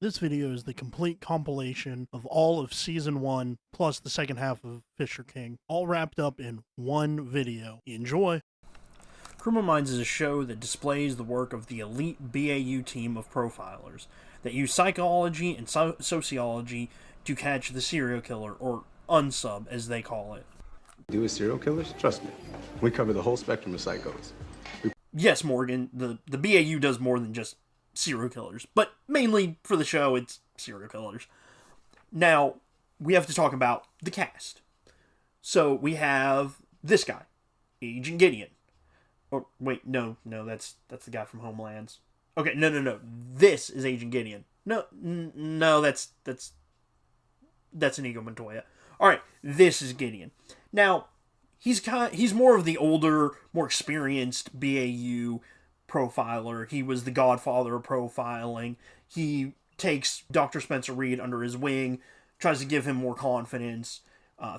This video is the complete compilation of all of Season 1 plus the second half of Fisher King, all wrapped up in one video. Enjoy! Criminal Minds is a show that displays the work of the elite BAU team of profilers that use psychology and sociology to catch the serial killer, or unsub as they call it. Do with serial killers? Trust me. We cover the whole spectrum of psychos. Yes, Morgan, the BAU does more than just serial killers, but mainly for the show, it's serial killers. Now, we have to talk about the cast. So, we have this guy, Agent Gideon. Or, wait, no, that's the guy from Homelands. Okay, no. This is Agent Gideon. No, that's Inigo Montoya. Alright, this is Gideon. Now, he's more of the older, more experienced BAU profiler. He was the godfather of profiling. He takes Dr. Spencer Reed under his wing, tries to give him more confidence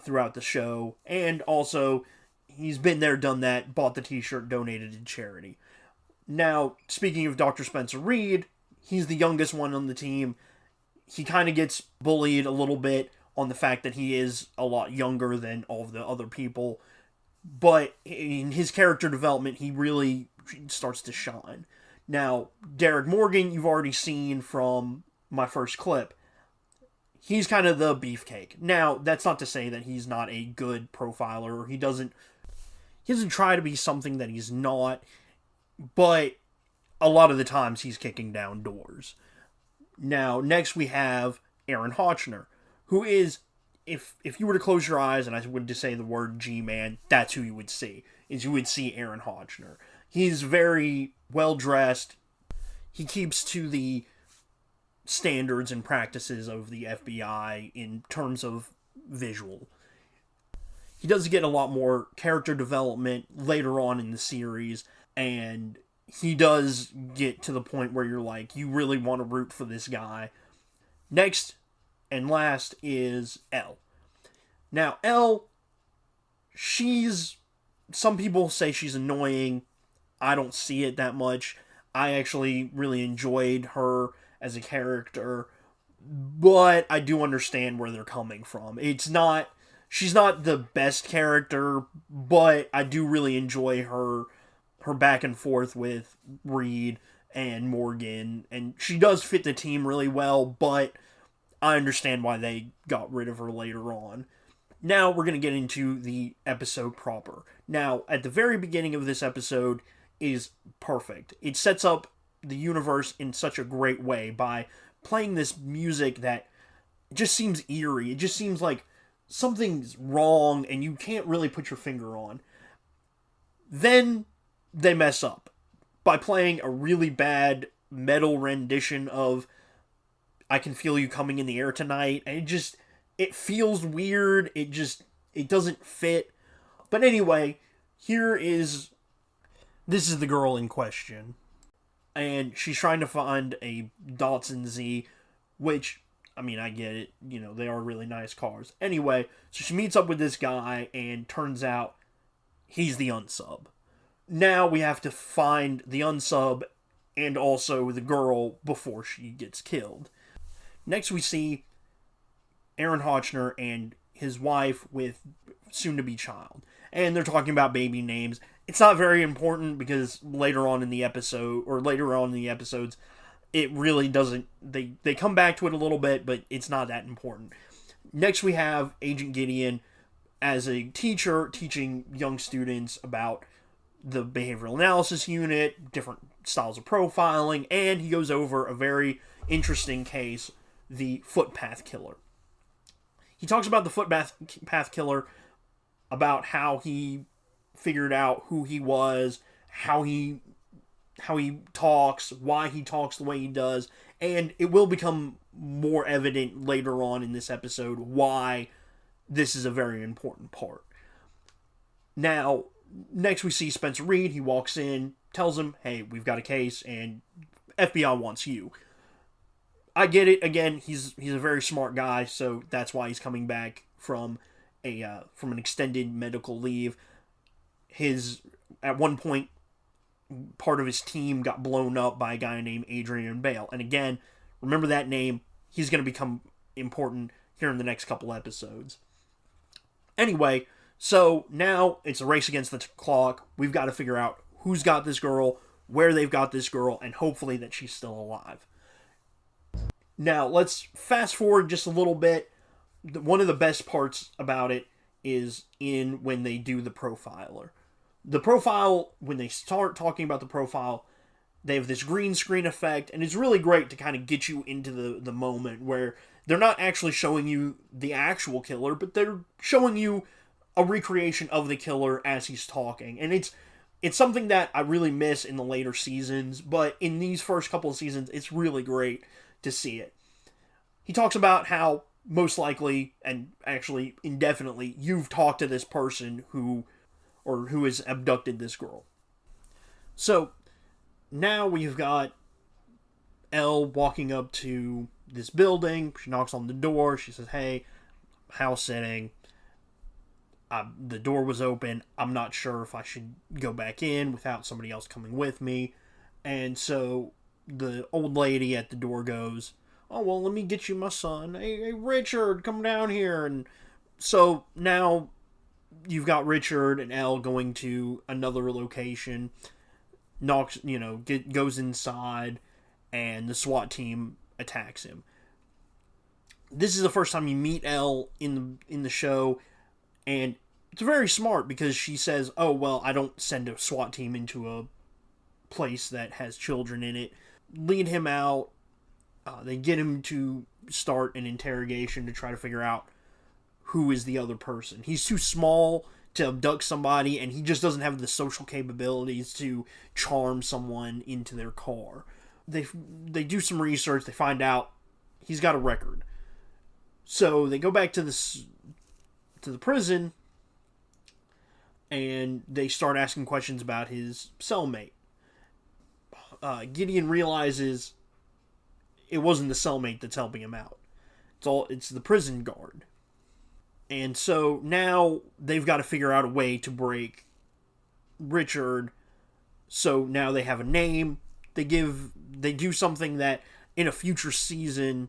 throughout the show, and also he's been there, done that, bought the t-shirt, donated to charity. Now, speaking of Dr. Spencer Reed, he's the youngest one on the team. He kind of gets bullied a little bit on the fact that he is a lot younger than all of the other people, but in his character development, he really starts to shine. Now, Derek Morgan, you've already seen from my first clip. He's kind of the beefcake. Now, that's not to say that he's not a good profiler, or he doesn't try to be something that he's not, but a lot of the times he's kicking down doors. Now, next we have Aaron Hotchner, who is, if you were to close your eyes and I would just say the word G-Man, that's who you would see. You would see Aaron Hotchner. He's very well-dressed. He keeps to the standards and practices of the FBI in terms of visual. He does get a lot more character development later on in the series, and he does get to the point where you're like, you really want to root for this guy. Next and last is Elle. Now, Elle, some people say she's annoying. I don't see it that much. I actually really enjoyed her as a character, but I do understand where they're coming from. She's not the best character, but I do really enjoy her back and forth with Reed and Morgan, and she does fit the team really well, but I understand why they got rid of her later on. Now we're going to get into the episode proper. Now, at the very beginning of this episode is perfect. It sets up the universe in such a great way by playing this music that just seems eerie. It just seems like something's wrong and you can't really put your finger on. Then they mess up by playing a really bad metal rendition of I Can Feel You Coming in the Air Tonight, and it feels weird. It doesn't fit. But anyway, this is the girl in question, and she's trying to find a Datsun Z, which, I mean, I get it, they are really nice cars. Anyway, so she meets up with this guy, and turns out he's the unsub. Now we have to find the unsub and also the girl before she gets killed. Next we see Aaron Hotchner and his wife with soon-to-be child. And they're talking about baby names. It's not very important because later on in the episodes, it really doesn't... They come back to it a little bit, but it's not that important. Next we have Agent Gideon as a teacher teaching young students about the behavioral analysis unit, different styles of profiling, and he goes over a very interesting case, the footpath killer. He talks about the footpath killer, about how he figured out who he was, how he talks, why he talks the way he does, and it will become more evident later on in this episode why this is a very important part. Now, next we see Spencer Reed. He walks in, tells him, hey, we've got a case, and FBI wants you. I get it. Again, he's a very smart guy, so that's why he's coming back from an extended medical leave. At one point, part of his team got blown up by a guy named Adrian Bale, and again, Remember that name. He's going to become important here in the next couple episodes. Anyway, so now it's a race against the clock. We've got to figure out who's got this girl, where they've got this girl, and hopefully that she's still alive. Now, let's fast forward just a little bit. One of the best parts about it is in when they do the profiler. The profile, when they start talking about the profile, they have this green screen effect, and it's really great to kind of get you into the moment where they're not actually showing you the actual killer, but they're showing you a recreation of the killer as he's talking. And it's something that I really miss in the later seasons, but in these first couple of seasons, it's really great to see it. He talks about how most likely, and actually indefinitely, you've talked to this person who has abducted this girl. So now we've got Elle walking up to this building. She knocks on the door. She says, "Hey, house sitting. The door was open. I'm not sure if I should go back in without somebody else coming with me." And so the old lady at the door goes, "Oh, well, let me get you my son. Hey, Richard, come down here." And so now you've got Richard and Elle going to another location. Goes inside, and the SWAT team attacks him. This is the first time you meet Elle in the show, and it's very smart because she says, "Oh, well, I don't send a SWAT team into a place that has children in it." Lead him out. They get him to start an interrogation to try to figure out who is the other person. He's too small to abduct somebody, and he just doesn't have the social capabilities to charm someone into their car. They do some research. They find out he's got a record. So they go back to the prison, and they start asking questions about his cellmate. Gideon realizes it wasn't the cellmate that's helping him out. It's the prison guard. And so now they've got to figure out a way to break Richard. So now they have a name. They do something that in a future season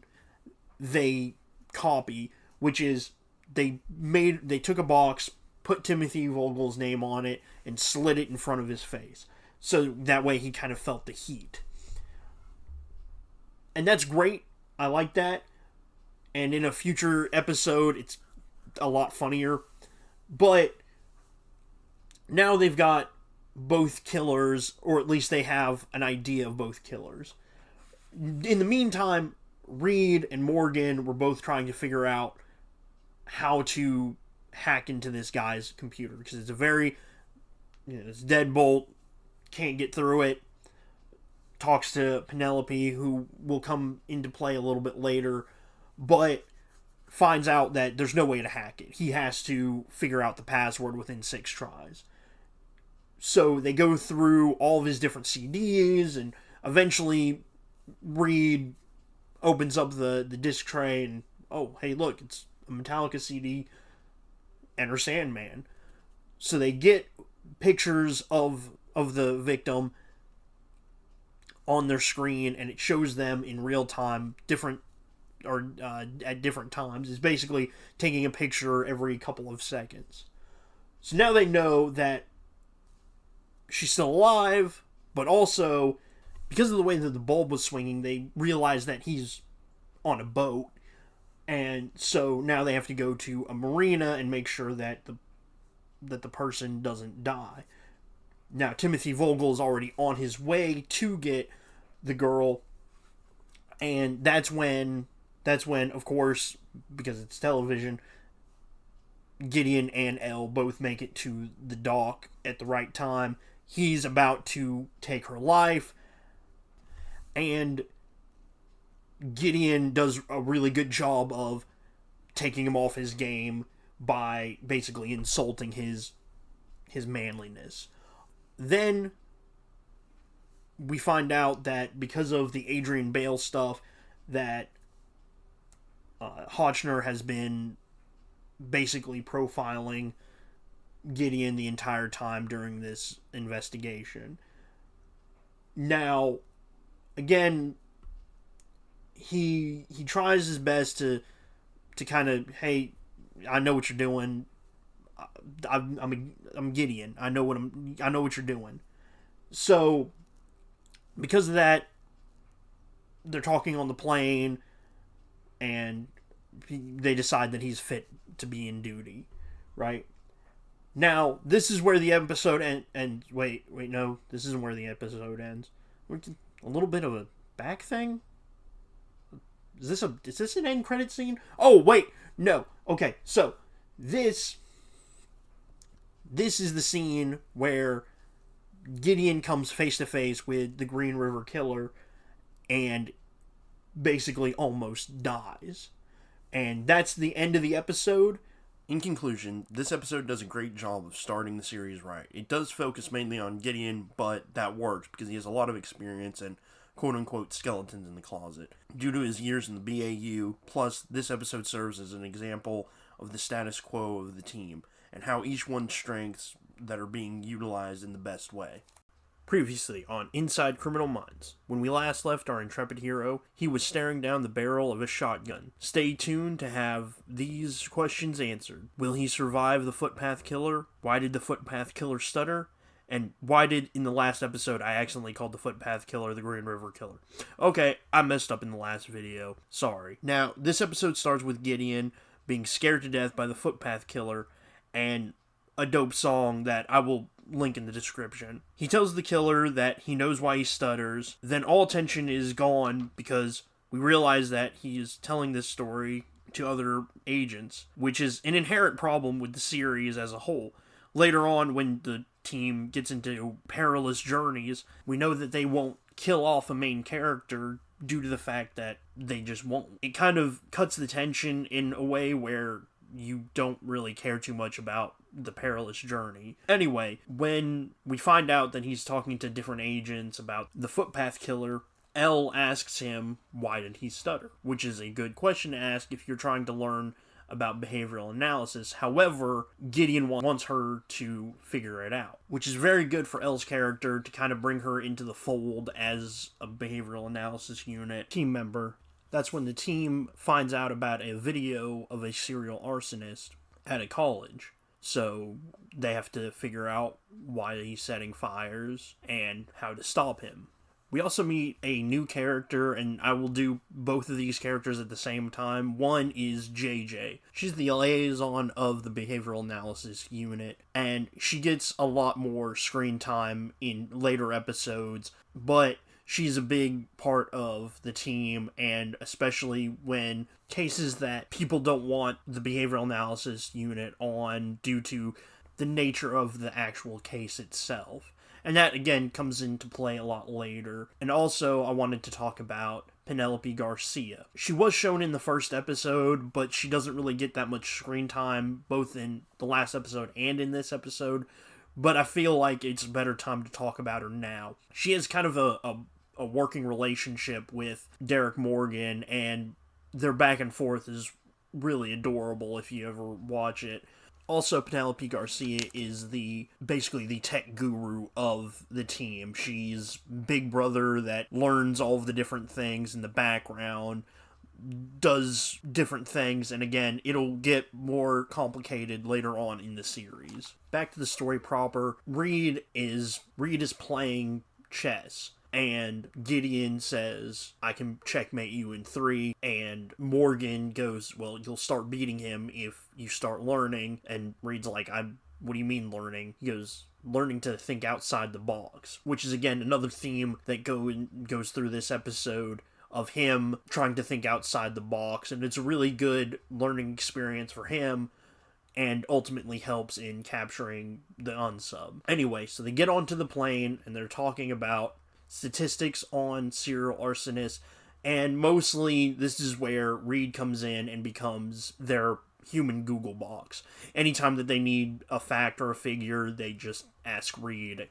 they copy, which is they took a box, put Timothy Vogel's name on it, and slid it in front of his face. So that way he kind of felt the heat. And that's great. I like that. And in a future episode, it's a lot funnier. But now they've got both killers, or at least they have an idea of both killers. In the meantime, Reed and Morgan were both trying to figure out how to hack into this guy's computer, because it's a very, it's deadbolt, can't get through it. Talks to Penelope, who will come into play a little bit later, but finds out that there's no way to hack it. He has to figure out the password within 6 tries. So they go through all of his different CDs, and eventually Reed opens up the disc tray, and oh, hey, look, it's a Metallica CD, Enter Sandman. So they get pictures of the victim on their screen, and it shows them in real time, at different times. It's basically taking a picture every couple of seconds. So now they know that she's still alive, but also, because of the way that the bulb was swinging, they realize that he's on a boat, and so now they have to go to a marina and make sure that the person doesn't die. Now, Timothy Vogel is already on his way to get the girl, and that's when, of course, because it's television, Gideon and Elle both make it to the dock at the right time. He's about to take her life, and Gideon does a really good job of taking him off his game by basically insulting his manliness. Then we find out that because of the Adrian Bale stuff, that Hotchner has been basically profiling Gideon the entire time during this investigation. Now, again, he tries his best to kind of, hey, I know what you're doing. I'm Gideon. I know what you're doing. So because of that, they're talking on the plane, and they decide that he's fit to be in duty, right? Now, this is where the episode ends. Wait, no, this isn't where the episode ends. A little bit of a back thing. Is this an end credit scene? Oh wait, no. Okay, so this is the scene where Gideon comes face to face with the Green River Killer, and basically almost dies. And that's the end of the episode. In conclusion, this episode does a great job of starting the series right. It does focus mainly on Gideon, but that works because he has a lot of experience and quote-unquote skeletons in the closet due to his years in the BAU. Plus, this episode serves as an example of the status quo of the team and how each one's strengths that are being utilized in the best way. Previously on Inside Criminal Minds, when we last left our intrepid hero, he was staring down the barrel of a shotgun. Stay tuned to have these questions answered. Will he survive the footpath killer? Why did the footpath killer stutter? And why did, in the last episode, I accidentally called the footpath killer the Green River Killer? Okay, I messed up in the last video. Sorry. Now, this episode starts with Gideon being scared to death by the footpath killer, and a dope song that I will link in the description. He tells the killer that he knows why he stutters. Then all tension is gone because we realize that he is telling this story to other agents, which is an inherent problem with the series as a whole. Later on, when the team gets into perilous journeys, we know that they won't kill off a main character due to the fact that they just won't. It kind of cuts the tension in a way where you don't really care too much about the perilous journey. Anyway, when we find out that he's talking to different agents about the footpath killer, Elle asks him, why did he stutter? Which is a good question to ask if you're trying to learn about behavioral analysis. However, Gideon wants her to figure it out, which is very good for Elle's character to kind of bring her into the fold as a behavioral analysis unit team member. That's when the team finds out about a video of a serial arsonist at a college. So they have to figure out why he's setting fires and how to stop him. We also meet a new character, and I will do both of these characters at the same time. One is JJ. She's the liaison of the behavioral analysis unit, and she gets a lot more screen time in later episodes, but she's a big part of the team, and especially when cases that people don't want the behavioral analysis unit on due to the nature of the actual case itself. And that, again, comes into play a lot later. And also, I wanted to talk about Penelope Garcia. She was shown in the first episode, but she doesn't really get that much screen time, both in the last episode and in this episode. But I feel like it's a better time to talk about her now. She has kind of a working relationship with Derek Morgan, and their back and forth is really adorable if you ever watch it. Also, Penelope Garcia is basically the tech guru of the team. She's Big Brother that learns all of the different things in the background, does different things, and again, it'll get more complicated later on in the series. Back to the story proper, Reed is playing chess. And Gideon says, I can checkmate you in 3. And Morgan goes, well, you'll start beating him if you start learning. And Reed's like, what do you mean learning? He goes, learning to think outside the box. Which is, again, another theme that goes through this episode of him trying to think outside the box. And it's a really good learning experience for him, and ultimately helps in capturing the unsub. Anyway, so they get onto the plane, and they're talking about statistics on serial arsonists, and mostly this is where Reed comes in and becomes their human Google box. Anytime that they need a fact or a figure, they just ask Reed,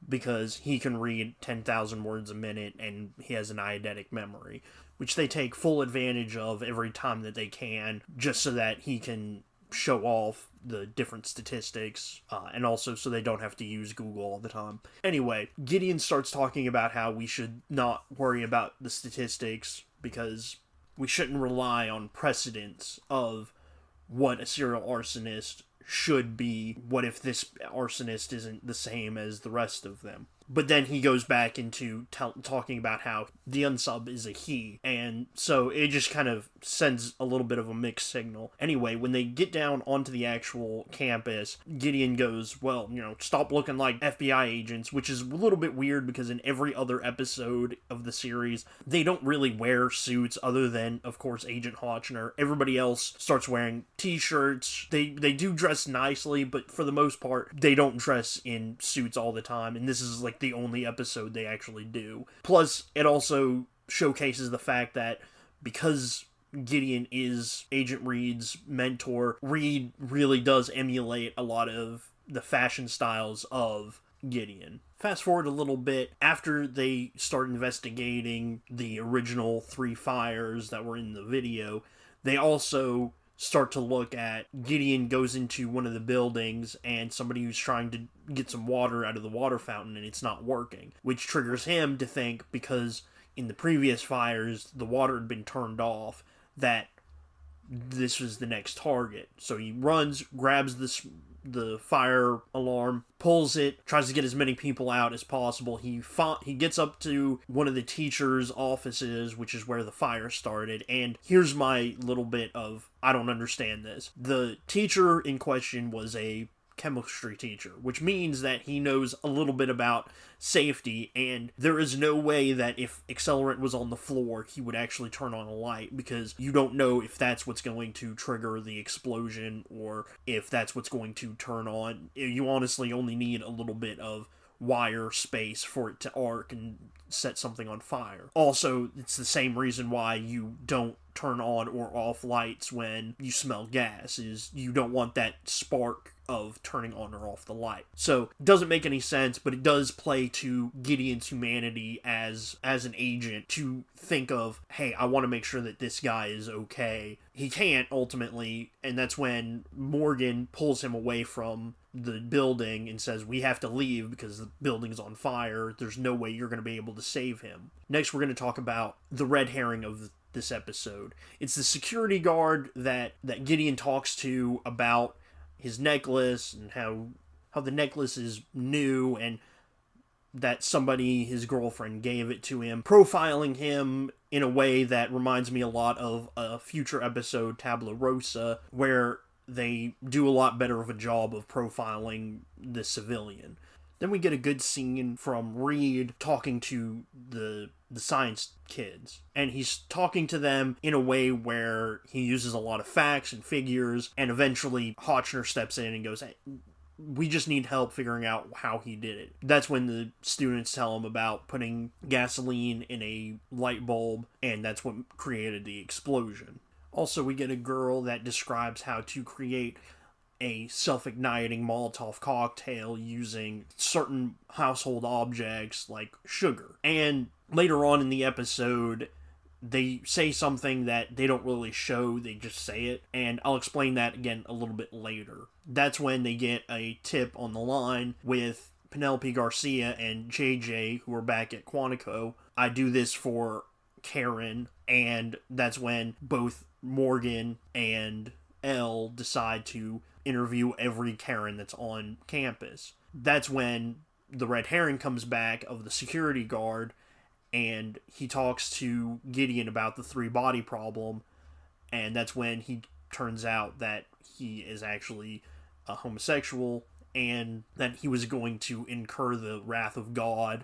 because he can read 10,000 words a minute and he has an eidetic memory, which they take full advantage of every time that they can, just so that he can show off the different statistics, and also so they don't have to use Google all the time. Anyway, Gideon starts talking about how we should not worry about the statistics because we shouldn't rely on precedents of what a serial arsonist should be. What if this arsonist isn't the same as the rest of them? But then he goes back into talking about how the unsub is a he, and so it just kind of sends a little bit of a mixed signal. Anyway, when they get down onto the actual campus, Gideon goes, well, stop looking like FBI agents, which is a little bit weird because in every other episode of the series, they don't really wear suits other than, of course, Agent Hotchner. Everybody else starts wearing t-shirts. They do dress nicely, but for the most part, they don't dress in suits all the time, and this is like the only episode they actually do. Plus, it also showcases the fact that because Gideon is Agent Reed's mentor, Reed really does emulate a lot of the fashion styles of Gideon. Fast forward a little bit, after they start investigating the original 3 fires that were in the video, they also start to look at Gideon goes into one of the buildings and somebody who's trying to get some water out of the water fountain and it's not working, which triggers him to think, because in the previous fires the water had been turned off, that this was the next target. So he runs, grabs the fire alarm, pulls it, tries to get as many people out as possible. He gets up to one of the teachers' offices, which is where the fire started, and here's my little bit of, I don't understand this. The teacher in question was a chemistry teacher, which means that he knows a little bit about safety, and there is no way that if accelerant was on the floor, he would actually turn on a light, because you don't know if that's what's going to trigger the explosion or if that's what's going to turn on. You honestly only need a little bit of wire space for it to arc and set something on fire. Also, it's the same reason why you don't turn on or off lights when you smell gas, is you don't want that spark of turning on or off the light. So it doesn't make any sense, but it does play to Gideon's humanity as an agent to think of, hey, I want to make sure that this guy is okay. He can't ultimately, and that's when Morgan pulls him away from the building and says, we have to leave because the building's on fire. There's no way you're going to be able to save him. Next, we're going to talk about the red herring of this episode. It's the security guard that Gideon talks to about his necklace and how the necklace is new and that somebody, his girlfriend, gave it to him, profiling him in a way that reminds me a lot of a future episode, Tabula Rosa, where they do a lot better of a job of profiling the civilian. Then we get a good scene from Reed talking to the science kids. And he's talking to them in a way where he uses a lot of facts and figures, and eventually Hotchner steps in and goes, hey, we just need help figuring out how he did it. That's when the students tell him about putting gasoline in a light bulb, and that's what created the explosion. Also, we get a girl that describes how to create a self-igniting Molotov cocktail using certain household objects like sugar. And later on in the episode, they say something that they don't really show, they just say it, and I'll explain that again a little bit later. That's when they get a tip on the line with Penelope Garcia and JJ, who are back at Quantico. I do this for Karen, and that's when both Morgan and Elle decide to interview every Karen that's on campus. That's when the red herring comes back of the security guard, and he talks to Gideon about the 3-body problem, and that's when he turns out that he is actually a homosexual, and that he was going to incur the wrath of God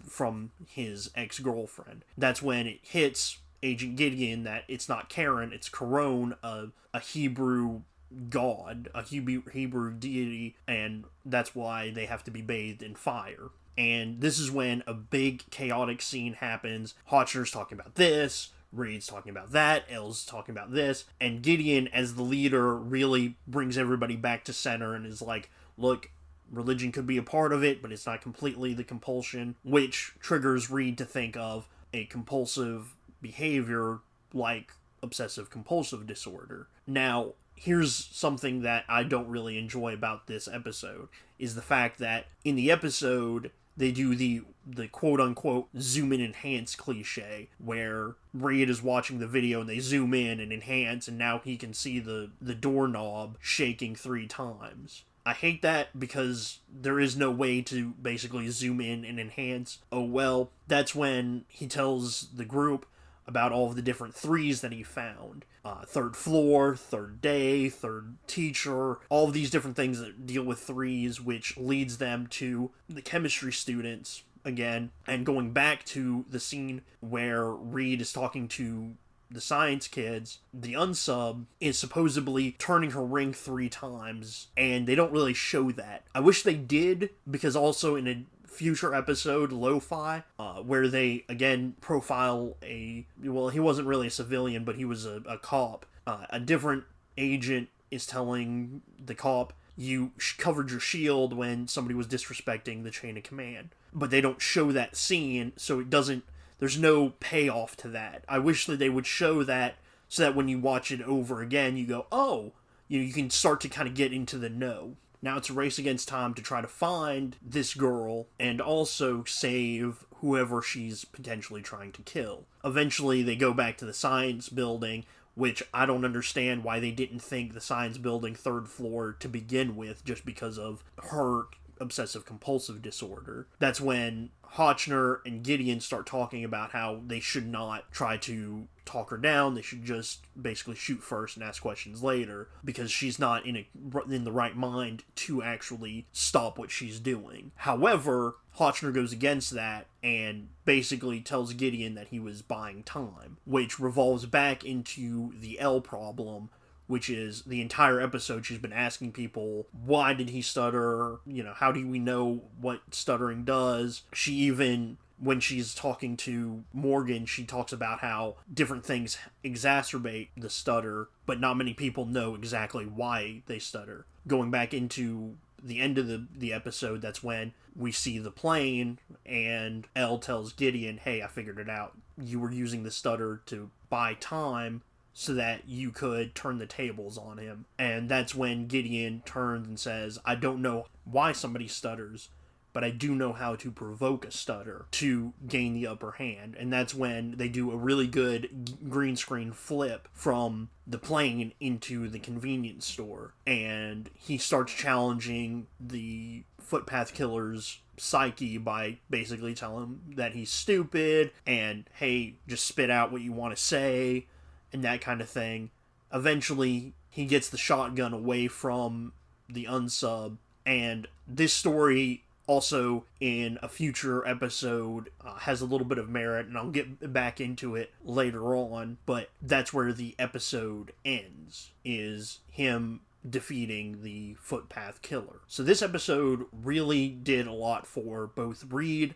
from his ex-girlfriend. That's when it hits Agent Gideon that it's not Karen, it's Caron, a Hebrew god, a Hebrew deity, and that's why they have to be bathed in fire. And this is when a big chaotic scene happens. Hotchner's talking about this, Reed's talking about that, Elle's talking about this, and Gideon, as the leader, really brings everybody back to center and is like, look, religion could be a part of it, but it's not completely the compulsion, which triggers Reed to think of a compulsive behavior like obsessive compulsive disorder. Now, here's something that I don't really enjoy about this episode, is the fact that in the episode, they do the quote-unquote zoom in enhance cliche, where Reed is watching the video and they zoom in and enhance, and now he can see the doorknob shaking 3 times. I hate that because there is no way to basically zoom in and enhance. Oh well, that's when he tells the group about all of the different 3s that he found. 3rd floor, 3rd day, 3rd teacher, all of these different things that deal with 3s, which leads them to the chemistry students again, and going back to the scene where Reed is talking to the science kids, the unsub is supposedly turning her ring 3 times, and they don't really show that. I wish they did, because also in a future episode, Lo-Fi, where they, again, profile he wasn't really a civilian, but he was a cop. A different agent is telling the cop, you covered your shield when somebody was disrespecting the chain of command. But they don't show that scene, so there's no payoff to that. I wish that they would show that, so that when you watch it over again, you go, oh, you can start to kind of get into the know. Now it's a race against time to try to find this girl and also save whoever she's potentially trying to kill. Eventually, they go back to the science building, which I don't understand why they didn't think the science building 3rd floor to begin with, just because of her obsessive compulsive disorder. That's when Hotchner and Gideon start talking about how they should not try to talk her down. They should just basically shoot first and ask questions later, because she's not in the right mind to actually stop what she's doing. However, Hotchner goes against that and basically tells Gideon that he was buying time, which revolves back into the L problem, which is the entire episode she's been asking people, why did he stutter? How do we know what stuttering does? She even, when she's talking to Morgan, she talks about how different things exacerbate the stutter, but not many people know exactly why they stutter. Going back into the end of the episode, that's when we see the plane, and Elle tells Gideon, hey, I figured it out. You were using the stutter to buy time so that you could turn the tables on him. And that's when Gideon turns and says, I don't know why somebody stutters, but I do know how to provoke a stutter to gain the upper hand. And that's when they do a really good green screen flip from the plane into the convenience store. And he starts challenging the footpath killer's psyche by basically telling him that he's stupid and, hey, just spit out what you want to say, and that kind of thing. Eventually, he gets the shotgun away from the unsub, and this story also in a future episode has a little bit of merit, and I'll get back into it later on, but that's where the episode ends, is him defeating the footpath killer. So this episode really did a lot for both Reed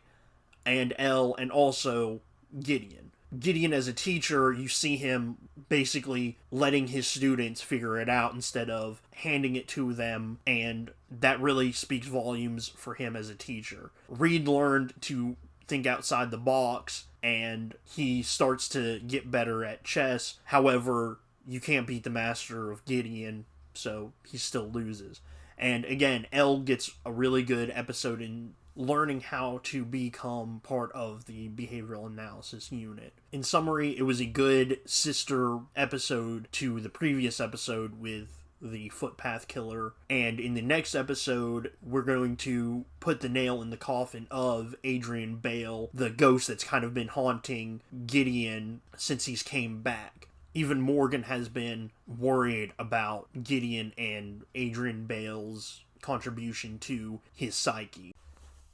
and Elle, and also Gideon. Gideon as a teacher, you see him basically letting his students figure it out instead of handing it to them, and that really speaks volumes for him as a teacher. Reed learned to think outside the box, and he starts to get better at chess. However, you can't beat the master of Gideon, so he still loses. And again, Elle gets a really good episode in learning how to become part of the behavioral analysis unit. In summary, it was a good sister episode to the previous episode with the footpath killer, and in the next episode we're going to put the nail in the coffin of Adrian Bale, the ghost that's kind of been haunting Gideon since he's came back. Even Morgan has been worried about Gideon and Adrian Bale's contribution to his psyche.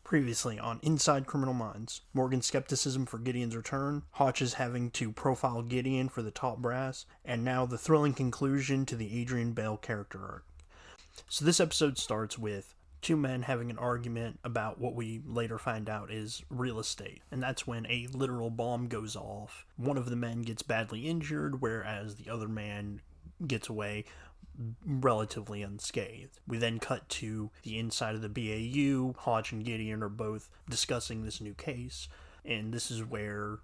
Previously on Inside Criminal Minds, Morgan's skepticism for Gideon's return, Hotch's having to profile Gideon for the top brass, and now the thrilling conclusion to the Adrian Bale character arc. So this episode starts with 2 men having an argument about what we later find out is real estate, and that's when a literal bomb goes off. One of the men gets badly injured, whereas the other man gets away relatively unscathed. We then cut to the inside of the BAU. Hotch and Gideon are both discussing this new case, and this is where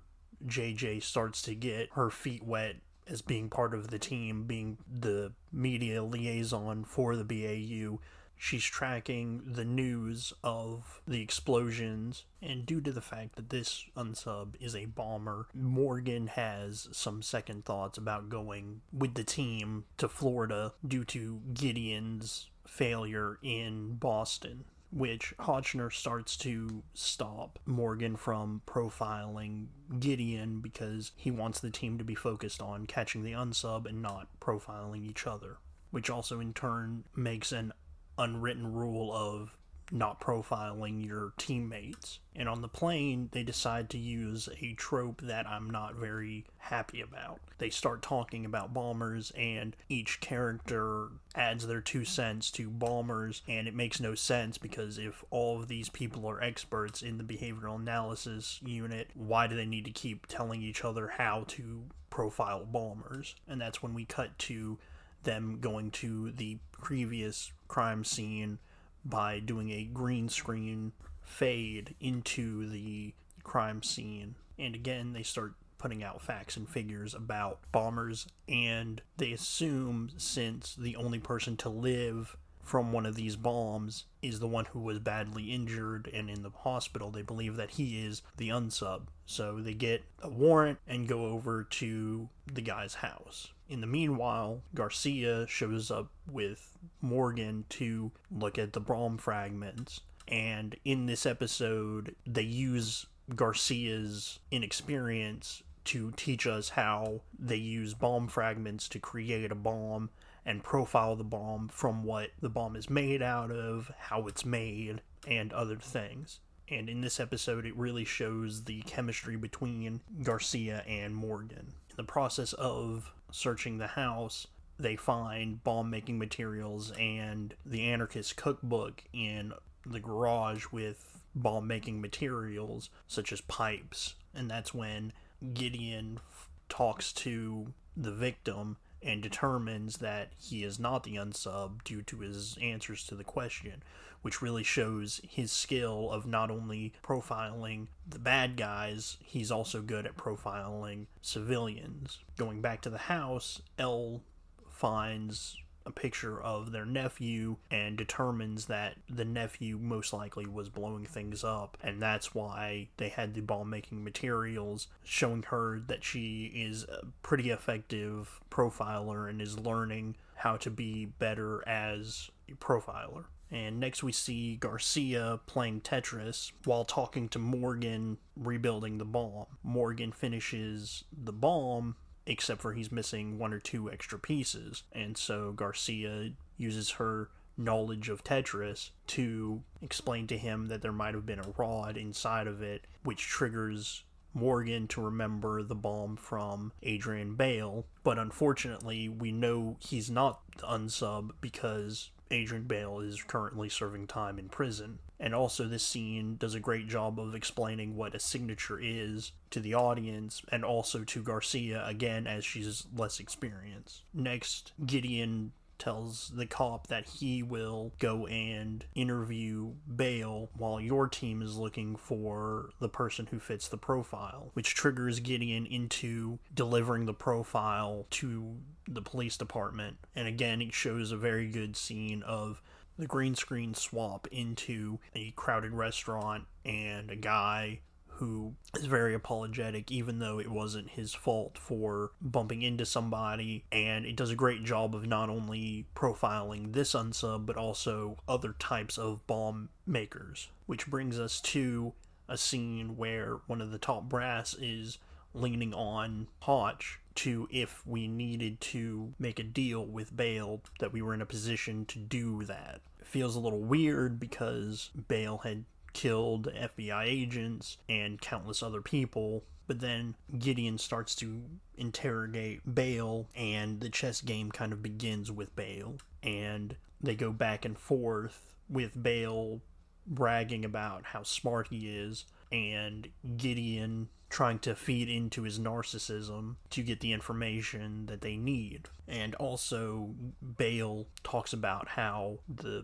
JJ starts to get her feet wet as being part of the team, being the media liaison for the BAU. She's tracking the news of the explosions, and due to the fact that this unsub is a bomber, Morgan has some second thoughts about going with the team to Florida due to Gideon's failure in Boston, which Hotchner starts to stop Morgan from profiling Gideon because he wants the team to be focused on catching the unsub and not profiling each other, which also in turn makes an unwritten rule of not profiling your teammates. And on the plane, they decide to use a trope that I'm not very happy about. They start talking about bombers, and each character adds their 2 cents to bombers, and it makes no sense because if all of these people are experts in the behavioral analysis unit, why do they need to keep telling each other how to profile bombers? And that's when we cut to them going to the previous crime scene by doing a green screen fade into the crime scene. And again, they start putting out facts and figures about bombers, and they assume since the only person to live from one of these bombs is the one who was badly injured and in the hospital, they believe that he is the unsub. So they get a warrant and go over to the guy's house. In the meanwhile, Garcia shows up with Morgan to look at the bomb fragments. And in this episode, they use Garcia's inexperience to teach us how they use bomb fragments to create a bomb and profile the bomb from what the bomb is made out of, how it's made, and other things. And in this episode, it really shows the chemistry between Garcia and Morgan. In the process of searching the house, they find bomb-making materials and the anarchist cookbook in the garage with bomb-making materials, such as pipes. And that's when Gideon talks to the victim and determines that he is not the unsub due to his answers to the question, which really shows his skill of not only profiling the bad guys, he's also good at profiling civilians. Going back to the house, Elle finds a picture of their nephew and determines that the nephew most likely was blowing things up, and that's why they had the bomb making materials, showing her that she is a pretty effective profiler and is learning how to be better as a profiler. And next we see Garcia playing Tetris while talking to Morgan rebuilding the bomb. Morgan finishes the bomb, except for he's missing 1 or 2 extra pieces. And so Garcia uses her knowledge of Tetris to explain to him that there might have been a rod inside of it, which triggers Morgan to remember the bomb from Adrian Bale. But unfortunately, we know he's not the unsub because Adrian Bale is currently serving time in prison. And also this scene does a great job of explaining what a signature is to the audience and also to Garcia, again, as she's less experienced. Next, Gideon tells the cop that he will go and interview Bale while your team is looking for the person who fits the profile, which triggers Gideon into delivering the profile to the police department. And again, it shows a very good scene of the green screen swap into a crowded restaurant and a guy who is very apologetic even though it wasn't his fault for bumping into somebody, and it does a great job of not only profiling this unsub but also other types of bomb makers, which brings us to a scene where one of the top brass is leaning on Hotch to, if we needed to make a deal with Bale, that we were in a position to do that. It feels a little weird because Bale had killed FBI agents and countless other people, but then Gideon starts to interrogate Bale and the chess game kind of begins with Bale, and they go back and forth with Bale bragging about how smart he is and Gideon trying to feed into his narcissism to get the information that they need. And also Bale talks about how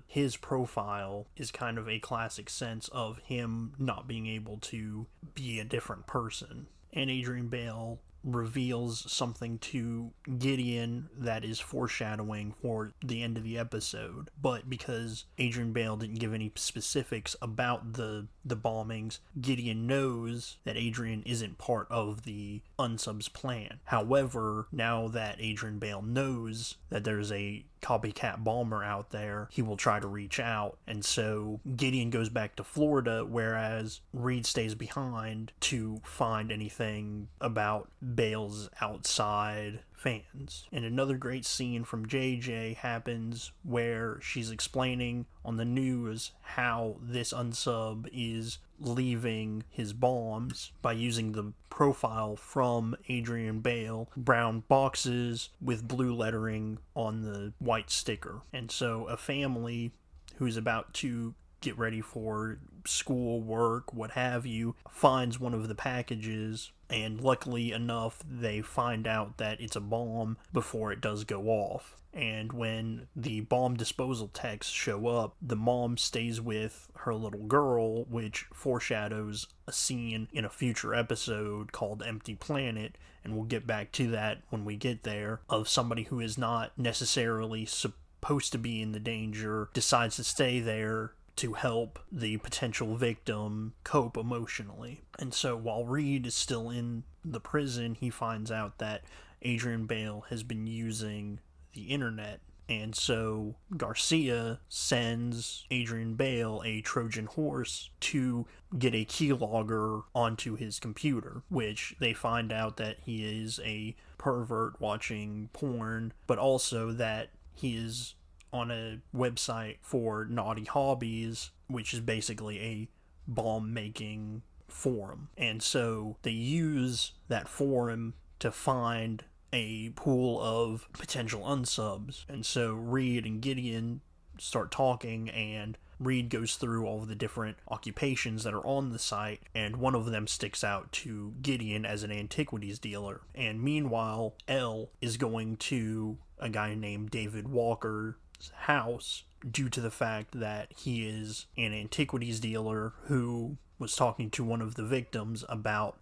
his profile is kind of a classic sense of him not being able to be a different person. And Adrian Bale reveals something to Gideon that is foreshadowing for the end of the episode. But because Adrian Bale didn't give any specifics about the bombings, Gideon knows that Adrian isn't part of the unsub's plan. However, now that Adrian Bale knows that there's a copycat bomber out there, he will try to reach out. And so Gideon goes back to Florida, whereas Reed stays behind to find anything about Bale's outside fans. And another great scene from JJ happens where she's explaining on the news how this unsub is leaving his bombs by using the profile from Adrian Bale, brown boxes with blue lettering on the white sticker. And so a family who's about to get ready for school, work, what have you, finds one of the packages, and luckily enough, they find out that it's a bomb before it does go off. And when the bomb disposal techs show up, the mom stays with her little girl, which foreshadows a scene in a future episode called Empty Planet, and we'll get back to that when we get there, of somebody who is not necessarily supposed to be in the danger, decides to stay there to help the potential victim cope emotionally. And so while Reed is still in the prison, he finds out that Adrian Bale has been using the internet. And so Garcia sends Adrian Bale a Trojan horse to get a keylogger onto his computer, which they find out that he is a pervert watching porn, but also that he is on a website for naughty hobbies, which is basically a bomb making forum. And so they use that forum to find a pool of potential unsubs. And so Reed and Gideon start talking, and Reed goes through all of the different occupations that are on the site, and one of them sticks out to Gideon as an antiquities dealer. And meanwhile, Elle is going to a guy named David Walker's house due to the fact that he is an antiquities dealer who was talking to one of the victims about,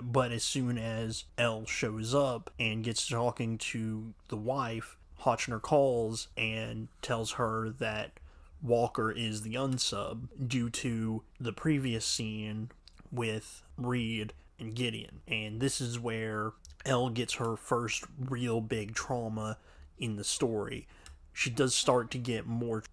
but as soon as Elle shows up and gets talking to the wife, Hotchner calls and tells her that Walker is the unsub due to the previous scene with Reed and Gideon. And this is where Elle gets her first real big trauma in the story. She does start to get more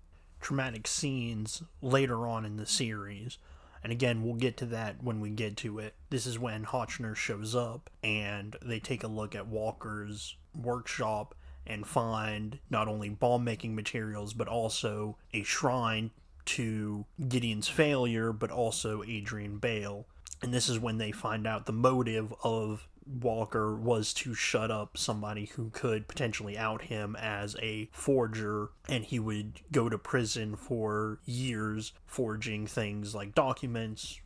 traumatic scenes later on in the series. And again, we'll get to that when we get to it. This is when Hotchner shows up and they take a look at Walker's workshop and find not only bomb-making materials, but also a shrine to Gideon's failure, but also Adrian Bale. And this is when they find out the motive of Walker was to shut up somebody who could potentially out him as a forger, and he would go to prison for years forging things like documents,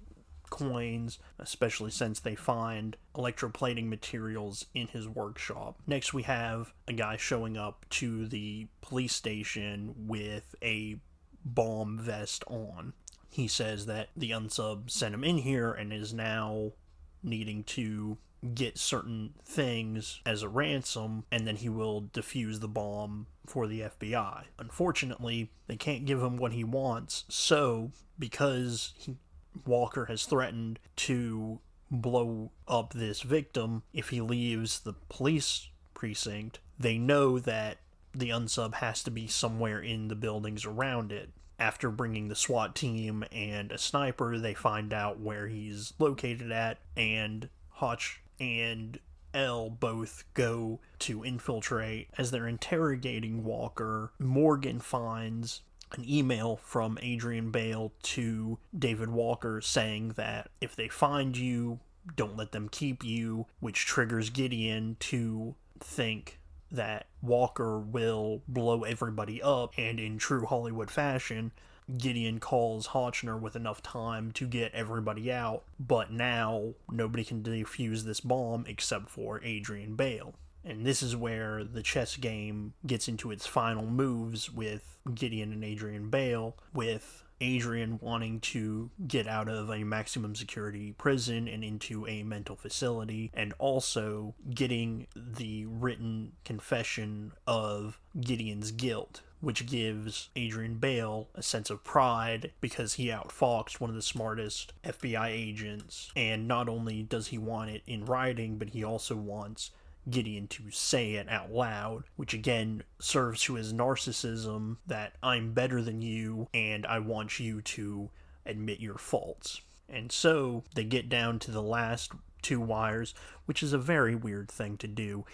coins, especially since they find electroplating materials in his workshop. Next, we have a guy showing up to the police station with a bomb vest on. He says that the unsub sent him in here and is now needing to get certain things as a ransom, and then he will defuse the bomb for the FBI. Unfortunately, they can't give him what he wants, so because Walker has threatened to blow up this victim if he leaves the police precinct, they know that the unsub has to be somewhere in the buildings around it. After bringing the SWAT team and a sniper, they find out where he's located at, and Hotch and Elle both go to infiltrate. As they're interrogating Walker, Morgan finds an email from Adrian Bale to David Walker saying that if they find you, don't let them keep you, which triggers Gideon to think that Walker will blow everybody up, and in true Hollywood fashion, Gideon calls Hotchner with enough time to get everybody out, but now nobody can defuse this bomb except for Adrian Bale. And this is where the chess game gets into its final moves with Gideon and Adrian Bale, with Adrian wanting to get out of a maximum security prison and into a mental facility, and also getting the written confession of Gideon's guilt, which gives Adrian Bale a sense of pride because he outfoxed one of the smartest FBI agents, and not only does he want it in writing, but he also wants Gideon to say it out loud, which again serves to his narcissism that I'm better than you and I want you to admit your faults. And so they get down to the last 2 wires, which is a very weird thing to do.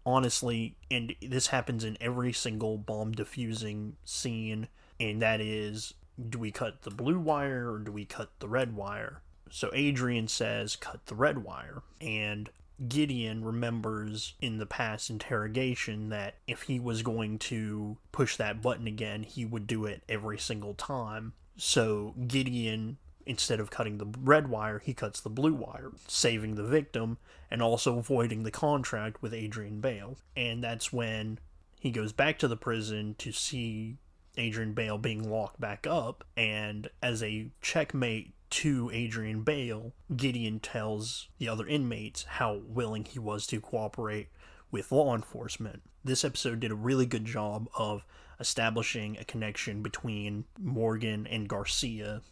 Honestly, and this happens in every single bomb defusing scene, and that is, do we cut the blue wire or do we cut the red wire? So Adrian says, cut the red wire, and Gideon remembers in the past interrogation that if he was going to push that button again, he would do it every single time. So Gideon, instead of cutting the red wire, he cuts the blue wire, saving the victim and also voiding the contract with Adrian Bale. And that's when he goes back to the prison to see Adrian Bale being locked back up, and as a checkmate to Adrian Bale, Gideon tells the other inmates how willing he was to cooperate with law enforcement. This episode did a really good job of establishing a connection between Morgan and Garcia,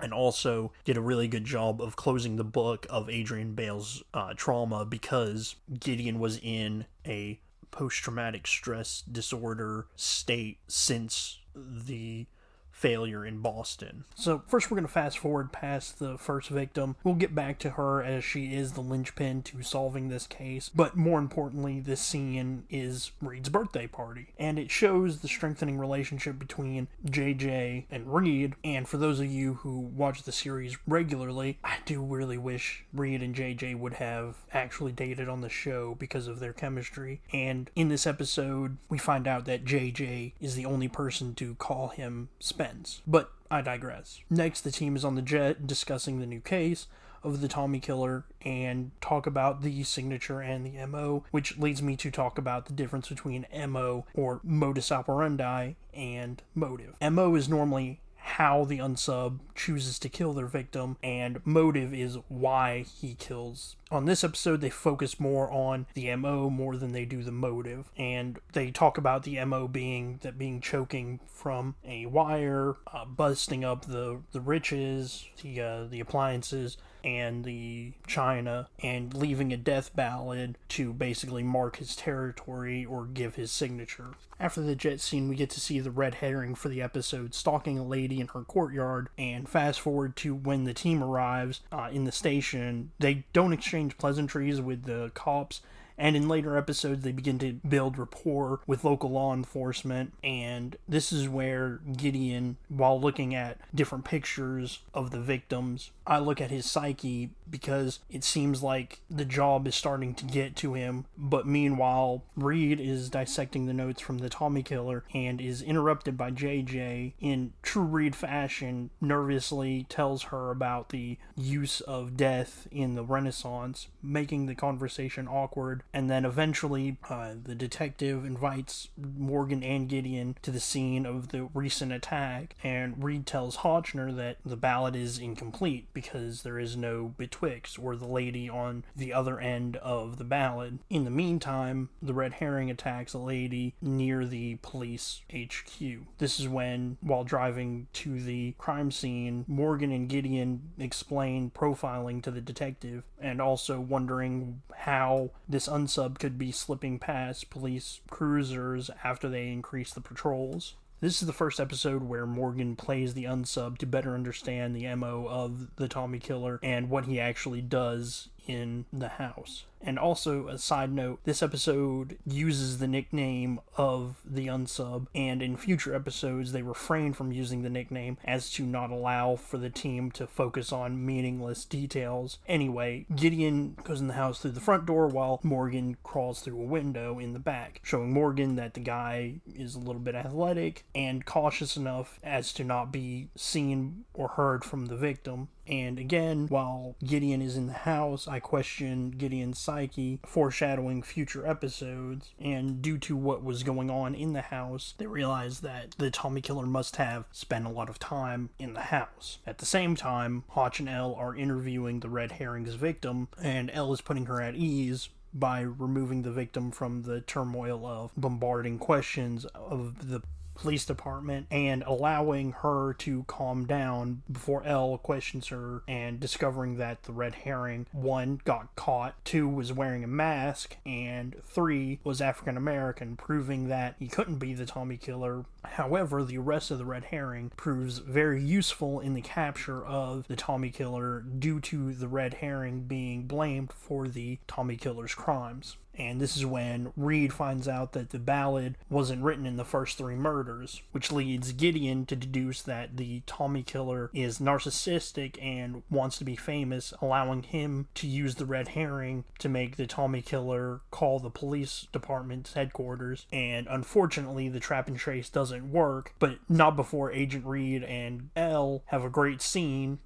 and also did a really good job of closing the book of Adrian Bale's trauma, because Gideon was in a post-traumatic stress disorder state since the failure in Boston. So first we're going to fast forward past the first victim. We'll get back to her as she is the linchpin to solving this case, but more importantly, this scene is Reed's birthday party, and it shows the strengthening relationship between JJ and Reed. And for those of you who watch the series regularly, I do really wish Reed and JJ would have actually dated on the show because of their chemistry. And in this episode, we find out that JJ is the only person to call him Spence. But I digress. Next, the team is on the jet discussing the new case of the Tommy killer and talk about the signature and the MO, which leads me to talk about the difference between MO, or modus operandi, and motive. MO is normally how the unsub chooses to kill their victim, and motive is why he kills. On this episode, they focus more on the MO more than they do the motive, and they talk about the MO being choking from a wire, busting up the riches, the appliances, and the china, and leaving a death ballad to basically mark his territory or give his signature. After the jet scene, we get to see the red herring for the episode stalking a lady in her courtyard, and fast forward to when the team arrives in the station. They don't exchange pleasantries with the cops, and in later episodes they begin to build rapport with local law enforcement, and this is where Gideon, while looking at different pictures of the victims, I look at his psyche, because it seems like the job is starting to get to him, but meanwhile Reed is dissecting the notes from the Tommy killer and is interrupted by JJ in true Reed fashion, nervously tells her about the use of death in the Renaissance, making the conversation awkward. And then eventually the detective invites Morgan and Gideon to the scene of the recent attack, and Reed tells Hotchner that the ballad is incomplete because there is no betwixt, or the lady on the other end of the ballad. In the meantime, the red herring attacks a lady near the police HQ. This is when, while driving to the crime scene, Morgan and Gideon explain profiling to the detective, and also wondering how this unsub could be slipping past police cruisers after they increase the patrols. This is the first episode where Morgan plays the unsub to better understand the MO of the Tommy killer and what he actually does in the house. And also, a side note, this episode uses the nickname of the unsub, and in future episodes they refrain from using the nickname as to not allow for the team to focus on meaningless details. Anyway, Gideon goes in the house through the front door while Morgan crawls through a window in the back, showing Morgan that the guy is a little bit athletic and cautious enough as to not be seen or heard from the victim. And again, while Gideon is in the house, I question Gideon's psyche, foreshadowing future episodes. And due to what was going on in the house, they realize that the Tommy Killer must have spent a lot of time in the house. At the same time, Hotch and Elle are interviewing the Red Herring's victim, and Elle is putting her at ease by removing the victim from the turmoil of bombarding questions of the police department and allowing her to calm down before Elle questions her, and discovering that the Red Herring, 1, got caught, 2, was wearing a mask, and 3, was African American, proving that he couldn't be the Tommy Killer. However, the arrest of the Red Herring proves very useful in the capture of the Tommy Killer due to the Red Herring being blamed for the Tommy Killer's crimes. And this is when Reed finds out that the ballad wasn't written in the first 3 murders, which leads Gideon to deduce that the Tommy Killer is narcissistic and wants to be famous, allowing him to use the Red Herring to make the Tommy Killer call the police department's headquarters. And unfortunately, the trap and trace doesn't work, but not before Agent Reed and Elle have a great scene.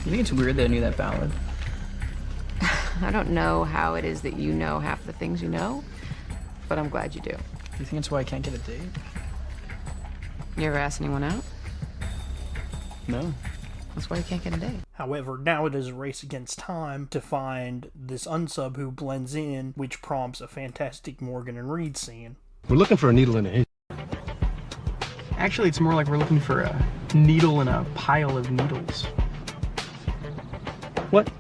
You think it's weird that I knew that ballad? I don't know how it is that you know half the things you know, but I'm glad you do. Do you think it's why I can't get a date? You ever ask anyone out? No. That's why you can't get a date. However, now it is a race against time to find this unsub who blends in, which prompts a fantastic Morgan and Reed scene. We're looking for a needle in a haystack. Actually, it's more like we're looking for a needle in a pile of needles. What?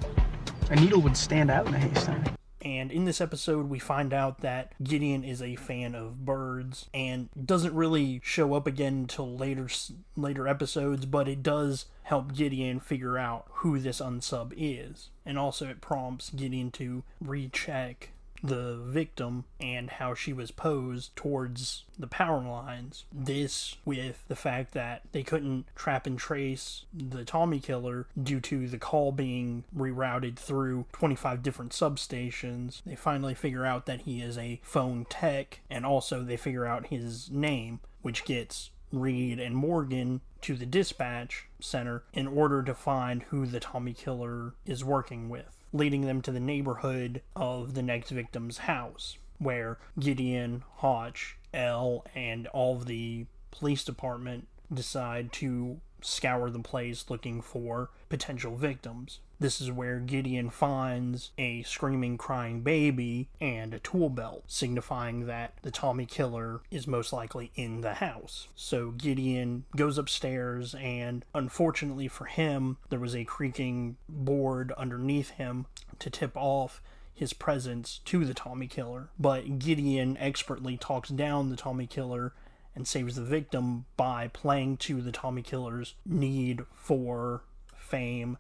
A needle would stand out in a haystack. And in this episode, we find out that Gideon is a fan of birds and doesn't really show up again until later episodes, but it does help Gideon figure out who this unsub is. And also it prompts Gideon to recheck the victim and how she was posed towards the power lines. This with the fact that they couldn't trap and trace the Tommy Killer due to the call being rerouted through 25 different substations. They finally figure out that he is a phone tech, and also they figure out his name, which gets Reed and Morgan to the dispatch center in order to find who the Tommy Killer is working with, leading them to the neighborhood of the next victim's house, where Gideon, Hotch, Elle, and all of the police department decide to scour the place looking for potential victims. This is where Gideon finds a screaming, crying baby and a tool belt, signifying that the Tommy Killer is most likely in the house. So Gideon goes upstairs, and unfortunately for him, there was a creaking board underneath him to tip off his presence to the Tommy Killer. But Gideon expertly talks down the Tommy Killer and saves the victim by playing to the Tommy Killer's need for fame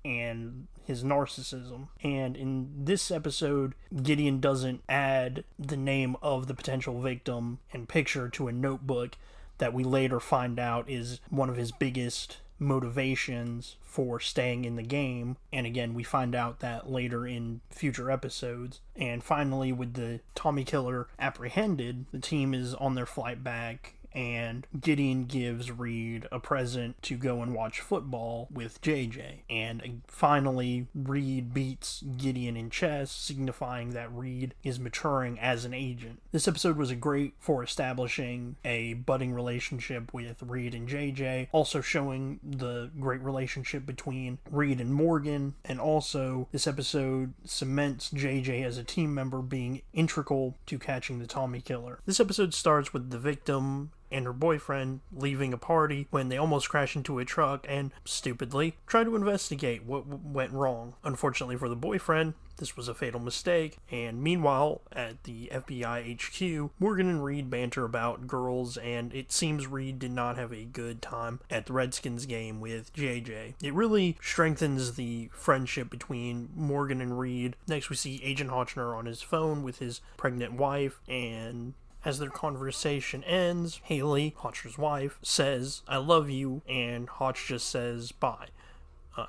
and his narcissism. And in this episode, Gideon doesn't add the name of the potential victim and picture to a notebook that we later find out is one of his biggest motivations for staying in the game. And again, we find out that later in future episodes. And finally, with the Tommy Killer apprehended, the team is on their flight back, and Gideon gives Reed a present to go and watch football with JJ. And finally, Reed beats Gideon in chess, signifying that Reed is maturing as an agent. This episode was great for establishing a budding relationship with Reed and JJ, also showing the great relationship between Reed and Morgan, and also this episode cements JJ as a team member, being integral to catching the Tommy Killer. This episode starts with the victim and her boyfriend leaving a party when they almost crash into a truck and, stupidly, try to investigate what went wrong. Unfortunately for the boyfriend, this was a fatal mistake, and meanwhile, at the FBI HQ, Morgan and Reed banter about girls, and it seems Reed did not have a good time at the Redskins game with JJ. It really strengthens the friendship between Morgan and Reed. Next, we see Agent Hotchner on his phone with his pregnant wife, and as their conversation ends, Haley, Hotchner's wife, says, "I love you," and Hotch just says, "Bye."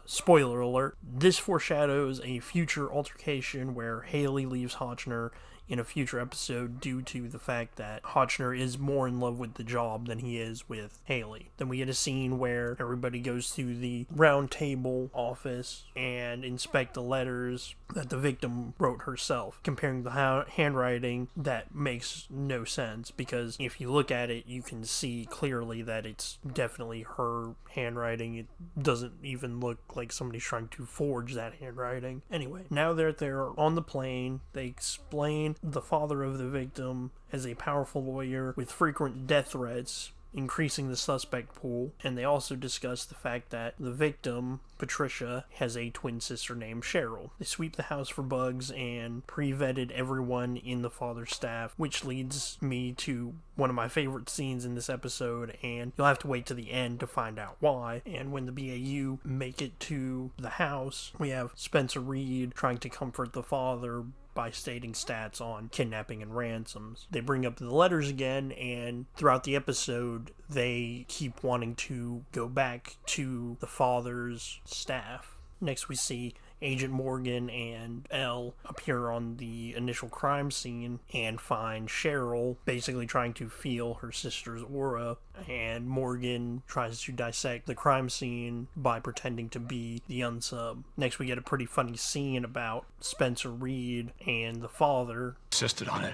Spoiler alert, this foreshadows a future altercation where Haley leaves Hotchner in a future episode due to the fact that Hotchner is more in love with the job than he is with Haley. Then we get a scene where everybody goes to the round table office and inspect the letters that the victim wrote herself, comparing the handwriting that makes no sense, because if you look at it, you can see clearly that it's definitely her handwriting. It doesn't even look like somebody's trying to forge that handwriting. Anyway, now that they're on the plane, they explain the father of the victim as a powerful lawyer with frequent death threats, increasing the suspect pool, and they also discuss the fact that the victim, Patricia, has a twin sister named Cheryl. They sweep the house for bugs and pre-vetted everyone in the father's staff, which leads me to one of my favorite scenes in this episode, and you'll have to wait to the end to find out why. And when the BAU make it to the house, we have Spencer Reed trying to comfort the father by stating stats on kidnapping and ransoms. They bring up the letters again, and throughout the episode, they keep wanting to go back to the father's staff. Next, we see Agent Morgan and Elle appear on the initial crime scene and find Cheryl basically trying to feel her sister's aura, and Morgan tries to dissect the crime scene by pretending to be the unsub. Next, we get a pretty funny scene about Spencer Reed and the father. Insisted on it.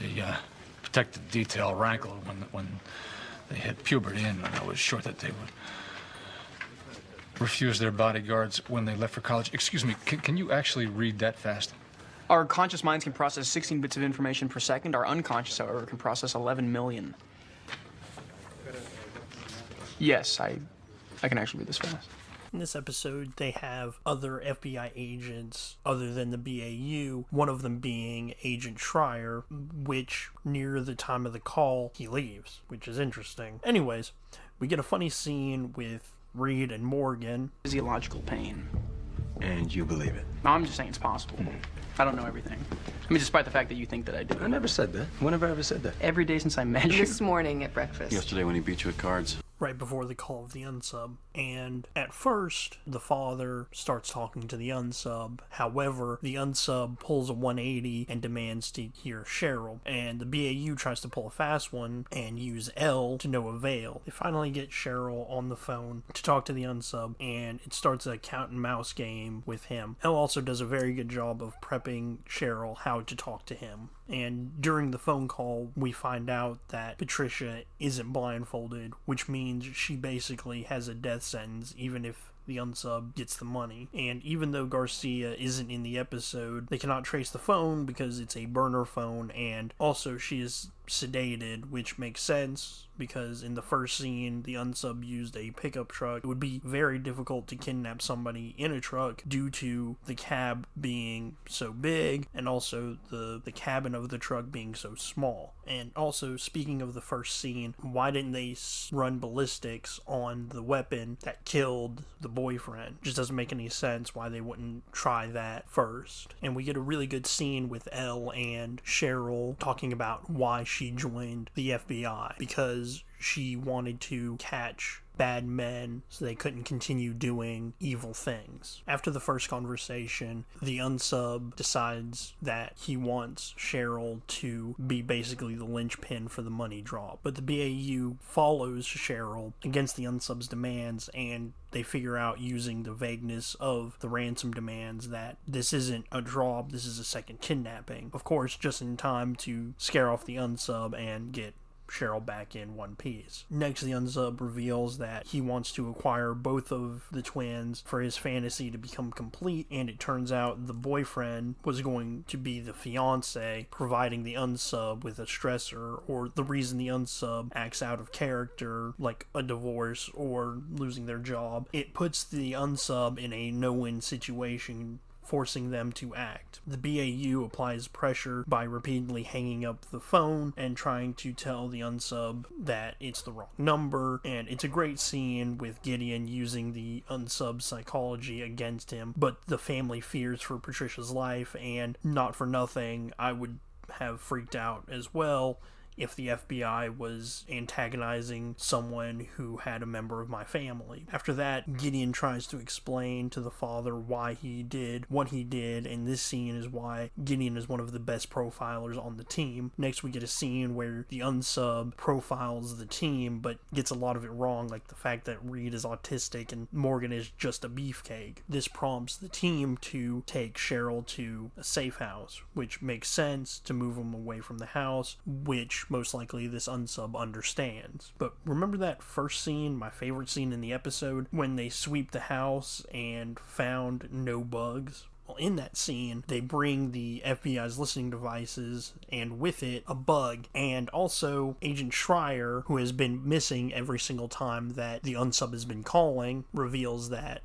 The protective detail rankled when they hit puberty, and I was sure that they would refuse their bodyguards when they left for college. Excuse me, can you actually read that fast? Our conscious minds can process 16 bits of information per second. Our unconscious, however, can process 11 million. Yes, I can actually read this fast. In this episode, they have other FBI agents other than the BAU, one of them being Agent Schreier, which near the time of the call, he leaves, which is interesting. Anyways, we get a funny scene with Reed and Morgan. Physiological pain. And you believe it? No, I'm just saying it's possible. I don't know everything. I mean, despite the fact that you think that I do. I never said that. When have I ever said that? Every day since I met you. This morning at breakfast. Yesterday when he beat you at cards. Right before the call of the unsub. And at first, the father starts talking to the unsub. However, the unsub pulls a 180 and demands to hear Cheryl. And the BAU tries to pull a fast one and use Elle to no avail. They finally get Cheryl on the phone to talk to the unsub, and it starts a cat and mouse game with him. Elle also does a very good job of prepping Cheryl how to talk to him. And during the phone call, we find out that Patricia isn't blindfolded, which means she basically has a death sentence even if the unsub gets the money. And even though Garcia isn't in the episode, they cannot trace the phone because it's a burner phone, and also she is sedated, which makes sense because in the first scene the unsub used a pickup truck. It would be very difficult to kidnap somebody in a truck due to the cab being so big and also the cabin of the truck being so small. And also, speaking of the first scene, why didn't they run ballistics on the weapon that killed the boyfriend? Just doesn't make any sense why they wouldn't try that first. And we get a really good scene with Elle and Cheryl talking about why she joined the FBI, because she wanted to catch bad men so they couldn't continue doing evil things. After the first conversation, the unsub decides that he wants Cheryl to be basically the linchpin for the money drop. But the BAU follows Cheryl against the unsub's demands, and they figure out, using the vagueness of the ransom demands, that this isn't a drop, this is a second kidnapping. Of course, just in time to scare off the unsub and get Cheryl back in one piece. Next, the unsub reveals that he wants to acquire both of the twins for his fantasy to become complete, and it turns out the boyfriend was going to be the fiance, providing the unsub with a stressor, or the reason the unsub acts out of character, like a divorce or losing their job. It puts the unsub in a no-win situation, forcing them to act. The BAU applies pressure by repeatedly hanging up the phone and trying to tell the unsub that it's the wrong number, and it's a great scene with Gideon using the unsub psychology against him, but the family fears for Patricia's life, and not for nothing, I would have freaked out as well if the FBI was antagonizing someone who had a member of my family. After that, Gideon tries to explain to the father why he did what he did, and this scene is why Gideon is one of the best profilers on the team. Next, we get a scene where the unsub profiles the team, but gets a lot of it wrong, like the fact that Reed is autistic and Morgan is just a beefcake. This prompts the team to take Cheryl to a safe house, which makes sense to move him away from the house, which most likely this unsub understands. But remember that first scene, my favorite scene in the episode, when they sweep the house and found no bugs? Well, in that scene, they bring the FBI's listening devices, and with it, a bug, and also Agent Schreier, who has been missing every single time that the unsub has been calling, reveals that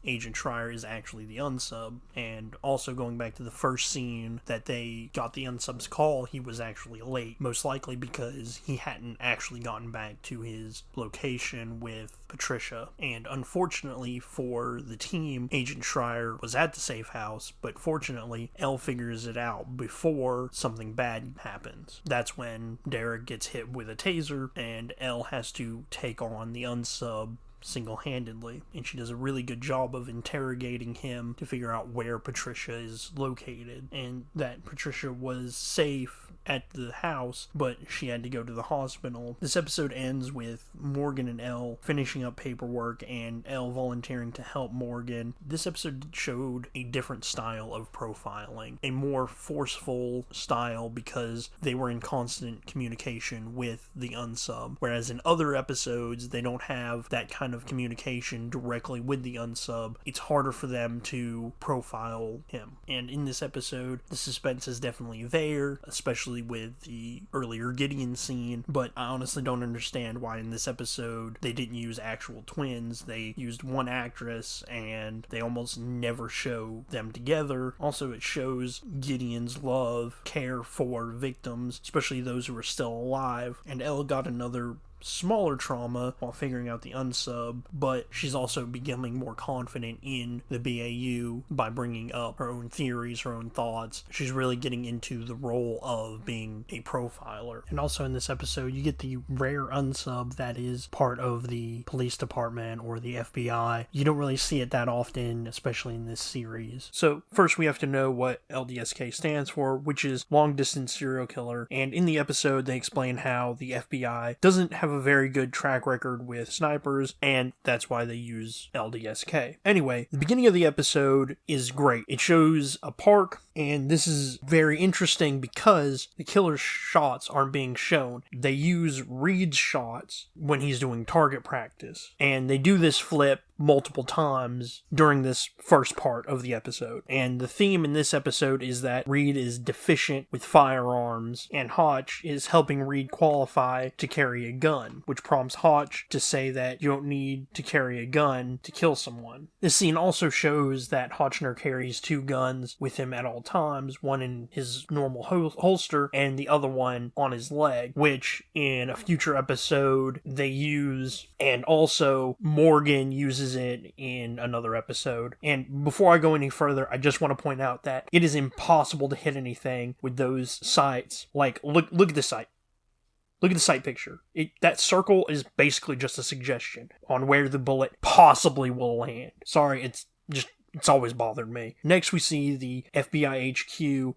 Agent Schreier is actually the unsub. And also going back to the first scene that they got the unsub's call, he was actually late, most likely because he hadn't actually gotten back to his location with Patricia. And unfortunately for the team, Agent Schreier was at the safe house, but fortunately Elle figures it out before something bad happens. That's when Derek gets hit with a taser and Elle has to take on the unsub single-handedly, and she does a really good job of interrogating him to figure out where Patricia is located, and that Patricia was safe at the house, but she had to go to the hospital. This episode ends with Morgan and Elle finishing up paperwork and Elle volunteering to help Morgan. This episode showed a different style of profiling, a more forceful style, because they were in constant communication with the unsub, whereas in other episodes they don't have that kind of communication directly with the unsub. It's harder for them to profile him, and in this episode the suspense is definitely there, especially with the earlier Gideon scene, but I honestly don't understand why in this episode they didn't use actual twins. They used one actress and they almost never show them together. Also, it shows Gideon's love, care for victims, especially those who are still alive, and Elle got another smaller trauma while figuring out the unsub, but she's also becoming more confident in the BAU by bringing up her own theories, her own thoughts. She's really getting into the role of being a profiler. And also in this episode, you get the rare unsub that is part of the police department or the FBI. You don't really see it that often, especially in this series. So first we have to know what LDSK stands for, which is long distance serial killer. And in the episode, they explain how the FBI doesn't have a very good track record with snipers, and that's why they use LDSK. Anyway, the beginning of the episode is great. It shows a park, and this is very interesting because the killer's shots aren't being shown. They use Reed's shots when he's doing target practice, and they do this flip multiple times during this first part of the episode. And the theme in this episode is that Reed is deficient with firearms, and Hotch is helping Reed qualify to carry a gun, which prompts Hotch to say that you don't need to carry a gun to kill someone. This scene also shows that Hotchner carries two guns with him at all times, one in his normal holster and the other one on his leg, which in a future episode they use, and also Morgan uses it in another episode. And before I go any further, I just want to point out that it is impossible to hit anything with those sights. Like, look at the sight. Look at the sight picture. That circle is basically just a suggestion on where the bullet possibly will land. Sorry, it's always bothered me. Next, we see the FBI HQ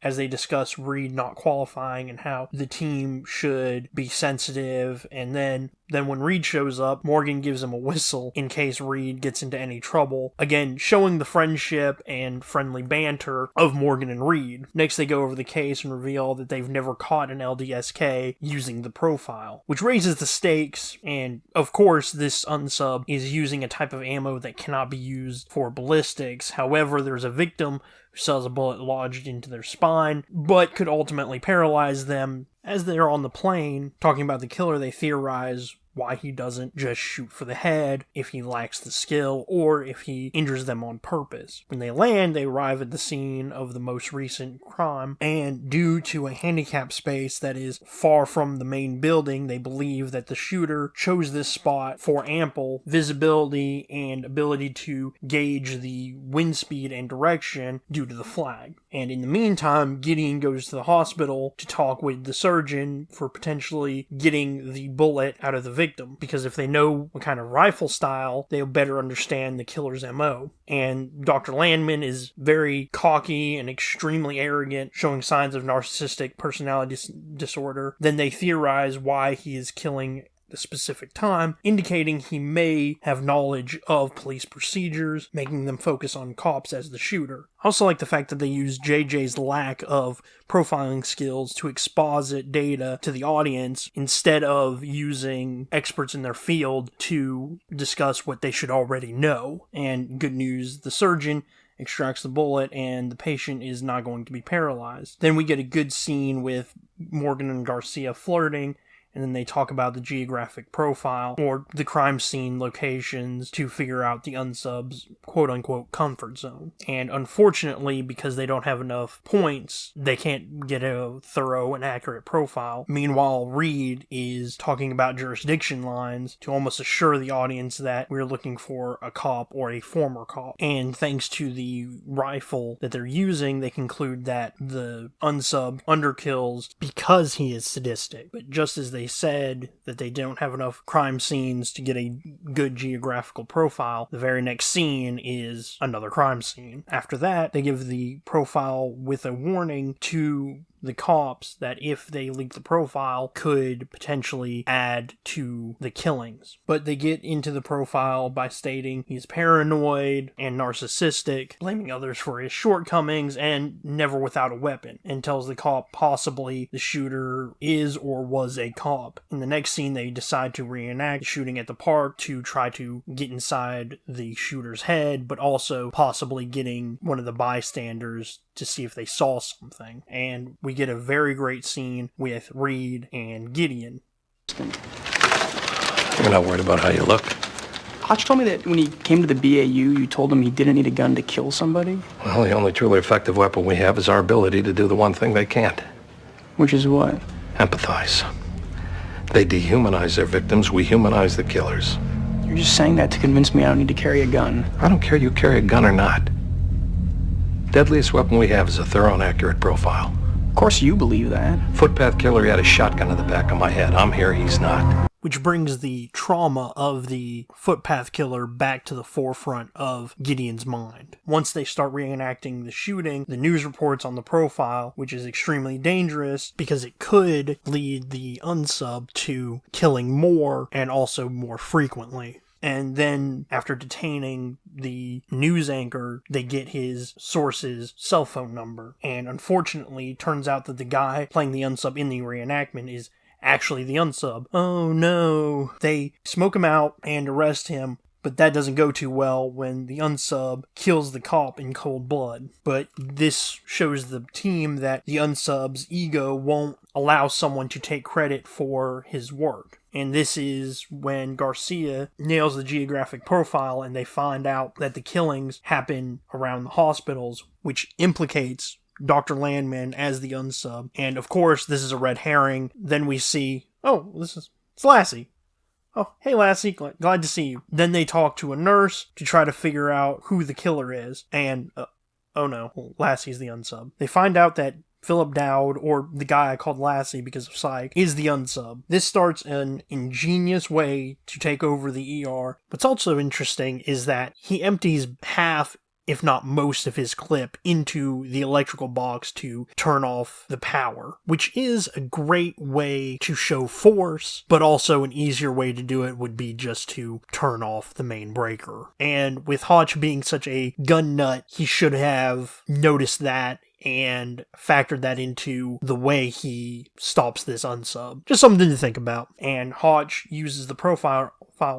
as they discuss Reed not qualifying and how the team should be sensitive. And then when Reed shows up, Morgan gives him a whistle in case Reed gets into any trouble. Again, showing the friendship and friendly banter of Morgan and Reed. Next, they go over the case and reveal that they've never caught an LDSK using the profile, which raises the stakes. And of course, this unsub is using a type of ammo that cannot be used for ballistics. However, there's a victim who sells a bullet lodged into their spine, but could ultimately paralyze them. As they're on the plane, talking about the killer, they theorize why he doesn't just shoot for the head if he lacks the skill or if he injures them on purpose. When they land, they arrive at the scene of the most recent crime, and due to a handicap space that is far from the main building, they believe that the shooter chose this spot for ample visibility and ability to gauge the wind speed and direction due to the flag. And in the meantime, Gideon goes to the hospital to talk with the surgeon for potentially getting the bullet out of the victim, because if they know what kind of rifle style, they'll better understand the killer's MO. And Dr. Landman is very cocky and extremely arrogant, showing signs of narcissistic personality disorder. Then they theorize why he is killing a specific time, indicating he may have knowledge of police procedures, making them focus on cops as the shooter. I also like the fact that they use JJ's lack of profiling skills to exposit data to the audience instead of using experts in their field to discuss what they should already know. And good news, the surgeon extracts the bullet and the patient is not going to be paralyzed. Then we get a good scene with Morgan and Garcia flirting, and then they talk about the geographic profile or the crime scene locations to figure out the unsub's quote-unquote comfort zone. And unfortunately, because they don't have enough points, they can't get a thorough and accurate profile. Meanwhile, Reed is talking about jurisdiction lines to almost assure the audience that we're looking for a cop or a former cop. And thanks to the rifle that they're using, they conclude that the unsub underkills because he is sadistic. But just as they said that they don't have enough crime scenes to get a good geographical profile, the very next scene is another crime scene. After that, they give the profile with a warning to the cops that if they leak the profile could potentially add to the killings. But they get into the profile by stating he's paranoid and narcissistic, blaming others for his shortcomings, and never without a weapon, and tells the cop possibly the shooter is or was a cop. In the next scene, they decide to reenact the shooting at the park to try to get inside the shooter's head, but also possibly getting one of the bystanders to see if they saw something. And we get a very great scene with Reed and Gideon. You're not worried about how you look? Hotch told me that when he came to the BAU, you told him he didn't need a gun to kill somebody. Well, the only truly effective weapon we have is our ability to do the one thing they can't. Which is what? Empathize. They dehumanize their victims, we humanize the killers. You're just saying that to convince me I don't need to carry a gun. I don't care you carry a gun or not. Deadliest weapon we have is a thorough and accurate profile. Of course you believe that. Footpath killer, he had a shotgun to the back of my head. I'm here, he's not. Which brings the trauma of the footpath killer back to the forefront of Gideon's mind. Once they start reenacting the shooting, the news reports on the profile, which is extremely dangerous because it could lead the unsub to killing more and also more frequently. And then, after detaining the news anchor, they get his source's cell phone number. And unfortunately, it turns out that the guy playing the unsub in the reenactment is actually the unsub. Oh no. They smoke him out and arrest him, but that doesn't go too well when the unsub kills the cop in cold blood. But this shows the team that the unsub's ego won't allow someone to take credit for his work. And this is when Garcia nails the geographic profile and they find out that the killings happen around the hospitals, which implicates Dr. Landman as the unsub. And of course, this is a red herring. Then we see, it's Lassie. Oh, hey Lassie, glad to see you. Then they talk to a nurse to try to figure out who the killer is. And, oh no, Lassie's the unsub. They find out that Philip Dowd, or the guy I called Lassie because of Psych, is the unsub. This starts an ingenious way to take over the ER. What's also interesting is that he empties half, if not most of his clip into the electrical box to turn off the power, which is a great way to show force, but also an easier way to do it would be just to turn off the main breaker. And with Hotch being such a gun nut, he should have noticed that and factored that into the way he stops this unsub. Just something to think about. And Hotch uses the profile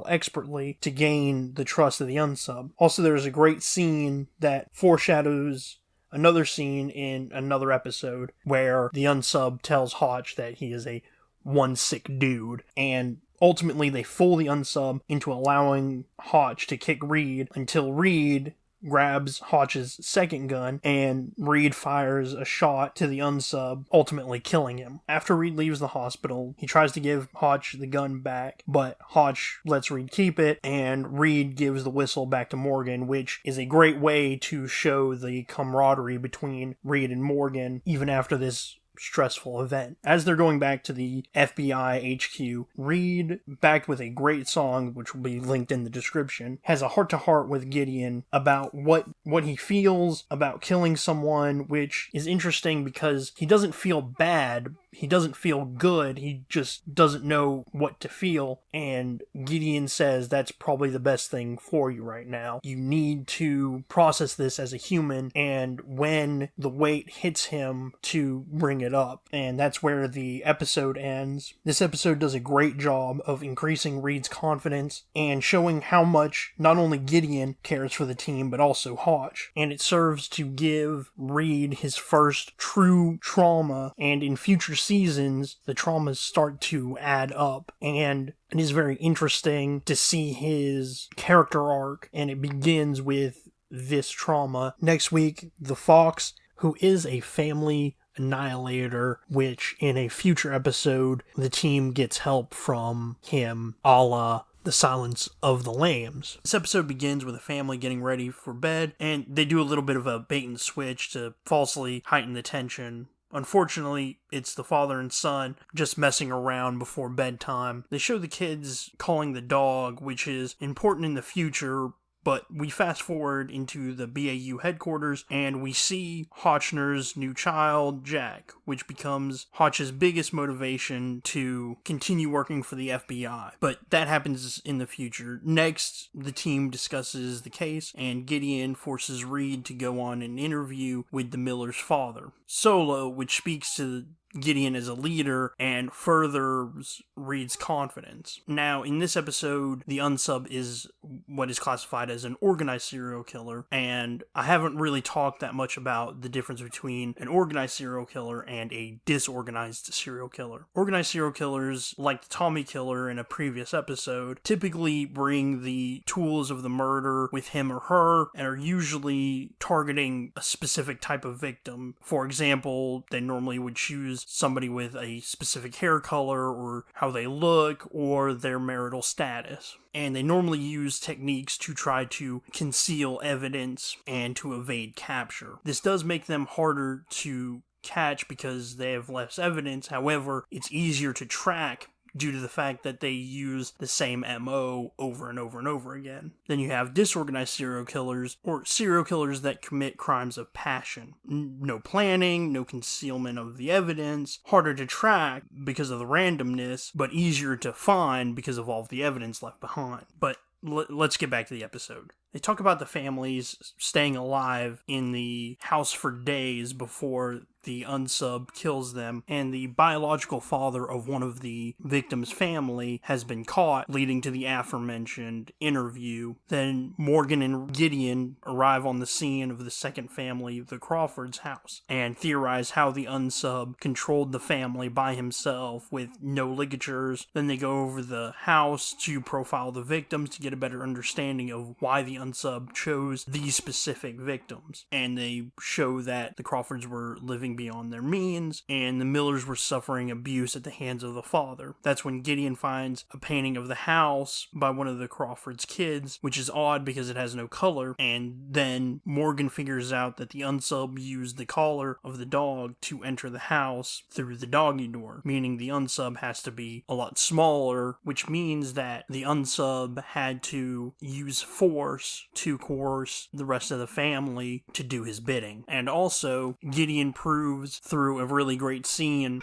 expertly to gain the trust of the unsub. Also, there's a great scene that foreshadows another scene in another episode where the unsub tells Hotch that he is a one sick dude, and Ultimately, they fool the unsub into allowing Hotch to kick Reed until Reed grabs Hotch's second gun, and Reed fires a shot to the unsub, ultimately killing him. After Reed leaves the hospital, he tries to give Hotch the gun back, but Hotch lets Reed keep it, and Reed gives the whistle back to Morgan, which is a great way to show the camaraderie between Reed and Morgan, even after this stressful event. As they're going back to the FBI HQ, Reed, backed with a great song, which will be linked in the description, has a heart-to-heart with Gideon about what he feels about killing someone, which is interesting because he doesn't feel bad, he doesn't feel good, he just doesn't know what to feel, and Gideon says that's probably the best thing for you right now. You need to process this as a human, and when the weight hits him, to bring it up. And that's where the episode ends. This episode does a great job of increasing Reed's confidence and showing how much not only Gideon cares for the team, but also Hotch. And it serves to give Reed his first true trauma, and in future seasons, the traumas start to add up. And it is very interesting to see his character arc, and it begins with this trauma. Next week, the Fox, who is a family annihilator, which in a future episode, the team gets help from him, a la The Silence of the Lambs. This episode begins with a family getting ready for bed, and they do a little bit of a bait and switch to falsely heighten the tension. Unfortunately, it's the father and son just messing around before bedtime. They show the kids calling the dog, which is important in the future, but we fast forward into the BAU headquarters, and we see Hotchner's new child, Jack, which becomes Hotch's biggest motivation to continue working for the FBI. But that happens in the future. Next, the team discusses the case, and Gideon forces Reed to go on an interview with the Miller's father, Solo, which speaks to Gideon as a leader and furthers Reed's confidence. Now, in this episode, the unsub is what is classified as an organized serial killer, and I haven't really talked that much about the difference between an organized serial killer and a disorganized serial killer. Organized serial killers, like the Tommy killer in a previous episode, typically bring the tools of the murder with him or her and are usually targeting a specific type of victim. For example, they normally would choose somebody with a specific hair color or how they look or their marital status. And they normally use techniques to try to conceal evidence and to evade capture. This does make them harder to catch because they have less evidence. However, it's easier to track due to the fact that they use the same MO over and over and over again. Then you have disorganized serial killers, or serial killers that commit crimes of passion. No planning, no concealment of the evidence, harder to track because of the randomness, but easier to find because of all of the evidence left behind. But let's get back to the episode. They talk about the families staying alive in the house for days before the unsub kills them, and the biological father of one of the victims' family has been caught, leading to the aforementioned interview. Then Morgan and Gideon arrive on the scene of the second family, the Crawford's house, and theorize how the unsub controlled the family by himself with no ligatures. Then they go over the house to profile the victims to get a better understanding of why the unsub chose these specific victims. And they show that the Crawfords were living beyond their means, and the Millers were suffering abuse at the hands of the father. That's when Gideon finds a painting of the house by one of the Crawfords' kids, which is odd because it has no color, and then Morgan figures out that the unsub used the collar of the dog to enter the house through the doggy door, meaning the unsub has to be a lot smaller, which means that the unsub had to use force to coerce the rest of the family to do his bidding. And also, Gideon proves through a really great scene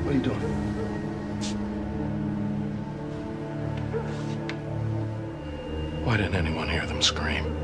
What are you doing? Why didn't anyone hear them scream?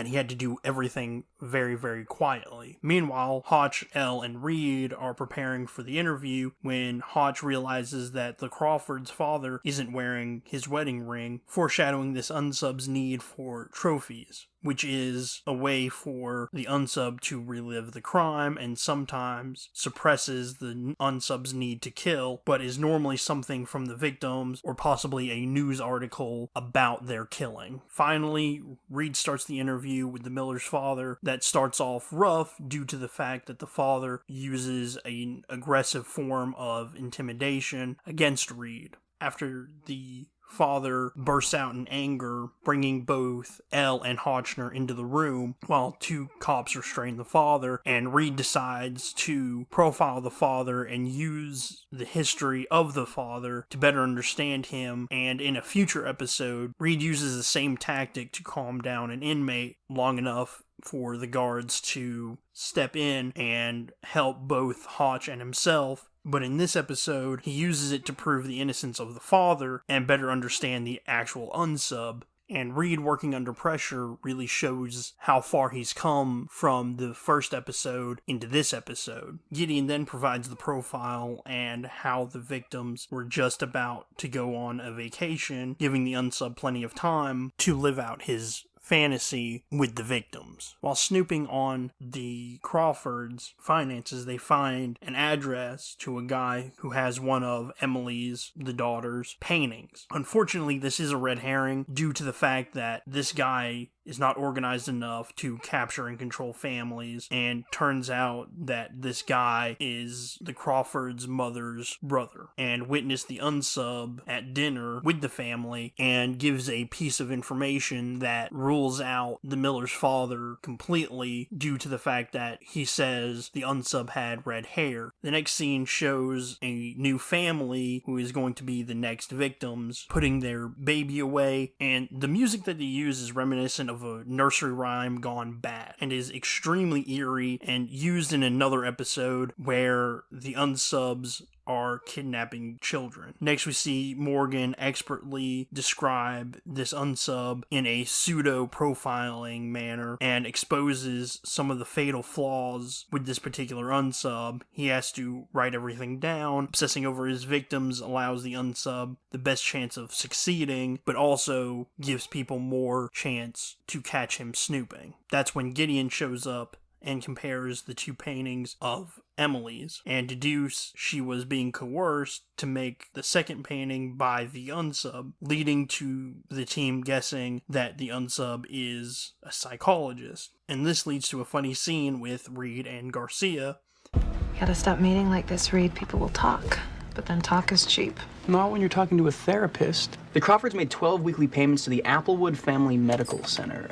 that he had to do everything very, very quietly. Meanwhile, Hotch, Elle, and Reed are preparing for the interview when Hotch realizes that the Crawford's father isn't wearing his wedding ring, foreshadowing this unsub's need for trophies, which is a way for the unsub to relive the crime and sometimes suppresses the unsub's need to kill, but is normally something from the victims or possibly a news article about their killing. Finally, Reed starts the interview with the Miller's father that starts off rough due to the fact that the father uses an aggressive form of intimidation against Reed. After the father bursts out in anger, bringing both Elle and Hotchner into the room while two cops restrain the father, and Reed decides to profile the father and use the history of the father to better understand him. And in a future episode, Reed uses the same tactic to calm down an inmate long enough for the guards to step in and help both Hotch and himself. But in this episode, he uses it to prove the innocence of the father and better understand the actual unsub. And Reed working under pressure really shows how far he's come from the first episode into this episode. Gideon then provides the profile and how the victims were just about to go on a vacation, giving the unsub plenty of time to live out his fantasy with the victims. While snooping on the Crawfords' finances, they find an address to a guy who has one of Emily's, the daughter's, paintings. Unfortunately, this is a red herring due to the fact that this guy is not organized enough to capture and control families, and turns out that this guy is the Crawford's mother's brother and witnessed the unsub at dinner with the family and gives a piece of information that rules out the Miller's father completely due to the fact that he says the unsub had red hair. The next scene shows a new family who is going to be the next victims putting their baby away, and the music that they use is reminiscent of a nursery rhyme gone bad and is extremely eerie and used in another episode where the unsubs are kidnapping children. Next, we see Morgan expertly describe this unsub in a pseudo-profiling manner and exposes some of the fatal flaws with this particular unsub. He has to write everything down. Obsessing over his victims allows the unsub the best chance of succeeding, but also gives people more chance to catch him snooping. That's when Gideon shows up and compares the two paintings of Emily's and deduce she was being coerced to make the second painting by the unsub, leading to the team guessing that the unsub is a psychologist. And this leads to a funny scene with Reed and Garcia. You gotta stop meeting like this, Reed. People will talk, but then talk is cheap. Not when you're talking to a therapist. The Crawfords made 12 weekly payments to the Applewood Family Medical Center.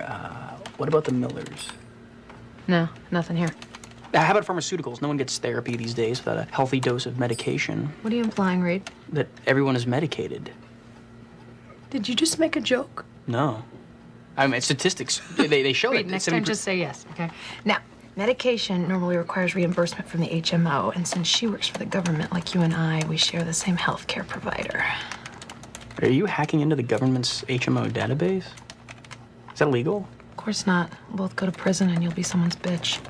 What about the Millers? No, nothing here. How about pharmaceuticals? No one gets therapy these days without a healthy dose of medication. What are you implying, Reed? That everyone is medicated. Did you just make a joke? No. I mean, statistics, they show Reed, it. next time just say yes, okay? Now, medication normally requires reimbursement from the HMO, and since she works for the government like you and I, we share the same healthcare provider. Are you hacking into the government's HMO database? Is that legal? Of course not. We'll both go to prison and you'll be someone's bitch.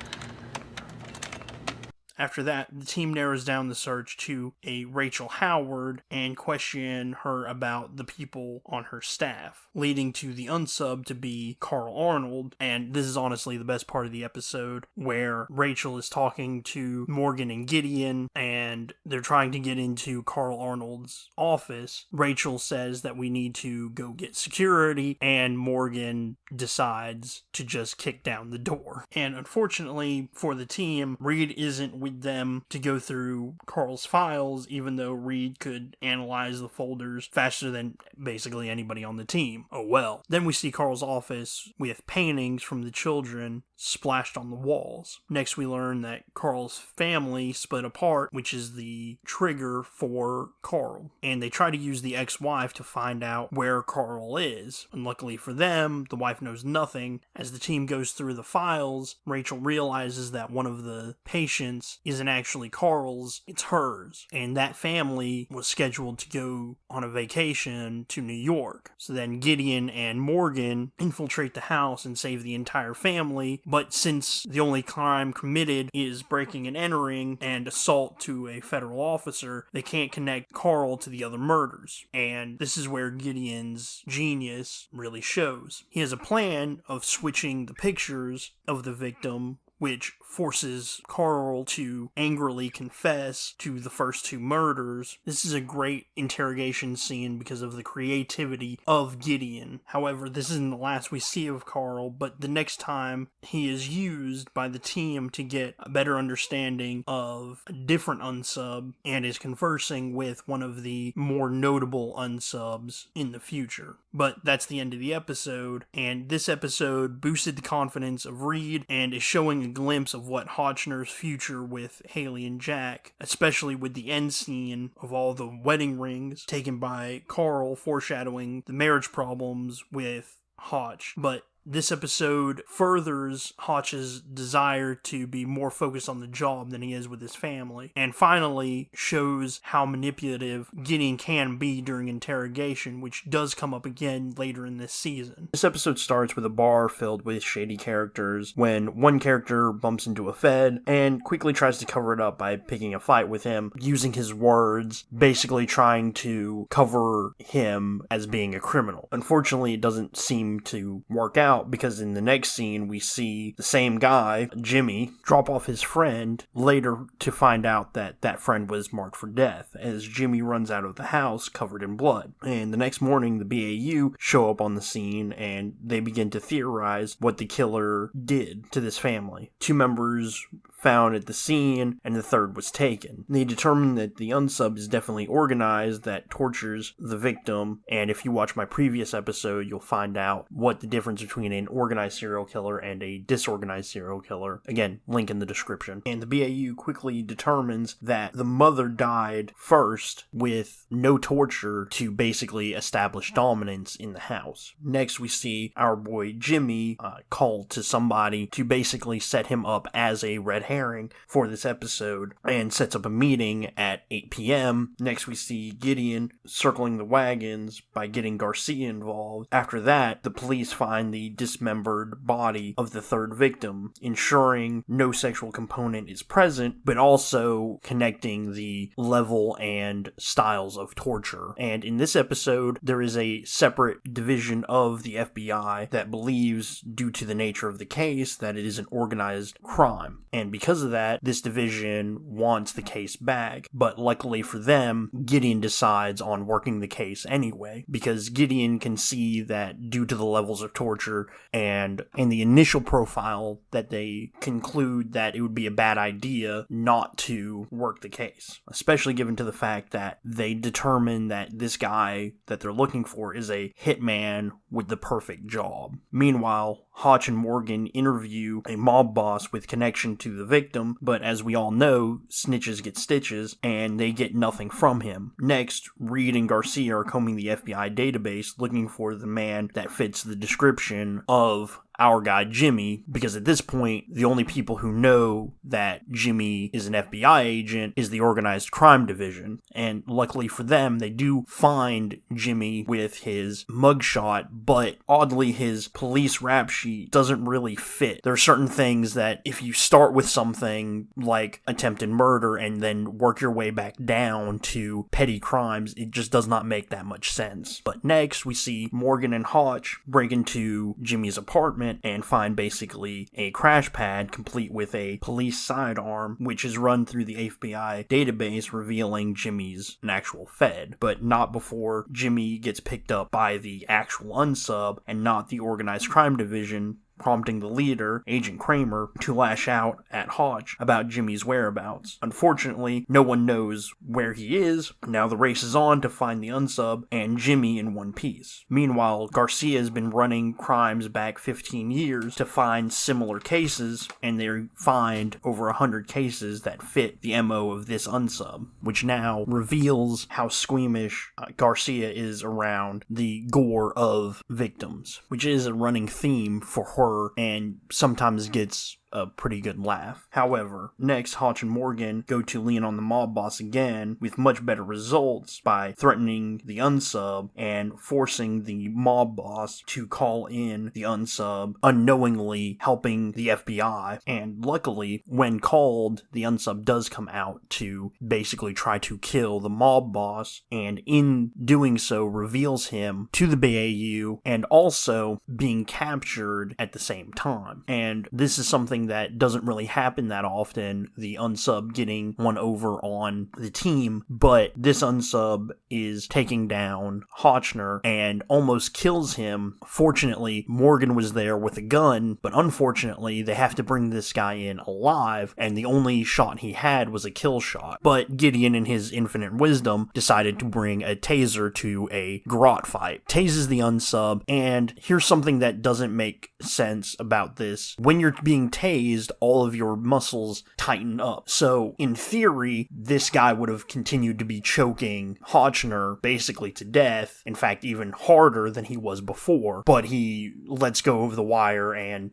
After that, the team narrows down the search to a Rachel Howard and question her about the people on her staff, leading to the unsub to be Carl Arnold. And this is honestly the best part of the episode, where Rachel is talking to Morgan and Gideon, and they're trying to get into Carl Arnold's office. Rachel says that we need to go get security, and Morgan decides to just kick down the door. And unfortunately for the team, Reed isn't with them to go through Carl's files, even though Reed could analyze the folders faster than basically anybody on the team. Oh well. Then we see Carl's office with paintings from the children splashed on the walls. Next, we learn that Carl's family split apart, which is the trigger for Carl. And they try to use the ex-wife to find out where Carl is. Unluckily for them, the wife knows nothing. As the team goes through the files, Rachel realizes that one of the patients house isn't actually Carl's, it's hers. And that family was scheduled to go on a vacation to New York. So then Gideon and Morgan infiltrate the house and save the entire family, but since the only crime committed is breaking and entering and assault to a federal officer, they can't connect Carl to the other murders. And this is where Gideon's genius really shows. He has a plan of switching the pictures of the victim, which forces Carl to angrily confess to the first two murders. This is a great interrogation scene because of the creativity of Gideon. However, this isn't the last we see of Carl, but the next time he is used by the team to get a better understanding of a different unsub and is conversing with one of the more notable unsubs in the future. But that's the end of the episode, and this episode boosted the confidence of Reed and is showing a glimpse of what Hotchner's future with Haley and Jack, especially with the end scene of all the wedding rings taken by Carl, foreshadowing the marriage problems with Hotch. But this episode furthers Hotch's desire to be more focused on the job than he is with his family, and finally shows how manipulative Gideon can be during interrogation, which does come up again later in this season. This episode starts with a bar filled with shady characters when one character bumps into a Fed and quickly tries to cover it up by picking a fight with him, using his words, basically trying to cover him as being a criminal. Unfortunately, it doesn't seem to work out, because in the next scene we see the same guy, Jimmy, drop off his friend, later to find out that that friend was marked for death, as Jimmy runs out of the house covered in blood. And the next morning the BAU show up on the scene and they begin to theorize what the killer did to this family. Two members found at the scene, and the third was taken. They determined that the unsub is definitely organized, that tortures the victim, and if you watch my previous episode, you'll find out what the difference between an organized serial killer and a disorganized serial killer. Again, link in the description. And the BAU quickly determines that the mother died first with no torture to basically establish dominance in the house. Next, we see our boy Jimmy call to somebody to basically set him up as a red herring for this episode and sets up a meeting at 8 p.m. Next, we see Gideon circling the wagons by getting Garcia involved. After that, the police find the dismembered body of the third victim, ensuring no sexual component is present, but also connecting the level and styles of torture. And in this episode, there is a separate division of the FBI that believes, due to the nature of the case, that it is an organized crime. And because of that, this division wants the case back. But luckily for them, Gideon decides on working the case anyway, because Gideon can see that due to the levels of torture and in the initial profile, that they conclude that it would be a bad idea not to work the case, especially given to the fact that they determine that this guy that they're looking for is a hitman with the perfect job. Meanwhile, Hotch and Morgan interview a mob boss with connection to the victim, but as we all know, snitches get stitches, and they get nothing from him. Next, Reed and Garcia are combing the FBI database looking for the man that fits the description of our guy Jimmy, because at this point, the only people who know that Jimmy is an FBI agent is the Organized Crime Division. And luckily for them, they do find Jimmy with his mugshot, but oddly, his police rap sheet doesn't really fit. There are certain things that if you start with something like attempted murder and then work your way back down to petty crimes, it just does not make that much sense. But next, we see Morgan and Hotch break into Jimmy's apartment and find basically a crash pad complete with a police sidearm, which is run through the FBI database, revealing Jimmy's an actual Fed, but not before Jimmy gets picked up by the actual unsub and not the Organized Crime Division, prompting the leader, Agent Kramer, to lash out at Hotch about Jimmy's whereabouts. Unfortunately, no one knows where he is. Now the race is on to find the unsub and Jimmy in one piece. Meanwhile, Garcia has been running crimes back 15 years to find similar cases, and they find over 100 cases that fit the MO of this unsub, which now reveals how squeamish Garcia is around the gore of victims, which is a running theme for her and sometimes gets a pretty good laugh. However, next, Hotch and Morgan go to lean on the mob boss again with much better results by threatening the unsub and forcing the mob boss to call in the unsub, unknowingly helping the FBI. And luckily, when called, the unsub does come out to basically try to kill the mob boss, and in doing so reveals him to the BAU and also being captured at the same time. And this is something that doesn't really happen that often, the unsub getting one over on the team, but this unsub is taking down Hotchner and almost kills him. Fortunately, Morgan was there with a gun, but unfortunately, they have to bring this guy in alive, and the only shot he had was a kill shot. But Gideon, in his infinite wisdom, decided to bring a taser to a garrote fight. Tases the unsub, and here's something that doesn't make sense about this. When you're being tased, all of your muscles tighten up. So, in theory, this guy would have continued to be choking Hotchner basically to death, in fact, even harder than he was before, but he lets go of the wire and,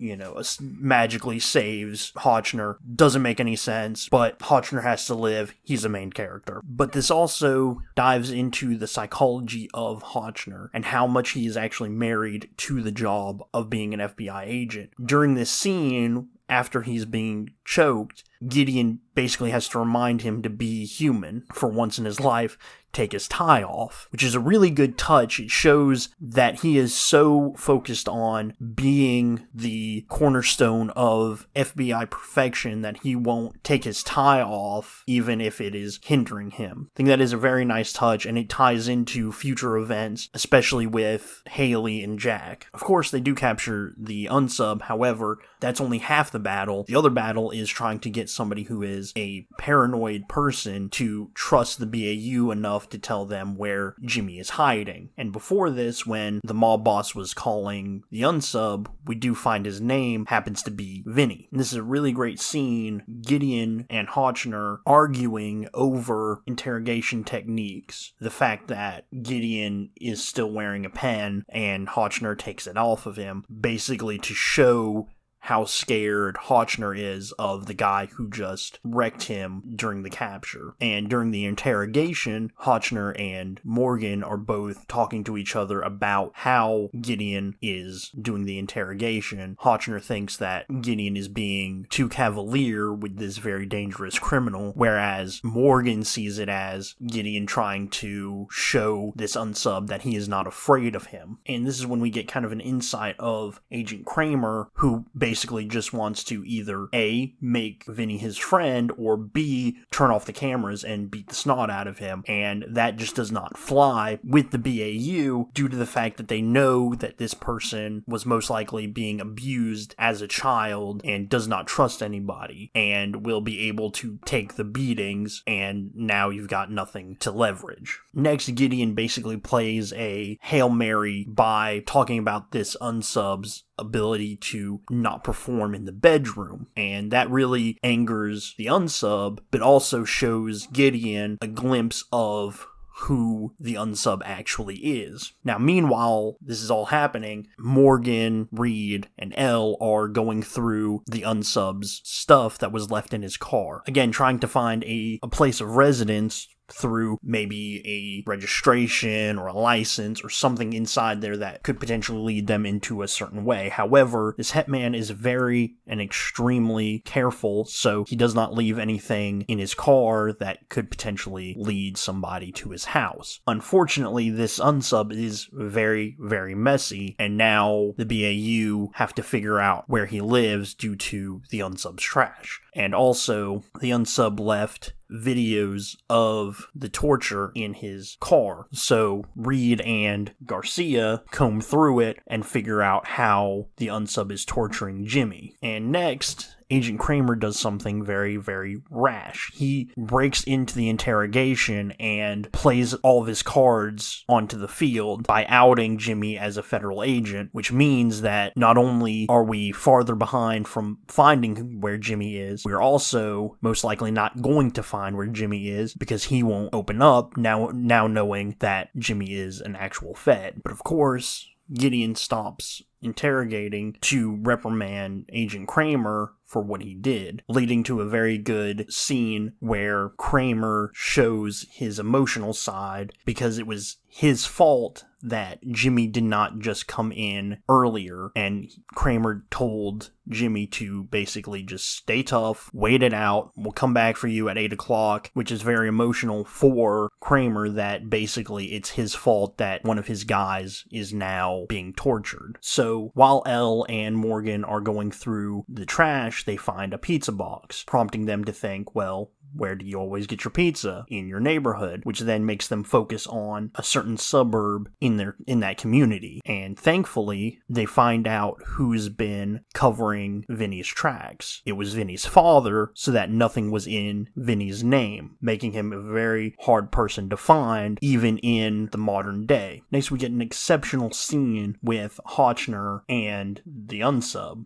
magically saves Hotchner. Doesn't make any sense, but Hotchner has to live. He's a main character. But this also dives into the psychology of Hotchner and how much he is actually married to the job of being an FBI agent. During this scene, after he's being choked, Gideon basically has to remind him to be human for once in his life, take his tie off, which is a really good touch. It shows that he is so focused on being the cornerstone of FBI perfection that he won't take his tie off even if it is hindering him. I think that is a very nice touch, and it ties into future events, especially with Haley and Jack. Of course, they do capture the unsub, however, that's only half the battle. The other battle is trying to get somebody who is a paranoid person to trust the BAU enough to tell them where Jimmy is hiding. And before this, when the mob boss was calling the unsub, we do find his name happens to be Vinny. And this is a really great scene. Gideon and Hotchner arguing over interrogation techniques. The fact that Gideon is still wearing a pen and Hotchner takes it off of him, basically to show how scared Hotchner is of the guy who just wrecked him during the capture. And during the interrogation, Hotchner and Morgan are both talking to each other about how Gideon is doing the interrogation. Hotchner thinks that Gideon is being too cavalier with this very dangerous criminal, whereas Morgan sees it as Gideon trying to show this unsub that he is not afraid of him. And this is when we get kind of an insight of Agent Kramer, who basically just wants to either A, make Vinny his friend, or B, turn off the cameras and beat the snot out of him. And that just does not fly with the BAU due to the fact that they know that this person was most likely being abused as a child and does not trust anybody and will be able to take the beatings, and now you've got nothing to leverage. Next, Gideon basically plays a Hail Mary by talking about this unsub's ability to not perform in the bedroom, and that really angers the unsub, but also shows Gideon a glimpse of who the unsub actually is. Now, meanwhile, this is all happening, Morgan, Reed, and Elle are going through the unsub's stuff that was left in his car. Again, trying to find a place of residence through maybe a registration or a license or something inside there that could potentially lead them into a certain way. However, this Hetman is very and extremely careful, so he does not leave anything in his car that could potentially lead somebody to his house. Unfortunately, this unsub is very, very messy, and now the BAU have to figure out where he lives due to the unsub's trash. And also, the unsub left videos of the torture in his car. So Reed and Garcia comb through it and figure out how the unsub is torturing Jimmy. And next, Agent Kramer does something very, very rash. He breaks into the interrogation and plays all of his cards onto the field by outing Jimmy as a federal agent, which means that not only are we farther behind from finding where Jimmy is, we're also most likely not going to find where Jimmy is because he won't open up now knowing that Jimmy is an actual Fed. But of course, Gideon stops interrogating to reprimand Agent Kramer for what he did, leading to a very good scene where Kramer shows his emotional side because it was his fault that Jimmy did not just come in earlier, and Kramer told Jimmy to basically just stay tough, wait it out, we'll come back for you at 8 o'clock, which is very emotional for Kramer that basically it's his fault that one of his guys is now being tortured. So while Elle and Morgan are going through the trash, they find a pizza box, prompting them to think, well, where do you always get your pizza? In your neighborhood, which then makes them focus on a certain suburb in that community. And thankfully, they find out who's been covering Vinny's tracks. It was Vinny's father, so that nothing was in Vinny's name, making him a very hard person to find, even in the modern day. Next, we get an exceptional scene with Hotchner and the unsub.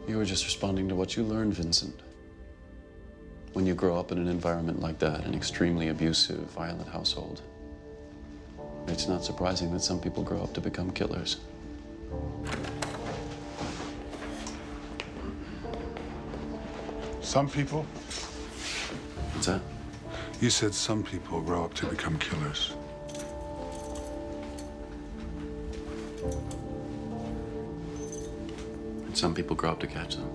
You were just responding to what you learned, Vincent. When you grow up in an environment like that, an extremely abusive, violent household, it's not surprising that some people grow up to become killers. Some people? What's that? You said some people grow up to become killers. And some people grow up to catch them.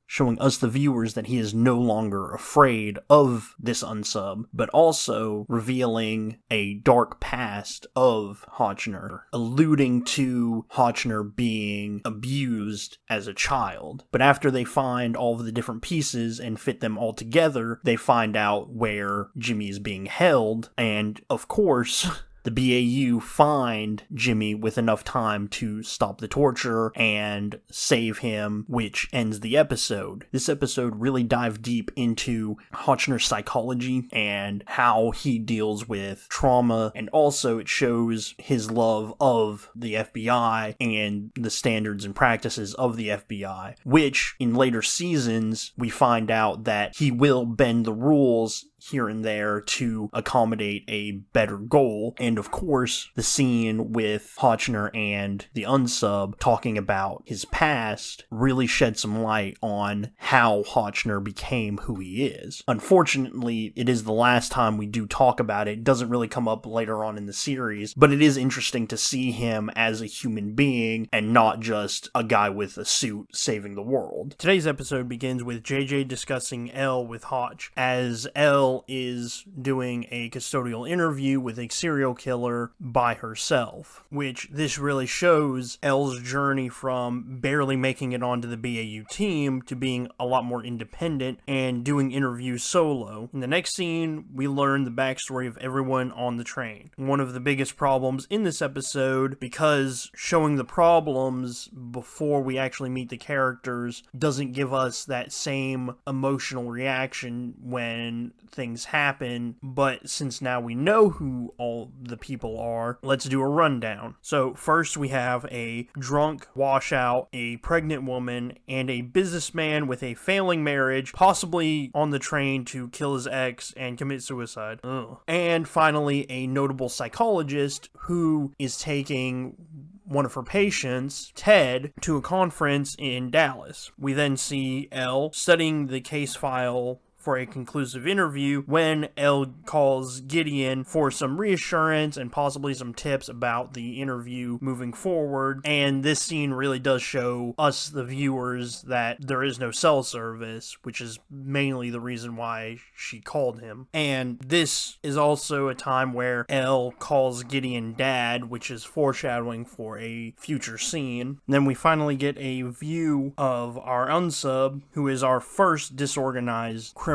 Showing us, the viewers, that he is no longer afraid of this unsub, but also revealing a dark past of Hotchner, alluding to Hotchner being abused as a child. But after they find all of the different pieces and fit them all together, they find out where Jimmy is being held, and of course, the BAU find Jimmy with enough time to stop the torture and save him, which ends the episode. This episode really dived deep into Hotchner's psychology and how he deals with trauma, and also it shows his love of the FBI and the standards and practices of the FBI, which in later seasons we find out that he will bend the rules here and there to accommodate a better goal. And of course, the scene with Hotchner and the unsub talking about his past really shed some light on how Hotchner became who he is. Unfortunately, it is the last time we do talk about it. It doesn't really come up later on in the series, but it is interesting to see him as a human being and not just a guy with a suit saving the world. Today's episode begins with JJ discussing Elle with Hotch, as Elle is doing a custodial interview with a serial killer by herself, which this really shows Elle's journey from barely making it onto the BAU team to being a lot more independent and doing interviews solo. In the next scene, we learn the backstory of everyone on the train. One of the biggest problems in this episode, because showing the problems before we actually meet the characters doesn't give us that same emotional reaction when things happen, but since now we know who all the people are, let's do a rundown. So first we have a drunk washout, a pregnant woman, and a businessman with a failing marriage, possibly on the train to kill his ex and commit suicide. Ugh. And finally, a notable psychologist who is taking one of her patients, Ted, to a conference in Dallas. We then see Elle studying the case file for a conclusive interview when Elle calls Gideon for some reassurance and possibly some tips about the interview moving forward. And this scene really does show us, the viewers, that there is no cell service, which is mainly the reason why she called him. And this is also a time where Elle calls Gideon Dad, which is foreshadowing for a future scene. And then we finally get a view of our unsub, who is our first disorganized criminal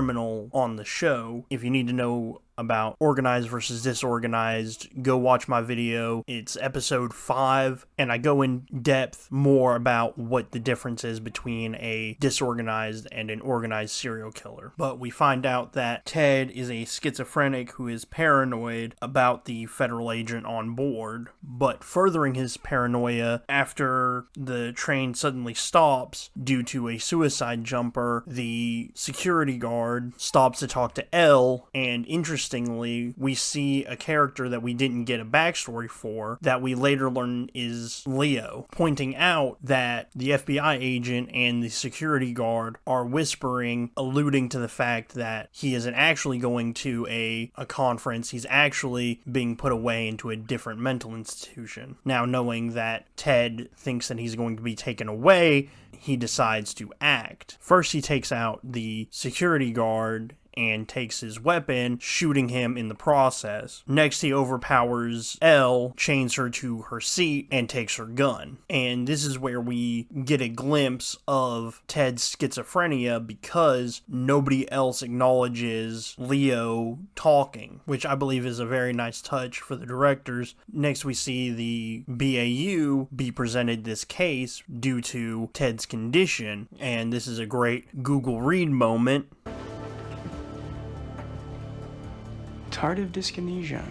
on the show. If you need to know about organized versus disorganized, go watch my video. It's episode 5, and I go in depth more about what the difference is between a disorganized and an organized serial killer. But we find out that Ted is a schizophrenic who is paranoid about the federal agent on board, but furthering his paranoia, after the train suddenly stops due to a suicide jumper, the security guard stops to talk to Elle, and interestingly, interestingly, we see a character that we didn't get a backstory for that we later learn is Leo, pointing out that the FBI agent and the security guard are whispering, alluding to the fact that he isn't actually going to a conference. He's actually being put away into a different mental institution. Now, knowing that Ted thinks that he's going to be taken away, he decides to act. First, he takes out the security guard and takes his weapon, shooting him in the process. Next, he overpowers Elle, chains her to her seat, and takes her gun. And this is where we get a glimpse of Ted's schizophrenia because nobody else acknowledges Leo talking, which I believe is a very nice touch for the directors. Next, we see the BAU be presented this case due to Ted's condition, and this is a great Google Read moment. Tardive dyskinesia.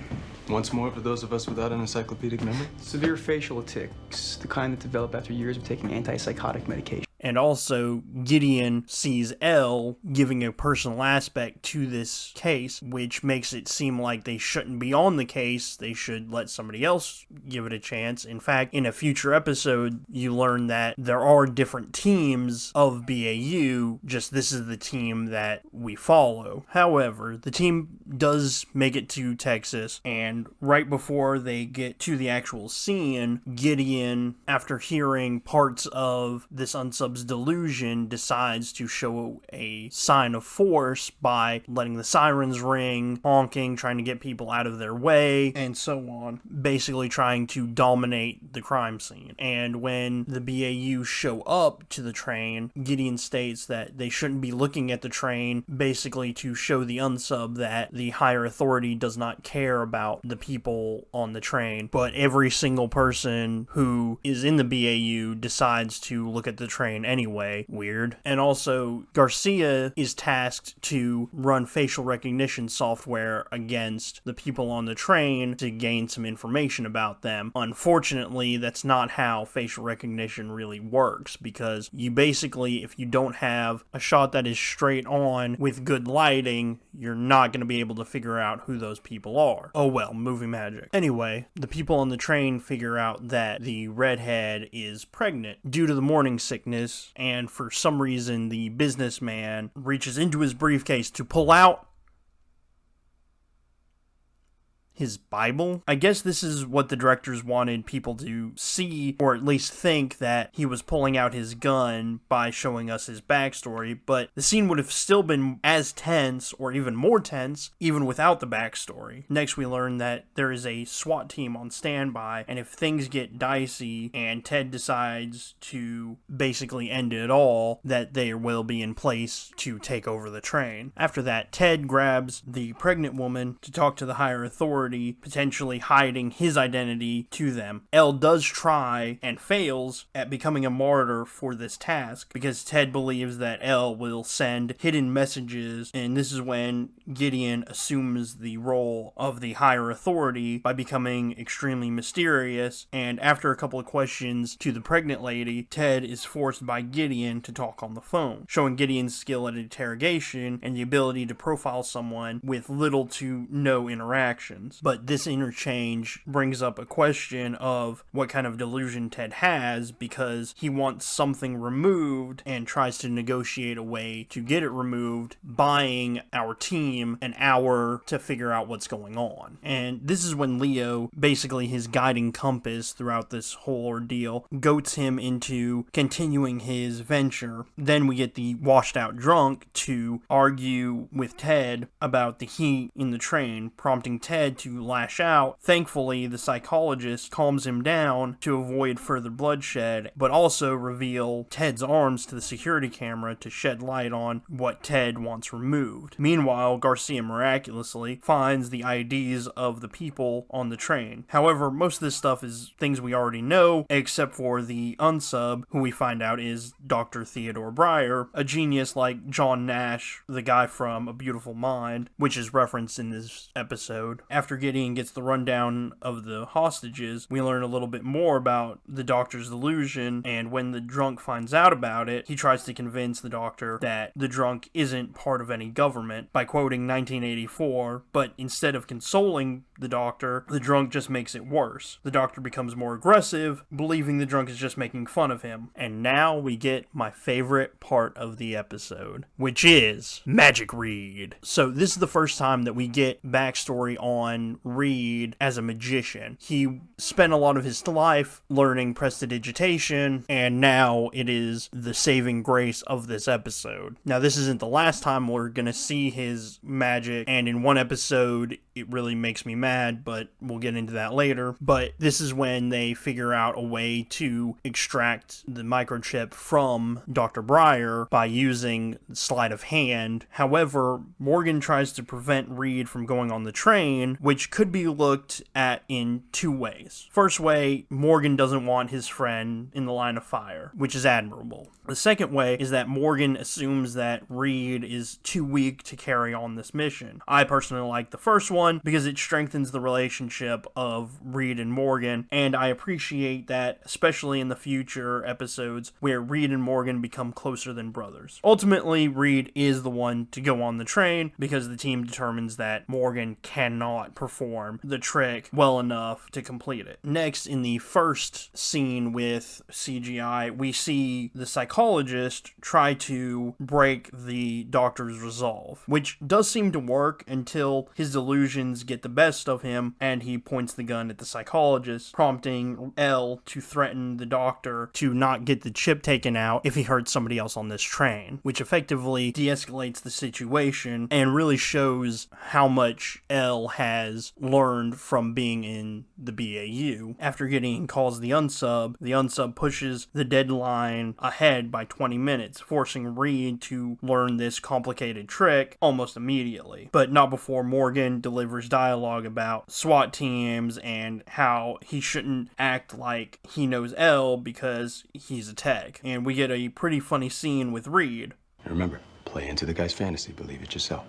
Once more for those of us without an encyclopedic memory. Severe facial tics, the kind that develop after years of taking antipsychotic medication. And also, Gideon sees Elle giving a personal aspect to this case, which makes it seem like they shouldn't be on the case. They should let somebody else give it a chance. In fact, in a future episode, you learn that there are different teams of BAU, just this is the team that we follow. However, the team does make it to Texas, and right before they get to the actual scene, Gideon, after hearing parts of this unsub's delusion, decides to show a sign of force by letting the sirens ring, honking, trying to get people out of their way, and so on. Basically trying to dominate the crime scene. And when the BAU show up to the train, Gideon states that they shouldn't be looking at the train, basically to show the unsub that the higher authority does not care about the people on the train, but every single person who is in the BAU decides to look at the train anyway. Weird. And also, Garcia is tasked to run facial recognition software against the people on the train to gain some information about them. Unfortunately, that's not how facial recognition really works, because you basically, if you don't have a shot that is straight on with good lighting, you're not going to be able to figure out who those people are. Oh well, movie magic. Anyway, the people on the train figure out that the redhead is pregnant due to the morning sickness, and for some reason the businessman reaches into his briefcase to pull out his Bible. I guess this is what the directors wanted people to see, or at least think, that he was pulling out his gun by showing us his backstory, but the scene would have still been as tense, or even more tense, even without the backstory. Next, we learn that there is a SWAT team on standby, and if things get dicey and Ted decides to basically end it all, that they will be in place to take over the train. After that, Ted grabs the pregnant woman to talk to the higher authority, potentially hiding his identity to them. Elle does try and fails at becoming a martyr for this task because Ted believes that Elle will send hidden messages, and this is when Gideon assumes the role of the higher authority by becoming extremely mysterious, and after a couple of questions to the pregnant lady, Ted is forced by Gideon to talk on the phone, showing Gideon's skill at interrogation and the ability to profile someone with little to no interactions. But this interchange brings up a question of what kind of delusion Ted has, because he wants something removed and tries to negotiate a way to get it removed, buying our team an hour to figure out what's going on. And this is when Leo, basically his guiding compass throughout this whole ordeal, goats him into continuing his venture. Then we get the washed out drunk to argue with Ted about the heat in the train, prompting Ted to lash out. Thankfully, the psychologist calms him down to avoid further bloodshed, but also reveal Ted's arms to the security camera to shed light on what Ted wants removed. Meanwhile, Garcia miraculously finds the IDs of the people on the train. However, most of this stuff is things we already know, except for the unsub, who we find out is Dr. Theodore Breyer, a genius like John Nash, the guy from A Beautiful Mind, which is referenced in this episode. After Gideon gets the rundown of the hostages, we learn a little bit more about the doctor's delusion, and when the drunk finds out about it, he tries to convince the doctor that the drunk isn't part of any government by quoting 1984, but instead of consoling the doctor, the drunk just makes it worse. The doctor becomes more aggressive, believing the drunk is just making fun of him. And now we get my favorite part of the episode, which is Magic Reed. So this is the first time that we get backstory on Reed as a magician. He spent a lot of his life learning prestidigitation, and now it is the saving grace of this episode. Now, this isn't the last time we're gonna see his magic, and in one episode, it really makes me mad, but we'll get into that later. But this is when they figure out a way to extract the microchip from Dr. Breyer by using sleight of hand. However, Morgan tries to prevent Reed from going on the train, which could be looked at in two ways. First way, Morgan doesn't want his friend in the line of fire, which is admirable. The second way is that Morgan assumes that Reed is too weak to carry on this mission. I personally like the first one because it strengthens the relationship of Reed and Morgan, and I appreciate that, especially in the future episodes where Reed and Morgan become closer than brothers. Ultimately, Reed is the one to go on the train because the team determines that Morgan cannot perform the trick well enough to complete it. Next, in the first scene with CGI, we see the psychologist try to break the doctor's resolve, which does seem to work until his delusions get the best of him and he points the gun at the psychologist, prompting Elle to threaten the doctor to not get the chip taken out if he hurts somebody else on this train, which effectively de-escalates the situation and really shows how much Elle has learned from being in the BAU. After Gideon calls the unsub pushes the deadline ahead by 20 minutes, forcing Reed to learn this complicated trick almost immediately, but not before Morgan delivers dialogue about SWAT teams and how he shouldn't act like he knows Elle because he's a tech. And we get a pretty funny scene with Reed. Remember, play into the guy's fantasy, believe it yourself.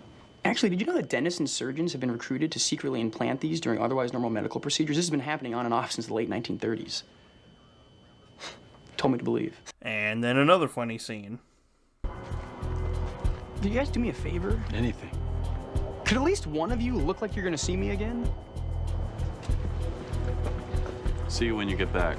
Actually, did you know that dentists and surgeons have been recruited to secretly implant these during otherwise normal medical procedures? This has been happening on and off since the late 1930s. Told me to believe. And then another funny scene. Could you guys do me a favor? Anything. Could at least one of you look like you're gonna see me again? See you when you get back.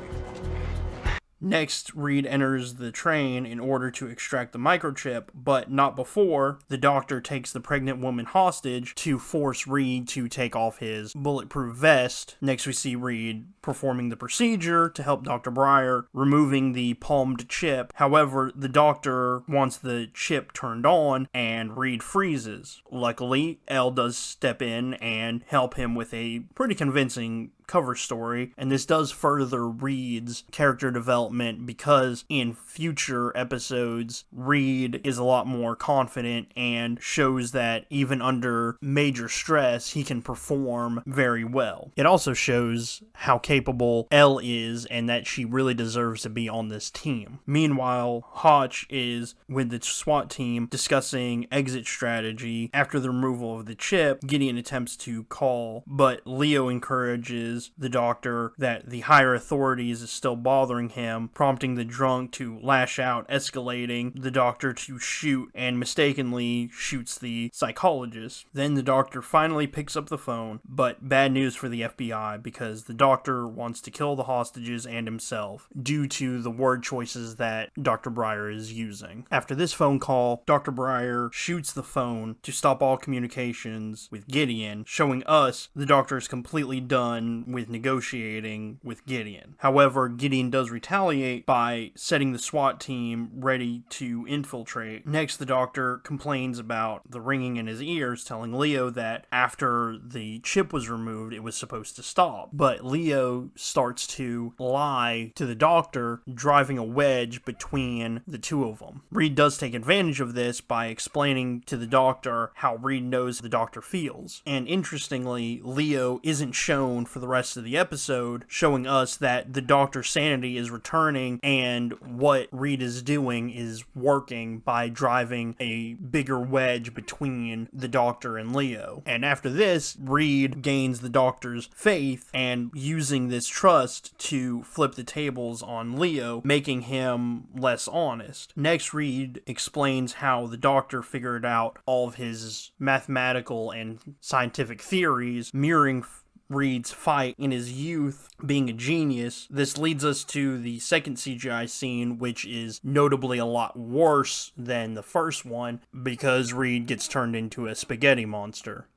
Next, Reed enters the train in order to extract the microchip, but not before the doctor takes the pregnant woman hostage to force Reed to take off his bulletproof vest. Next, we see Reed performing the procedure to help Dr. Breyer, removing the palmed chip. However, the doctor wants the chip turned on, and Reed freezes. Luckily, Elle does step in and help him with a pretty convincing cover story, and this does further Reed's character development because in future episodes, Reed is a lot more confident and shows that even under major stress, he can perform very well. It also shows how capable Elle is and that she really deserves to be on this team. Meanwhile, Hotch is with the SWAT team discussing exit strategy. After the removal of the chip, Gideon attempts to call, but Leo encourages the doctor that the higher authorities is still bothering him, prompting the drunk to lash out, escalating the doctor to shoot, and mistakenly shoots the psychologist. Then the doctor finally picks up the phone, but bad news for the FBI because the doctor wants to kill the hostages and himself due to the word choices that Dr. Breyer is using. After this phone call, Dr. Breyer shoots the phone to stop all communications with Gideon, showing us the doctor is completely done with negotiating with Gideon. However, Gideon does retaliate by setting the SWAT team ready to infiltrate. Next, the doctor complains about the ringing in his ears, telling Leo that after the chip was removed, it was supposed to stop. But Leo starts to lie to the doctor, driving a wedge between the two of them. Reed does take advantage of this by explaining to the doctor how Reed knows the doctor feels. And interestingly, Leo isn't shown for the rest of the episode, showing us that the Doctor's sanity is returning and what Reed is doing is working by driving a bigger wedge between the Doctor and Leo. And after this, Reed gains the Doctor's faith and using this trust to flip the tables on Leo, making him less honest. Next, Reed explains how the Doctor figured out all of his mathematical and scientific theories, mirroring Reed's fight in his youth, being a genius. This leads us to the second CGI scene, which is notably a lot worse than the first one, because Reed gets turned into a spaghetti monster.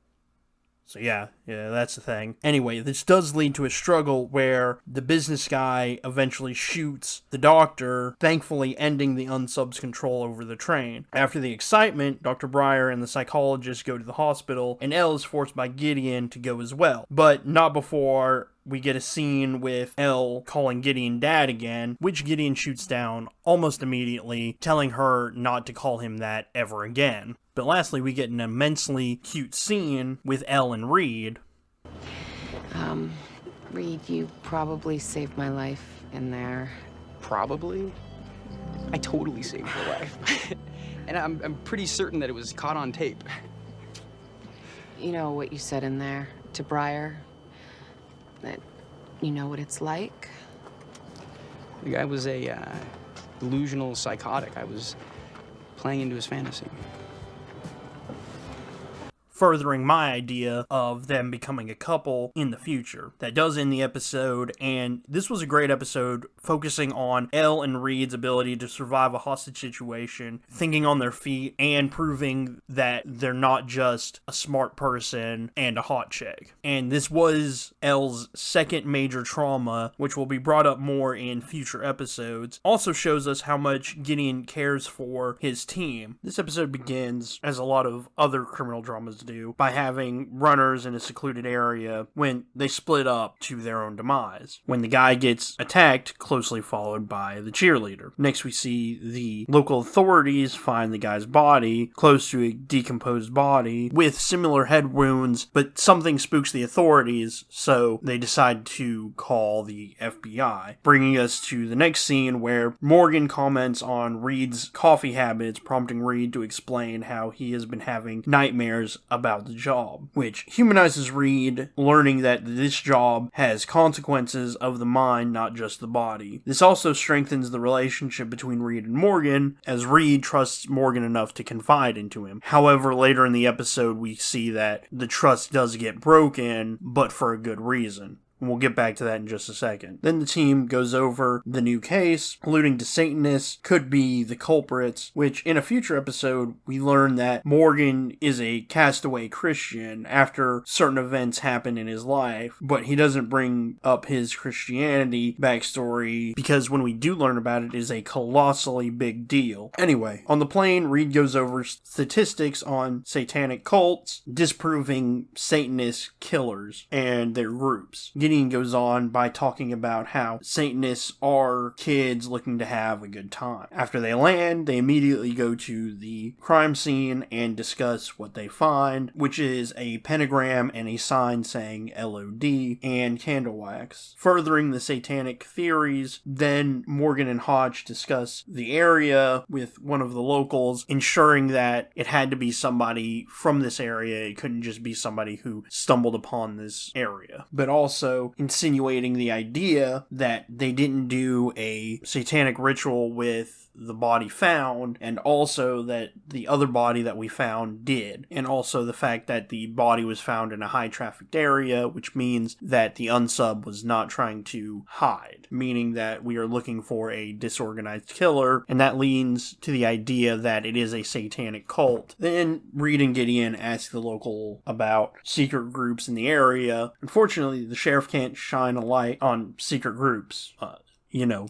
So yeah, that's the thing. Anyway, this does lead to a struggle where the business guy eventually shoots the Doctor, thankfully ending the unsub's control over the train. After the excitement, Dr. Breyer and the psychologist go to the hospital, and Elle is forced by Gideon to go as well. But not before we get a scene with Elle calling Gideon Dad again, which Gideon shoots down almost immediately, telling her not to call him that ever again. But lastly, we get an immensely cute scene with Elle and Reed. Reed, you probably saved my life in there. Probably? I totally saved your life. And I'm pretty certain that it was caught on tape. You know what you said in there to Breyer? That you know what it's like? The guy was a delusional psychotic. I was playing into his fantasy. Furthering my idea of them becoming a couple in the future. That does end the episode, and this was a great episode focusing on Elle and Reed's ability to survive a hostage situation, thinking on their feet, and proving that they're not just a smart person and a hot chick. And this was Elle's second major trauma, which will be brought up more in future episodes. Also shows us how much Gideon cares for his team. This episode begins, as a lot of other criminal dramas do, by having runners in a secluded area when they split up to their own demise. When the guy gets attacked, closely followed by the cheerleader. Next we see the local authorities find the guy's body close to a decomposed body with similar head wounds, but something spooks the authorities, so they decide to call the FBI. Bringing us to the next scene where Morgan comments on Reed's coffee habits, prompting Reed to explain how he has been having nightmares about the job, which humanizes Reed, learning that this job has consequences of the mind, not just the body. This also strengthens the relationship between Reed and Morgan, as Reed trusts Morgan enough to confide into him. However, later in the episode, we see that the trust does get broken, but for a good reason. We'll get back to that in just a second. Then the team goes over the new case, alluding to Satanists could be the culprits, which in a future episode, we learn that Morgan is a castaway Christian after certain events happen in his life, but he doesn't bring up his Christianity backstory because when we do learn about it, it is a colossally big deal. Anyway, on the plane, Reed goes over statistics on satanic cults, disproving Satanist killers and their groups. Gideon goes on by talking about how Satanists are kids looking to have a good time. After they land, they immediately go to the crime scene and discuss what they find, which is a pentagram and a sign saying LOD and candle wax. Furthering the satanic theories, then Morgan and Hodge discuss the area with one of the locals, ensuring that it had to be somebody from this area. It couldn't just be somebody who stumbled upon this area. But also insinuating the idea that they didn't do a satanic ritual with the body found, and also that the other body that we found did. And also the fact that the body was found in a high trafficked area, which means that the unsub was not trying to hide, meaning that we are looking for a disorganized killer, and that leans to the idea that it is a satanic cult. Then Reed and Gideon ask the local about secret groups in the area. Unfortunately, the sheriff can't shine a light on secret groups.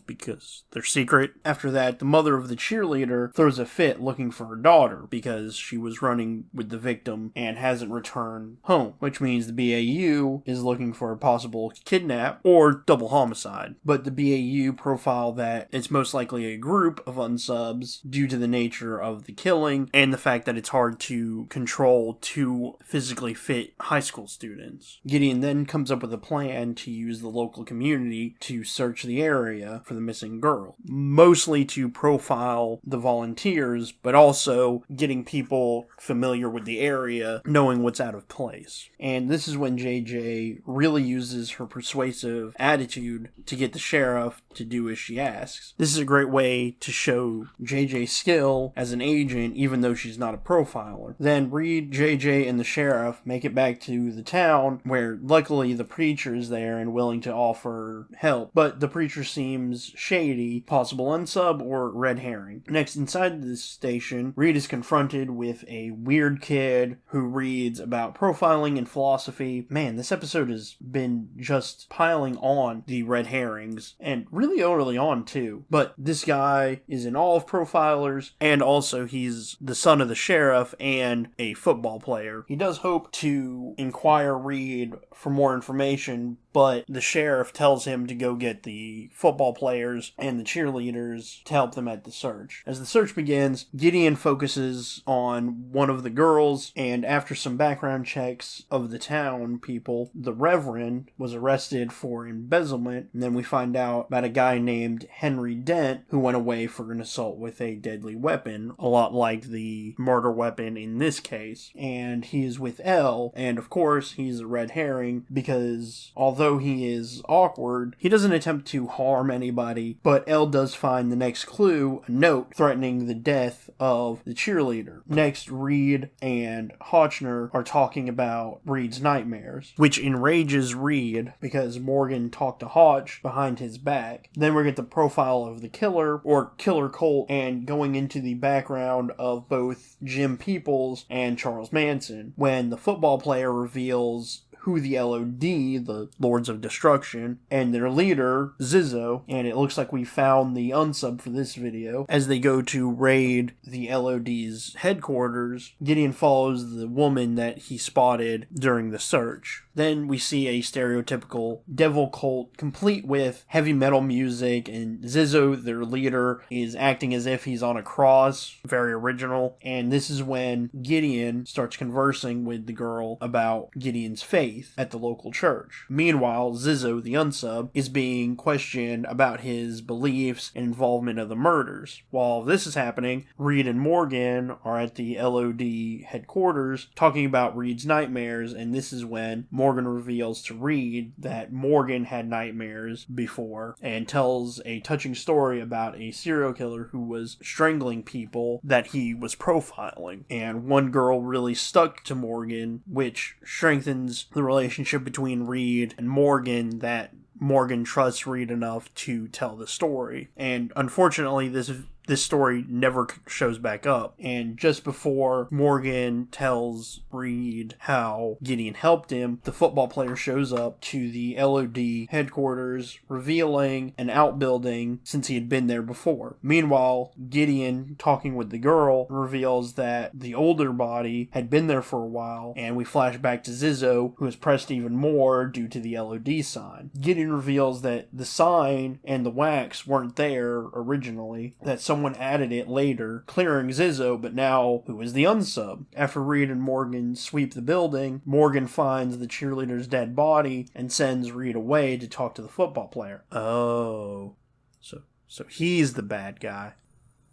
because they're secret. After that, the mother of the cheerleader throws a fit looking for her daughter because she was running with the victim and hasn't returned home, which means the BAU is looking for a possible kidnap or double homicide. But the BAU profile that it's most likely a group of unsubs due to the nature of the killing and the fact that it's hard to control two physically fit high school students. Gideon then comes up with a plan to use the local community to search the area for the missing girl, mostly to profile the volunteers, but also getting people familiar with the area, knowing what's out of place. And this is when JJ really uses her persuasive attitude to get the sheriff to do as she asks. This is a great way to show JJ's skill as an agent, even though she's not a profiler. Then Reed, JJ, and the sheriff make it back to the town, where luckily the preacher is there and willing to offer help, but the preacher seems shady, possible unsub or red herring. Next, inside the station, Reed is confronted with a weird kid who reads about profiling and philosophy. Man, this episode has been just piling on the red herrings, and really early on too. But this guy is in all of profilers, and also he's the son of the sheriff and a football player. He does hope to inquire Reed for more information, but the sheriff tells him to go get the football players and the cheerleaders to help them at the search. As the search begins, Gideon focuses on one of the girls, and after some background checks of the town people, the Reverend was arrested for embezzlement, and then we find out about a guy named Henry Dent who went away for an assault with a deadly weapon, a lot like the murder weapon in this case, and he is with Elle, and of course he's a red herring because although he is awkward, he doesn't attempt to harm anybody, but Elle does find the next clue, a note threatening the death of the cheerleader. Next, Reed and Hotchner are talking about Reed's nightmares, which enrages Reed because Morgan talked to Hotch behind his back. Then we get the profile of the killer, or Killer Colt, and going into the background of both Jim Peoples and Charles Manson, when the football player reveals who the LOD, the Lords of Destruction, and their leader, Zizzo, and it looks like we found the unsub for this video. As they go to raid the LOD's headquarters, Gideon follows the woman that he spotted during the search. Then we see a stereotypical devil cult complete with heavy metal music, and Zizzo, their leader, is acting as if he's on a cross. Very original. And this is when Gideon starts conversing with the girl about Gideon's faith at the local church. Meanwhile, Zizzo, the unsub, is being questioned about his beliefs and involvement of the murders. While this is happening, Reed and Morgan are at the LOD headquarters talking about Reed's nightmares, and this is when Morgan reveals to Reed that Morgan had nightmares before and tells a touching story about a serial killer who was strangling people that he was profiling. And one girl really stuck to Morgan, which strengthens the relationship between Reed and Morgan, that Morgan trusts Reed enough to tell the story. And unfortunately, this story never shows back up. And just before Morgan tells Reed how Gideon helped him, the football player shows up to the LOD headquarters, revealing an outbuilding since he had been there before. Meanwhile, Gideon, talking with the girl, reveals that the older body had been there for a while, and we flash back to Zizzo, who is pressed even more due to the LOD sign. Gideon reveals that the sign and the wax weren't there originally, that someone added it later, clearing Zizzo, but now who is the unsub? After Reed and Morgan sweep the building, Morgan finds the cheerleader's dead body and sends Reed away to talk to the football player. Oh, so he's the bad guy.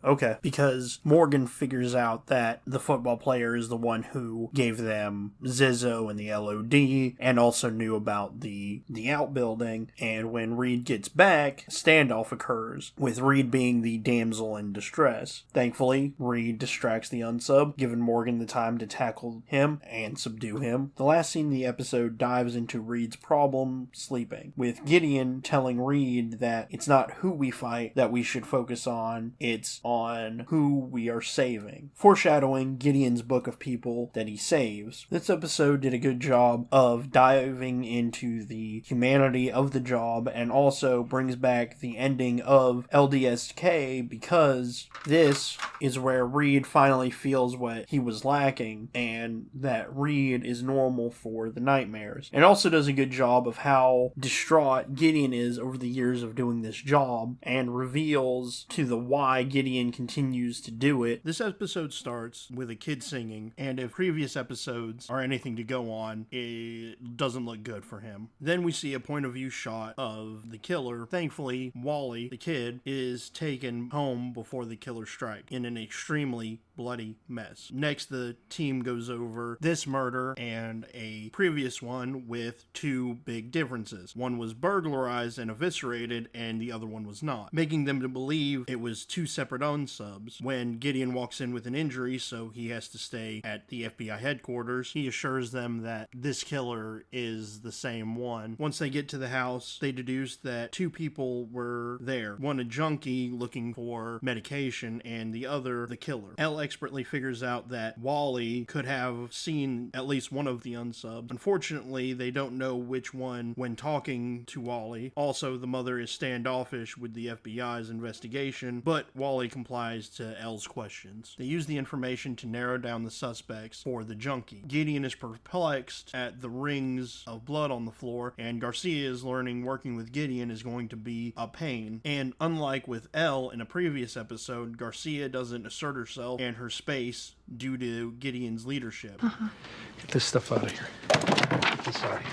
Okay, because Morgan figures out that the football player is the one who gave them Zizzo and the LOD, and also knew about the outbuilding, and when Reed gets back, a standoff occurs, with Reed being the damsel in distress. Thankfully, Reed distracts the unsub, giving Morgan the time to tackle him and subdue him. The last scene of the episode dives into Reed's problem sleeping, with Gideon telling Reed that it's not who we fight that we should focus on, it's on who we are saving, foreshadowing Gideon's book of people that he saves. This episode did a good job of diving into the humanity of the job and also brings back the ending of LDSK, because this is where Reed finally feels what he was lacking and that Reed is normal for the nightmares. It also does a good job of how distraught Gideon is over the years of doing this job and reveals to the why Gideon continues to do it. This episode starts with a kid singing, and if previous episodes are anything to go on, it doesn't look good for him. Then we see a point of view shot of the killer. Thankfully, Wally, the kid, is taken home before the killer strike in an extremely bloody mess. Next, the team goes over this murder and a previous one with two big differences. One was burglarized and eviscerated, and the other one was not, making them to believe it was two separate unsubs. When Gideon walks in with an injury, so he has to stay at the FBI headquarters, he assures them that this killer is the same one. Once they get to the house, they deduce that two people were there. One a junkie looking for medication, and the other the killer. Elle expertly figures out that Wally could have seen at least one of the unsubs. Unfortunately, they don't know which one when talking to Wally. Also, the mother is standoffish with the FBI's investigation, but Wally complies to Elle's questions. They use the information to narrow down the suspects for the junkie. Gideon is perplexed at the rings of blood on the floor, and Garcia is learning working with Gideon is going to be a pain. And unlike with Elle in a previous episode, Garcia doesn't assert herself and her space due to Gideon's leadership. Get this stuff out of here. Get this out of here.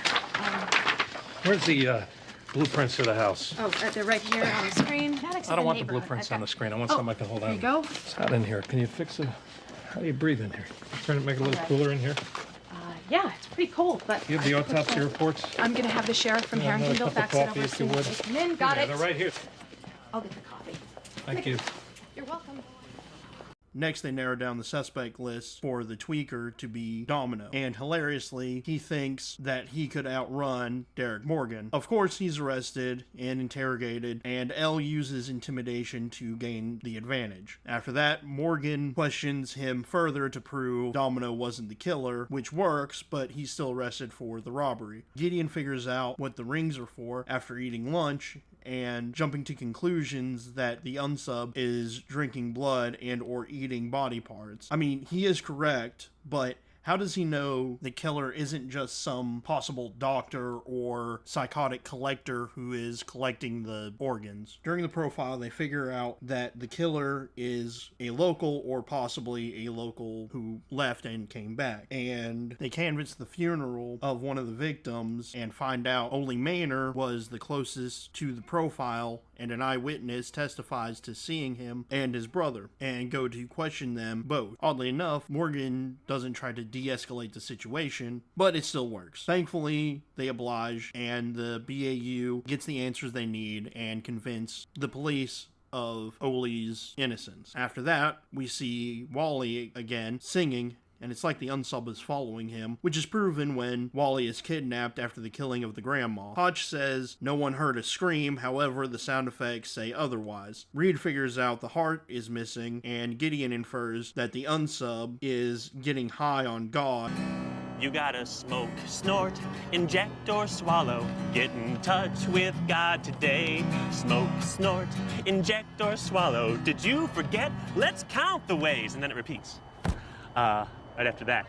Where's the blueprints of the house? Oh, they're right here on the screen. I don't want the blueprints on the screen. I want something I can hold on. There you go. It's hot in here. Can you fix it? How do you breathe in here? Trying to make it a little cooler in here. Yeah, it's pretty cold, but... You have the autopsy reports? I'm gonna have the sheriff from Harringtonville fax it over as soon as they come in. Got it. They're right here. I'll get the coffee. Thank you. You're welcome. Next, they narrow down the suspect list for the tweaker to be Domino, and hilariously, he thinks that he could outrun Derek Morgan. Of course, he's arrested and interrogated, and Elle uses intimidation to gain the advantage. After that, Morgan questions him further to prove Domino wasn't the killer, which works, but he's still arrested for the robbery. Gideon figures out what the rings are for after eating lunch, and jumping to conclusions that the unsub is drinking blood and or eating body parts. I mean, he is correct, but how does he know the killer isn't just some possible doctor or psychotic collector who is collecting the organs? During the profile, they figure out that the killer is a local or possibly a local who left and came back. And they canvass the funeral of one of the victims and find out Ole Manor was the closest to the profile, and an eyewitness testifies to seeing him and his brother, and go to question them both. Oddly enough, Morgan doesn't try to de-escalate the situation, but it still works. Thankfully, they oblige, and the BAU gets the answers they need and convince the police of Ole's innocence. After that, we see Wally again singing, and it's like the unsub is following him, which is proven when Wally is kidnapped after the killing of the grandma. Hotch says no one heard a scream, however, the sound effects say otherwise. Reed figures out the heart is missing, and Gideon infers that the unsub is getting high on God. You gotta smoke, snort, inject, or swallow. Get in touch with God today. Smoke, snort, inject, or swallow. Did you forget? Let's count the ways. And then it repeats. Right after that.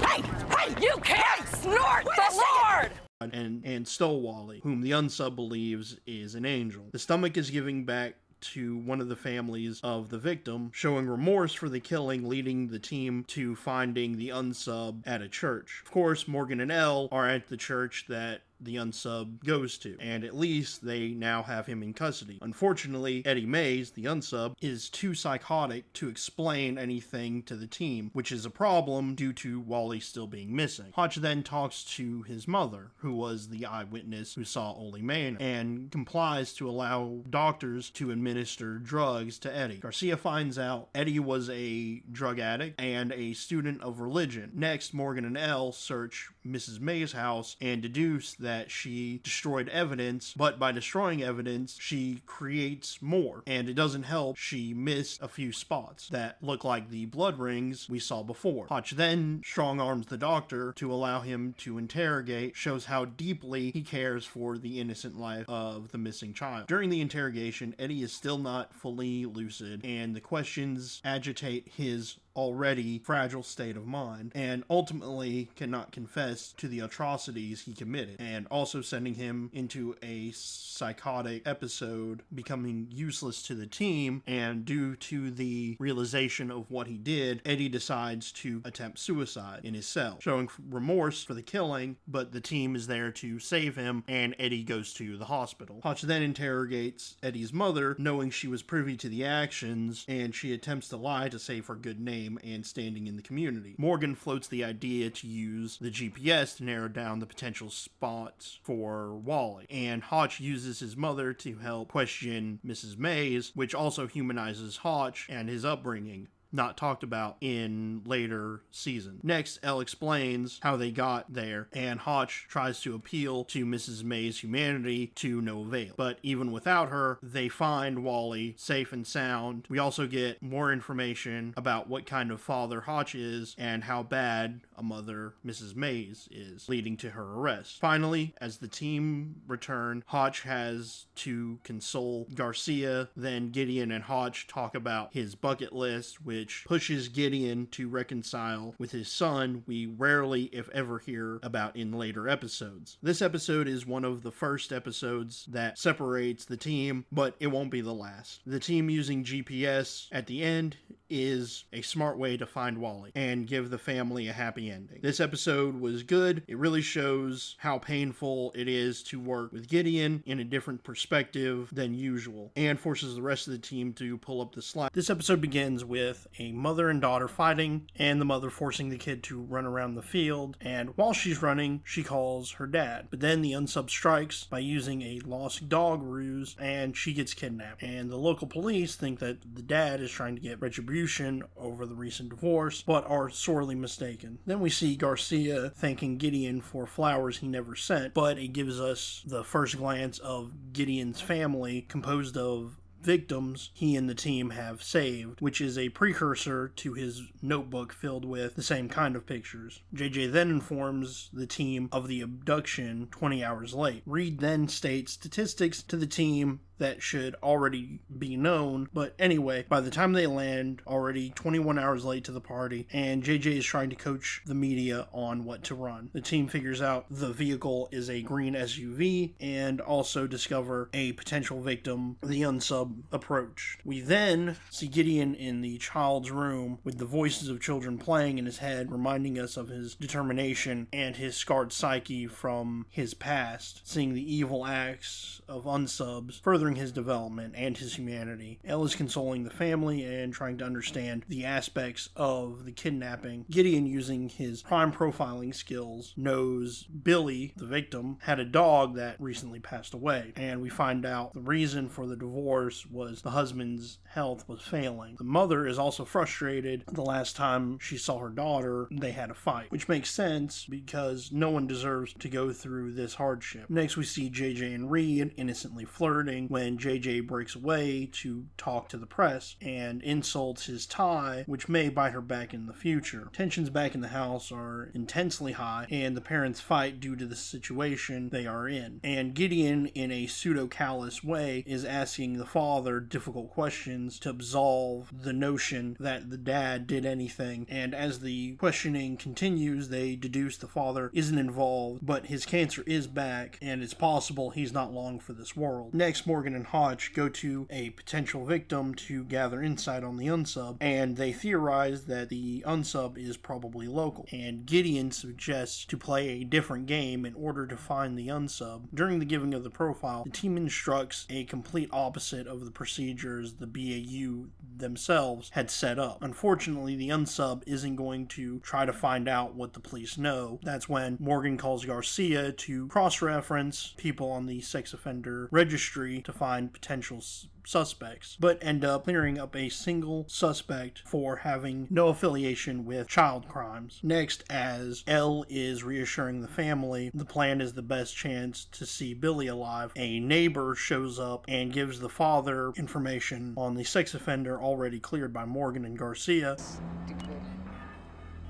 Hey, you can't snort the Lord! And Stowally, whom the unsub believes is an angel. The stomach is giving back to one of the families of the victim, showing remorse for the killing, leading the team to finding the unsub at a church. Of course, Morgan and Elle are at the church that the unsub goes to, and at least they now have him in custody. Unfortunately, Eddie Mays, the unsub, is too psychotic to explain anything to the team, which is a problem due to Wally still being missing. Hotch then talks to his mother, who was the eyewitness who saw Ole Manor, and complies to allow doctors to administer drugs to Eddie. Garcia finds out Eddie was a drug addict and a student of religion. Next, Morgan and Elle search Mrs. May's house and deduce that she destroyed evidence, but by destroying evidence, she creates more. And it doesn't help, she missed a few spots that look like the blood rings we saw before. Hotch then strong-arms the doctor to allow him to interrogate, shows how deeply he cares for the innocent life of the missing child. During the interrogation, Eddie is still not fully lucid, and the questions agitate his already fragile state of mind, and ultimately cannot confess to the atrocities he committed, and also sending him into a psychotic episode, becoming useless to the team. And due to the realization of what he did, Eddie decides to attempt suicide in his cell, showing remorse for the killing, but the team is there to save him, and Eddie goes to the hospital. Hotch then interrogates Eddie's mother, knowing she was privy to the actions, and she attempts to lie to save her good name and standing in the community. Morgan floats the idea to use the GPS to narrow down the potential spots for Wally, and Hotch uses his mother to help question Mrs. Mays, which also humanizes Hotch and his upbringing, not talked about in later seasons. Next, Elle explains how they got there, and Hotch tries to appeal to Mrs. May's humanity to no avail. But even without her, they find Wally safe and sound. We also get more information about what kind of father Hotch is and how bad a mother Mrs. Mays is, leading to her arrest. Finally, as the team return, Hotch has to console Garcia. Then Gideon and Hotch talk about his bucket list, which pushes Gideon to reconcile with his son we rarely, if ever, hear about in later episodes. This episode is one of the first episodes that separates the team, but it won't be the last. The team using GPS at the end is a smart way to find Wally and give the family a happy ending. This episode was good. It really shows how painful it is to work with Gideon in a different perspective than usual, and forces the rest of the team to pull up the slack. This episode begins with a mother and daughter fighting, and the mother forcing the kid to run around the field, and while she's running, she calls her dad. But then the unsub strikes by using a lost dog ruse, and she gets kidnapped. And the local police think that the dad is trying to get retribution over the recent divorce, but are sorely mistaken. Then we see Garcia thanking Gideon for flowers he never sent, but it gives us the first glance of Gideon's family, composed of victims he and the team have saved, which is a precursor to his notebook filled with the same kind of pictures. JJ then informs the team of the abduction 20 hours late. Reed then states statistics to the team that should already be known, but anyway, by the time they land, already 21 hours late to the party, and JJ is trying to coach the media on what to run. The team figures out the vehicle is a green SUV, and also discover a potential victim the unsub approached. We then see Gideon in the child's room with the voices of children playing in his head, reminding us of his determination and his scarred psyche from his past, seeing the evil acts of unsubs, furthering his development and his humanity. Elle is consoling the family and trying to understand the aspects of the kidnapping. Gideon, using his crime profiling skills, knows Billy, the victim, had a dog that recently passed away, and we find out the reason for the divorce was the husband's health was failing. The mother is also frustrated. The last time she saw her daughter, they had a fight, which makes sense because no one deserves to go through this hardship. Next, we see JJ and Reed innocently flirting when JJ breaks away to talk to the press and insults his tie, which may bite her back in the future. Tensions back in the house are intensely high, and the parents fight due to the situation they are in. And Gideon, in a pseudo-callous way, is asking the father difficult questions to absolve the notion that the dad did anything. And as the questioning continues, they deduce the father isn't involved, but his cancer is back, and it's possible he's not long for this world. Next, Morgan and Hotch go to a potential victim to gather insight on the unsub, and they theorize that the unsub is probably local. And Gideon suggests to play a different game in order to find the unsub. During the giving of the profile, the team instructs a complete opposite of the procedures the BAU themselves had set up. Unfortunately, the unsub isn't going to try to find out what the police know. That's when Morgan calls Garcia to cross-reference people on the sex offender registry to find potential suspects, but end up clearing up a single suspect for having no affiliation with child crimes. Next, as Elle is reassuring the family the plan is the best chance to see Billy alive, a neighbor shows up and gives the father information on the sex offender already cleared by Morgan and Garcia.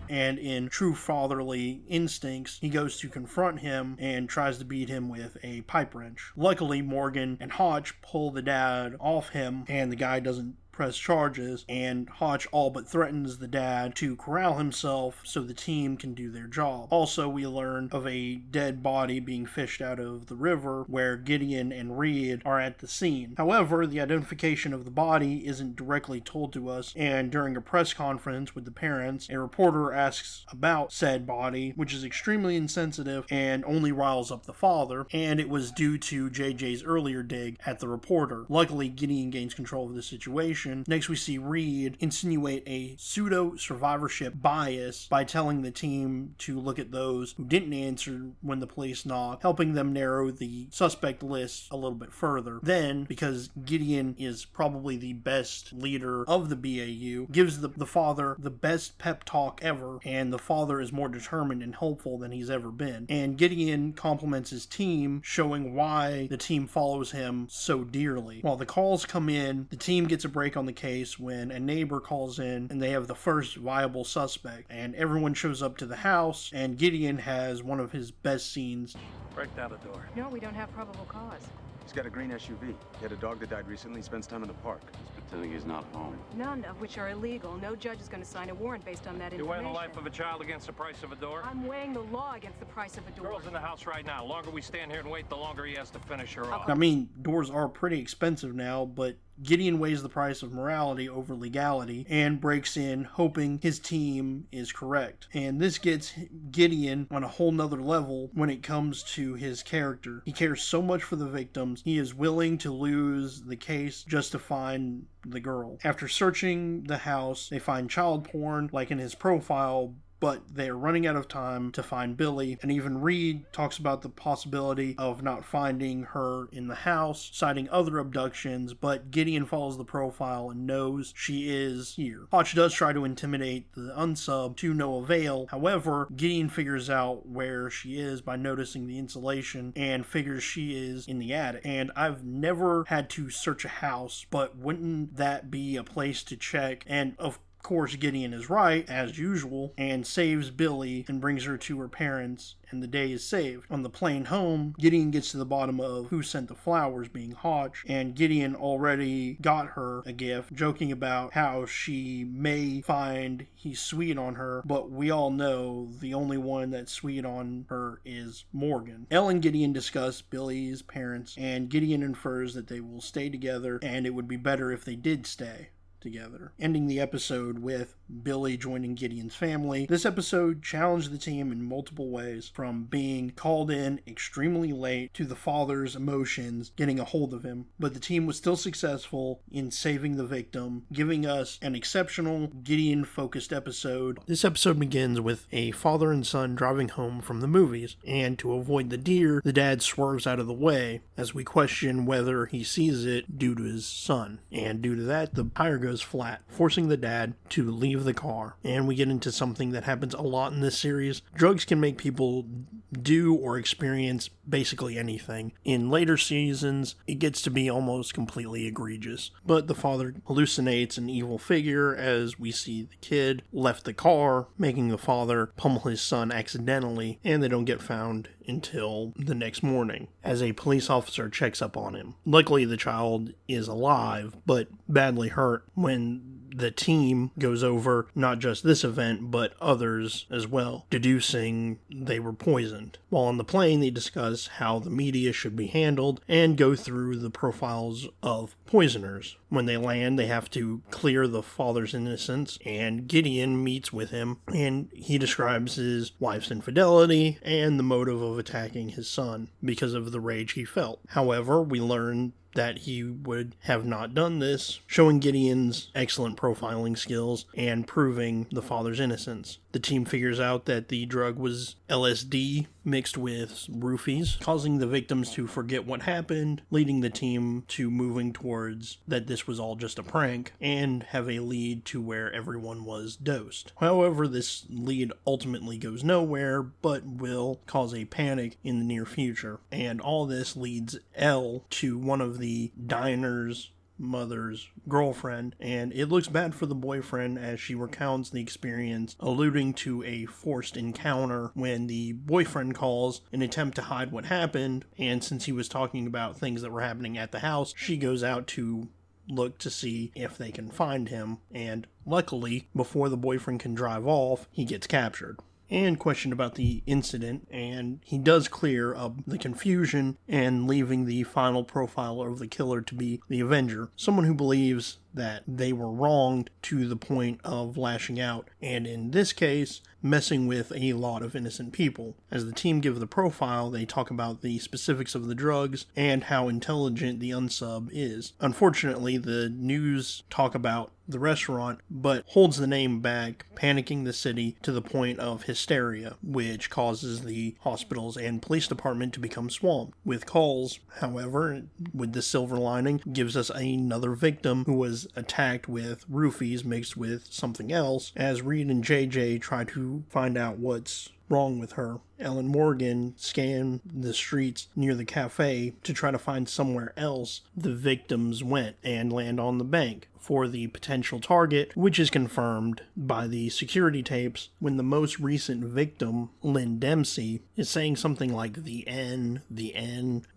And in true fatherly instincts, he goes to confront him and tries to beat him with a pipe wrench. Luckily, Morgan and Hotch pull the dad off him, and the guy doesn't press charges, and Hotch all but threatens the dad to corral himself so the team can do their job. Also, we learn of a dead body being fished out of the river where Gideon and Reed are at the scene. However, the identification of the body isn't directly told to us, and during a press conference with the parents, a reporter asks about said body, which is extremely insensitive and only riles up the father, and it was due to JJ's earlier dig at the reporter. Luckily, Gideon gains control of the situation. Next, we see Reed insinuate a pseudo-survivorship bias by telling the team to look at those who didn't answer when the police knocked, helping them narrow the suspect list a little bit further. Then, because Gideon is probably the best leader of the BAU, gives the father the best pep talk ever, and the father is more determined and hopeful than he's ever been. And Gideon compliments his team, showing why the team follows him so dearly. While the calls come in, the team gets a break on the case when a neighbor calls in and they have the first viable suspect, and everyone shows up to the house, and Gideon has one of his best scenes. Break down the door. No, we don't have probable cause. He's got a green SUV. He had a dog that died recently. He spends time in the park. He's pretending he's not home. None of which are illegal. No judge is going to sign a warrant based on that You're information. weighing the life of a child against the price of a door? I'm weighing the law against the price of a door. Girl's in the house right now. The longer we stand here and wait, the longer he has to finish her off. I mean, doors are pretty expensive now, but Gideon weighs the price of morality over legality and breaks in, hoping his team is correct. And this gets Gideon on a whole nother level when it comes to his character. He cares so much for the victims, he is willing to lose the case just to find the girl. After searching the house, they find child porn, like in his profile, but they're running out of time to find Billy, and even Reed talks about the possibility of not finding her in the house, citing other abductions, but Gideon follows the profile and knows she is here. Hotch does try to intimidate the unsub to no avail. However, Gideon figures out where she is by noticing the insulation and figures she is in the attic. And I've never had to search a house, but wouldn't that be a place to check? And of course, Gideon is right, as usual, and saves Billy and brings her to her parents, and the day is saved. On the plane home, Gideon gets to the bottom of who sent the flowers, being Hotch, and Gideon already got her a gift, joking about how she may find he's sweet on her, but we all know the only one that's sweet on her is Morgan. Elle and Gideon discuss Billy's parents, and Gideon infers that they will stay together, and it would be better if they did stay together. Ending the episode with Billy joining Gideon's family. This episode challenged the team in multiple ways, from being called in extremely late to the father's emotions getting a hold of him, but the team was still successful in saving the victim, giving us an exceptional Gideon-focused episode. This episode begins with a father and son driving home from the movies, and to avoid the deer, the dad swerves out of the way as we question whether he sees it due to his son, and due to that, the tire goes flat, forcing the dad to leave the car. And we get into something that happens a lot in this series. Drugs can make people do or experience basically anything. In later seasons, it gets to be almost completely egregious. But the father hallucinates an evil figure as we see the kid left the car, making the father pummel his son accidentally, and they don't get found until the next morning, as a police officer checks up on him. Luckily, the child is alive, but badly hurt when the team goes over not just this event, but others as well, deducing they were poisoned. While on the plane, they discuss how the media should be handled and go through the profiles of poisoners. When they land, they have to clear the father's innocence, and Gideon meets with him, and he describes his wife's infidelity and the motive of attacking his son because of the rage he felt. However, we learn that he would have not done this, showing Gideon's excellent profiling skills and proving the father's innocence. The team figures out that the drug was LSD, mixed with roofies, causing the victims to forget what happened, leading the team to moving towards that this was all just a prank, and have a lead to where everyone was dosed. However, this lead ultimately goes nowhere, but will cause a panic in the near future. And all this leads Elle to one of the diner's mother's girlfriend, and it looks bad for the boyfriend as she recounts the experience, alluding to a forced encounter when the boyfriend calls in an attempt to hide what happened, and since he was talking about things that were happening at the house, she goes out to look to see if they can find him, and luckily, before the boyfriend can drive off, he gets captured and questioned about the incident, and he does clear up the confusion and leaving the final profile of the killer to be the Avenger, someone who believes that they were wronged to the point of lashing out, and in this case, messing with a lot of innocent people. As the team give the profile, they talk about the specifics of the drugs and how intelligent the unsub is. Unfortunately, the news talk about the restaurant, but holds the name back, panicking the city to the point of hysteria, which causes the hospitals and police department to become swamped. With calls, however, with the silver lining, gives us another victim who was attacked with roofies mixed with something else, as Reed and JJ try to find out what's wrong with her. Elle and Morgan scan the streets near the cafe to try to find somewhere else the victims went and land on the bank for the potential target, which is confirmed by the security tapes when the most recent victim, Lynn Dempsey, is saying something like the N,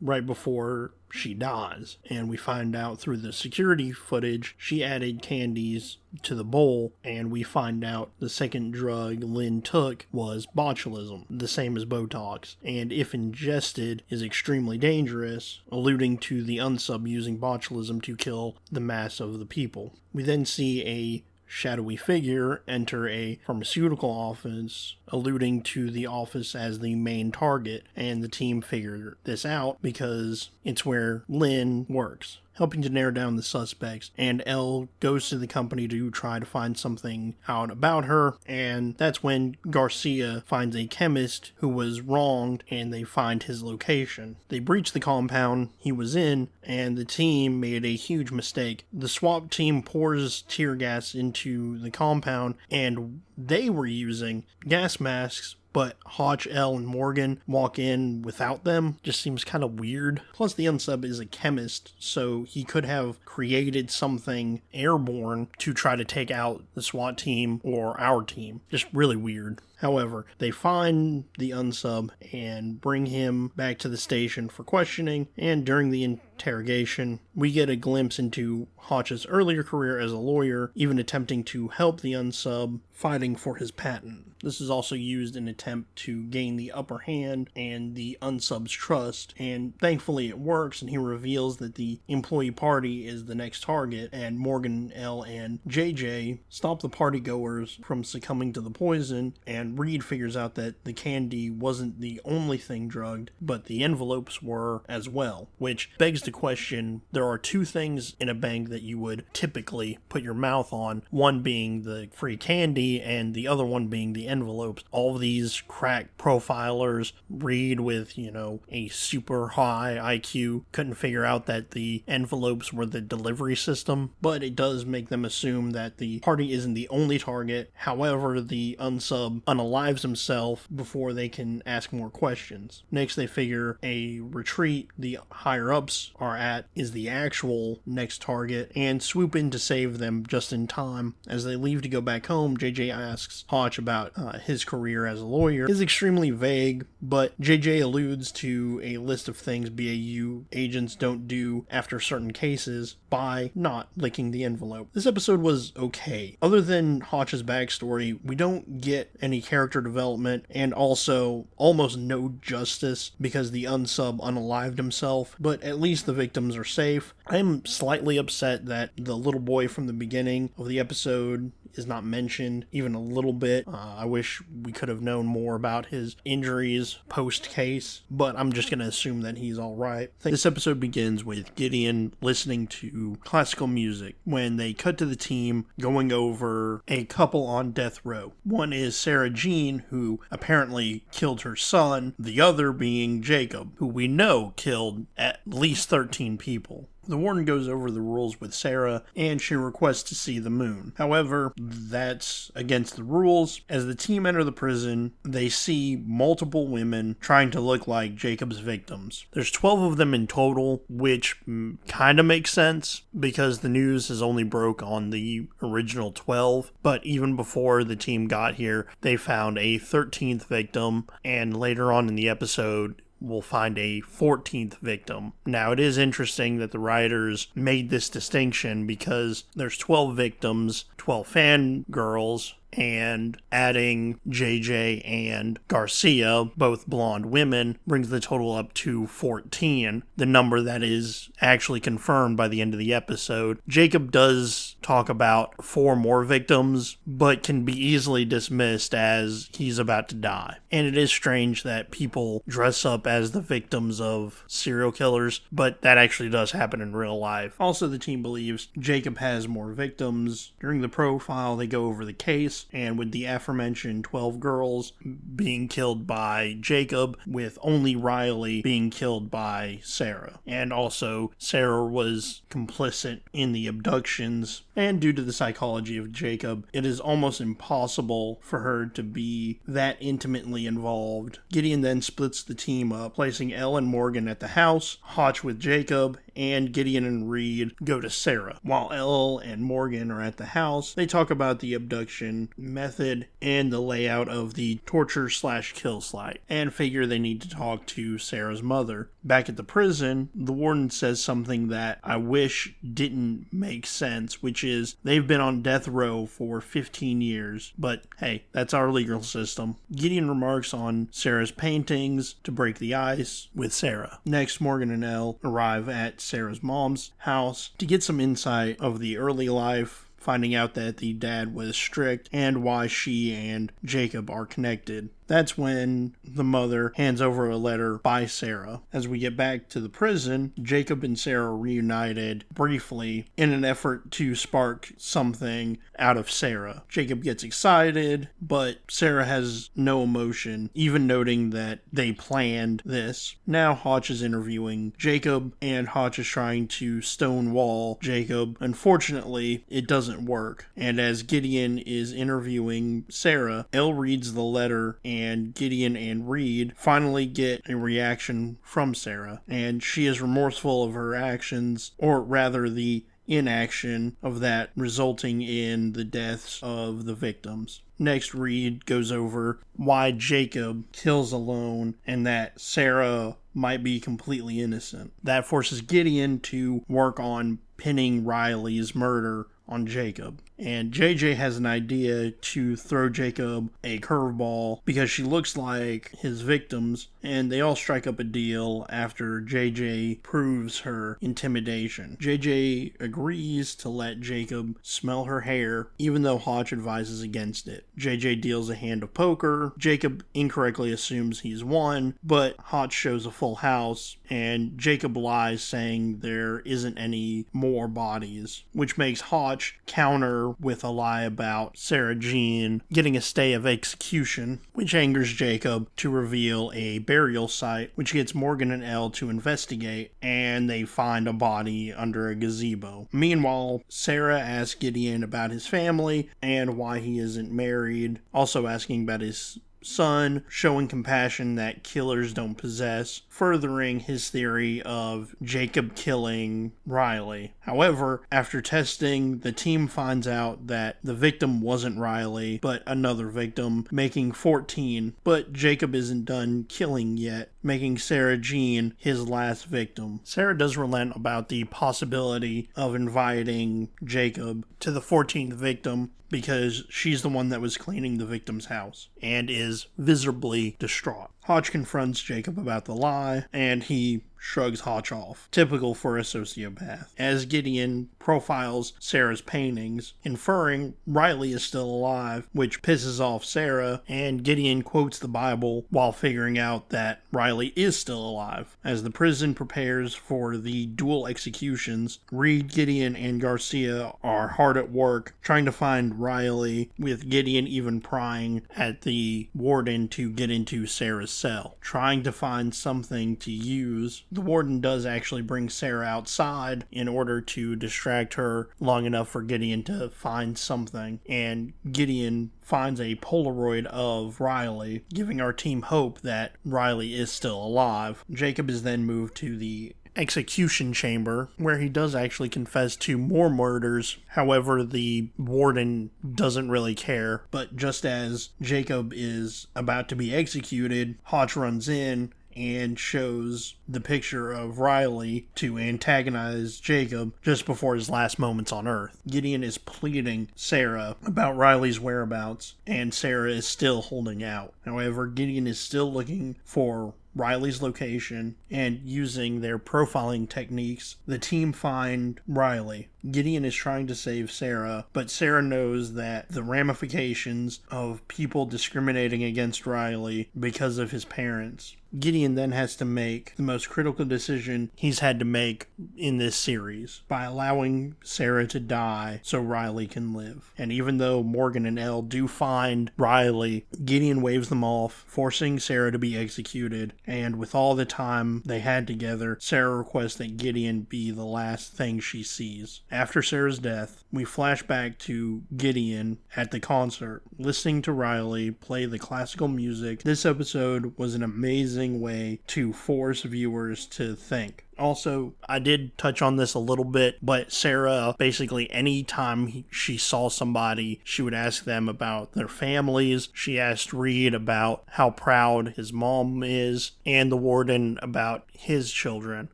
right before she dies. And we find out through the security footage she added candies to the bowl, and we find out the second drug Lynn took was botulism, the same as Botox, and if ingested is extremely dangerous, alluding to the unsub using botulism to kill the mass of the people. We then see a shadowy figure enter a pharmaceutical office, alluding to the office as the main target, and the team figure this out because it's where Lynn works, helping to narrow down the suspects, and Elle goes to the company to try to find something out about her, and that's when Garcia finds a chemist who was wronged, and they find his location. They breach the compound he was in, and the team made a huge mistake. The SWAT team pours tear gas into the compound, and they were using gas masks, but Hotch, Elle, and Morgan walk in without them. Just seems kind of weird. Plus, the unsub is a chemist, so he could have created something airborne to try to take out the SWAT team or our team. Just really weird. However, they find the unsub and bring him back to the station for questioning, and during the interrogation, we get a glimpse into Hotch's earlier career as a lawyer, even attempting to help the unsub fighting for his patent. This is also used in an attempt to gain the upper hand and the unsub's trust, and thankfully it works, and he reveals that the employee party is the next target, and Morgan, Elle, and JJ stop the partygoers from succumbing to the poison, and Reed figures out that the candy wasn't the only thing drugged, but the envelopes were as well, which begs the question, there are two things in a bank that you would typically put your mouth on, one being the free candy and the other one being the envelopes. All of these crack profilers, Reed with, a super high IQ, couldn't figure out that the envelopes were the delivery system, but it does make them assume that the party isn't the only target. However, the unsub unalives himself before they can ask more questions. Next, they figure a retreat the higher-ups are at is the actual next target, and swoop in to save them just in time. As they leave to go back home, JJ asks Hotch about his career as a lawyer. It's extremely vague, but JJ alludes to a list of things BAU agents don't do after certain cases by not licking the envelope. This episode was okay. Other than Hotch's backstory, we don't get any character development, and also almost no justice because the unsub unalived himself, but at least the victims are safe. I'm slightly upset that the little boy from the beginning of the episode is not mentioned even a little bit. I wish we could have known more about his injuries post-case, but I'm just going to assume that he's all right. This episode begins with Gideon listening to classical music when they cut to the team going over a couple on death row. One is Sarah Jean, who apparently killed her son, the other being Jacob, who we know killed at least 13 people. The warden goes over the rules with Sarah, and she requests to see the moon. However, that's against the rules. As the team enter the prison, they see multiple women trying to look like Jacob's victims. There's 12 of them in total, which kind of makes sense, because the news has only broke on the original 12, but even before the team got here, they found a 13th victim, and later on in the episode, we'll find a 14th victim. Now, it is interesting that the writers made this distinction because there's 12 victims, 12 fangirls, and adding JJ and Garcia, both blonde women, brings the total up to 14, the number that is actually confirmed by the end of the episode. Jacob does talk about 4 more victims, but can be easily dismissed as he's about to die. And it is strange that people dress up as the victims of serial killers, but that actually does happen in real life. Also, the team believes Jacob has more victims. During the profile, they go over the case, and with the aforementioned 12 girls being killed by Jacob, with only Riley being killed by Sarah. And also, Sarah was complicit in the abductions, and due to the psychology of Jacob, it is almost impossible for her to be that intimately involved. Gideon then splits the team up, placing Elle and Morgan at the house, Hotch with Jacob, and Gideon and Reed go to Sarah. While Elle and Morgan are at the house, they talk about the abduction method and the layout of the torture/kill site, and figure they need to talk to Sarah's mother. Back at the prison, the warden says something that I wish didn't make sense, which is they've been on death row for 15 years, but hey, that's our legal system. Gideon remarks on Sarah's paintings to break the ice with Sarah. Next, Morgan and Elle arrive at Sarah's mom's house to get some insight of the early life, finding out that the dad was strict and why she and Jacob are connected. That's when the mother hands over a letter by Sarah. As we get back to the prison, Jacob and Sarah are reunited briefly in an effort to spark something out of Sarah. Jacob gets excited, but Sarah has no emotion, even noting that they planned this. Now Hotch is interviewing Jacob, and Hotch is trying to stonewall Jacob. Unfortunately, it doesn't work. And as Gideon is interviewing Sarah, Elle reads the letter, and Gideon and Reed finally get a reaction from Sarah, and she is remorseful of her actions, or rather the inaction of that, resulting in the deaths of the victims. Next, Reed goes over why Jacob kills alone and that Sarah might be completely innocent. That forces Gideon to work on pinning Riley's murder on Jacob. And JJ has an idea to throw Jacob a curveball because she looks like his victims, and they all strike up a deal after JJ proves her intimidation. JJ agrees to let Jacob smell her hair, even though Hotch advises against it. JJ deals a hand of poker. Jacob incorrectly assumes he's won, but Hotch shows a full house, and Jacob lies saying there isn't any more bodies, which makes Hotch counter with a lie about Sarah Jean getting a stay of execution, which angers Jacob to reveal a burial site, which gets Morgan and Elle to investigate, and they find a body under a gazebo. Meanwhile, Sarah asks Gideon about his family and why he isn't married, also asking about his son, showing compassion that killers don't possess, furthering his theory of Jacob killing Riley. However, after testing, the team finds out that the victim wasn't Riley, but another victim, making 14, but Jacob isn't done killing yet, making Sarah Jean his last victim. Sarah does relent about the possibility of inviting Jacob to the 14th victim, because she's the one that was cleaning the victim's house, and is visibly distraught. Hotch confronts Jacob about the lie, and he shrugs Hotch off, typical for a sociopath, as Gideon profiles Sarah's paintings, inferring Riley is still alive, which pisses off Sarah, and Gideon quotes the Bible while figuring out that Riley is still alive. As the prison prepares for the dual executions, Reed, Gideon, and Garcia are hard at work trying to find Riley, with Gideon even prying at the warden to get into Sarah's cell, trying to find something to use. The warden does actually bring Sarah outside in order to distract her long enough for Gideon to find something, and Gideon finds a Polaroid of Riley, giving our team hope that Riley is still alive. Jacob is then moved to the execution chamber, where he does actually confess to more murders. However, the warden doesn't really care. But just as Jacob is about to be executed, Hotch runs in and shows the picture of Riley to antagonize Jacob just before his last moments on Earth. Gideon is pleading Sarah about Riley's whereabouts, and Sarah is still holding out. However, Gideon is still looking for Riley's location, and using their profiling techniques, the team find Riley. Gideon is trying to save Sarah, but Sarah knows that the ramifications of people discriminating against Riley because of his parents. Gideon then has to make the most critical decision he's had to make in this series by allowing Sarah to die so Riley can live. And even though Morgan and Elle do find Riley, Gideon waves them off, forcing Sarah to be executed. And with all the time they had together, Sarah requests that Gideon be the last thing she sees. After Sarah's death, we flash back to Gideon at the concert, listening to Riley play the classical music. This episode was an amazing way to force viewers to think. Also, I did touch on this a little bit, but Sarah, basically anytime she saw somebody, she would ask them about their families. She asked Reed about how proud his mom is, and the warden about his children,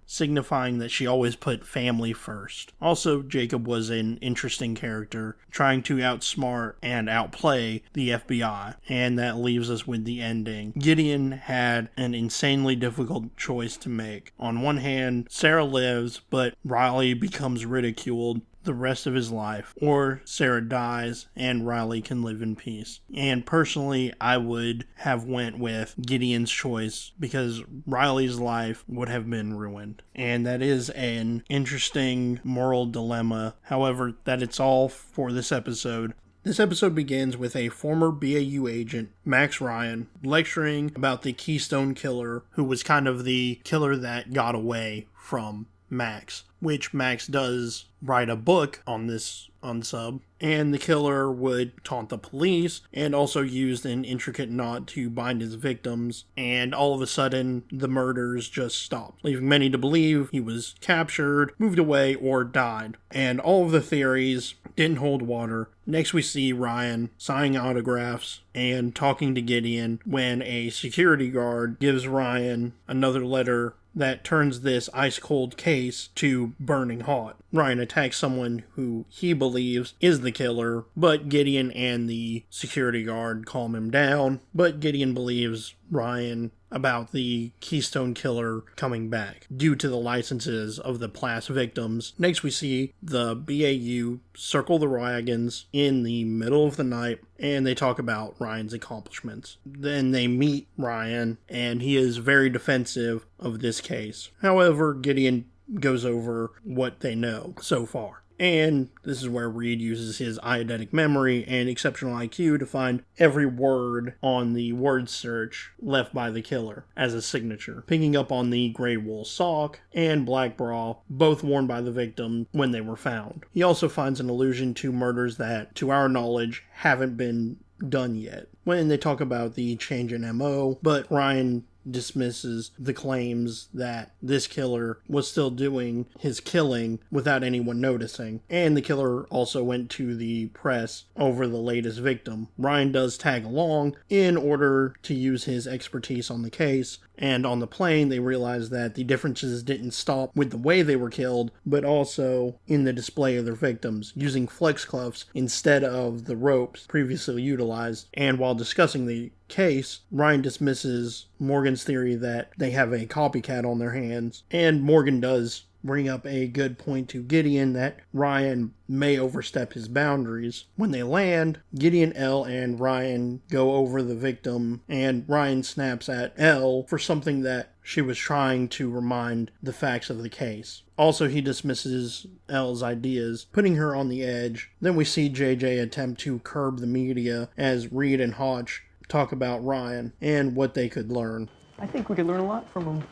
signifying that she always put family first. Also, Jacob was an interesting character, trying to outsmart and outplay the FBI, and that leaves us with the ending. Gideon had an insanely difficult choice to make. On one hand, Sarah lives, but Riley becomes ridiculed the rest of his life, or Sarah dies and Riley can live in peace. And personally, I would have went with Gideon's choice because Riley's life would have been ruined. And that is an interesting moral dilemma. However, that it's all for this episode. This episode begins with a former BAU agent, Max Ryan, lecturing about the Keystone Killer, who was kind of the killer that got away from Max, which Max does write a book on this unsub, and the killer would taunt the police and also used an intricate knot to bind his victims, and all of a sudden the murders just stopped, leaving many to believe he was captured, moved away, or died. And all of the theories didn't hold water. Next we see Ryan signing autographs and talking to Gideon when a security guard gives Ryan another letter that turns this ice-cold case to burning hot. Ryan attacks someone who he believes is the killer, but Gideon and the security guard calm him down. But Gideon believes Ryan about the Keystone Killer coming back due to the licenses of the past victims. Next we see the BAU circle the wagons in the middle of the night, and they talk about Ryan's accomplishments. Then they meet Ryan, and he is very defensive of this case. However, Gideon goes over what they know so far. And this is where Reed uses his eidetic memory and exceptional IQ to find every word on the word search left by the killer as a signature, picking up on the gray wool sock and black bra, both worn by the victim when they were found. He also finds an allusion to murders that, to our knowledge, haven't been done yet, when they talk about the change in MO, but Ryan dismisses the claims that this killer was still doing his killing without anyone noticing. And the killer also went to the press over the latest victim. Ryan does tag along in order to use his expertise on the case, and on the plane they realize that the differences didn't stop with the way they were killed, but also in the display of their victims, using flex cuffs instead of the ropes previously utilized. And while discussing the case, Ryan dismisses Morgan's theory that they have a copycat on their hands, and Morgan does bring up a good point to Gideon that Ryan may overstep his boundaries. When they land, Gideon, Elle, and Ryan go over the victim, and Ryan snaps at Elle for something that she was trying to remind the facts of the case. Also, he dismisses Elle's ideas, putting her on the edge. Then we see JJ attempt to curb the media as Reed and Hotch talk about Ryan and what they could learn. I think we could learn a lot from him.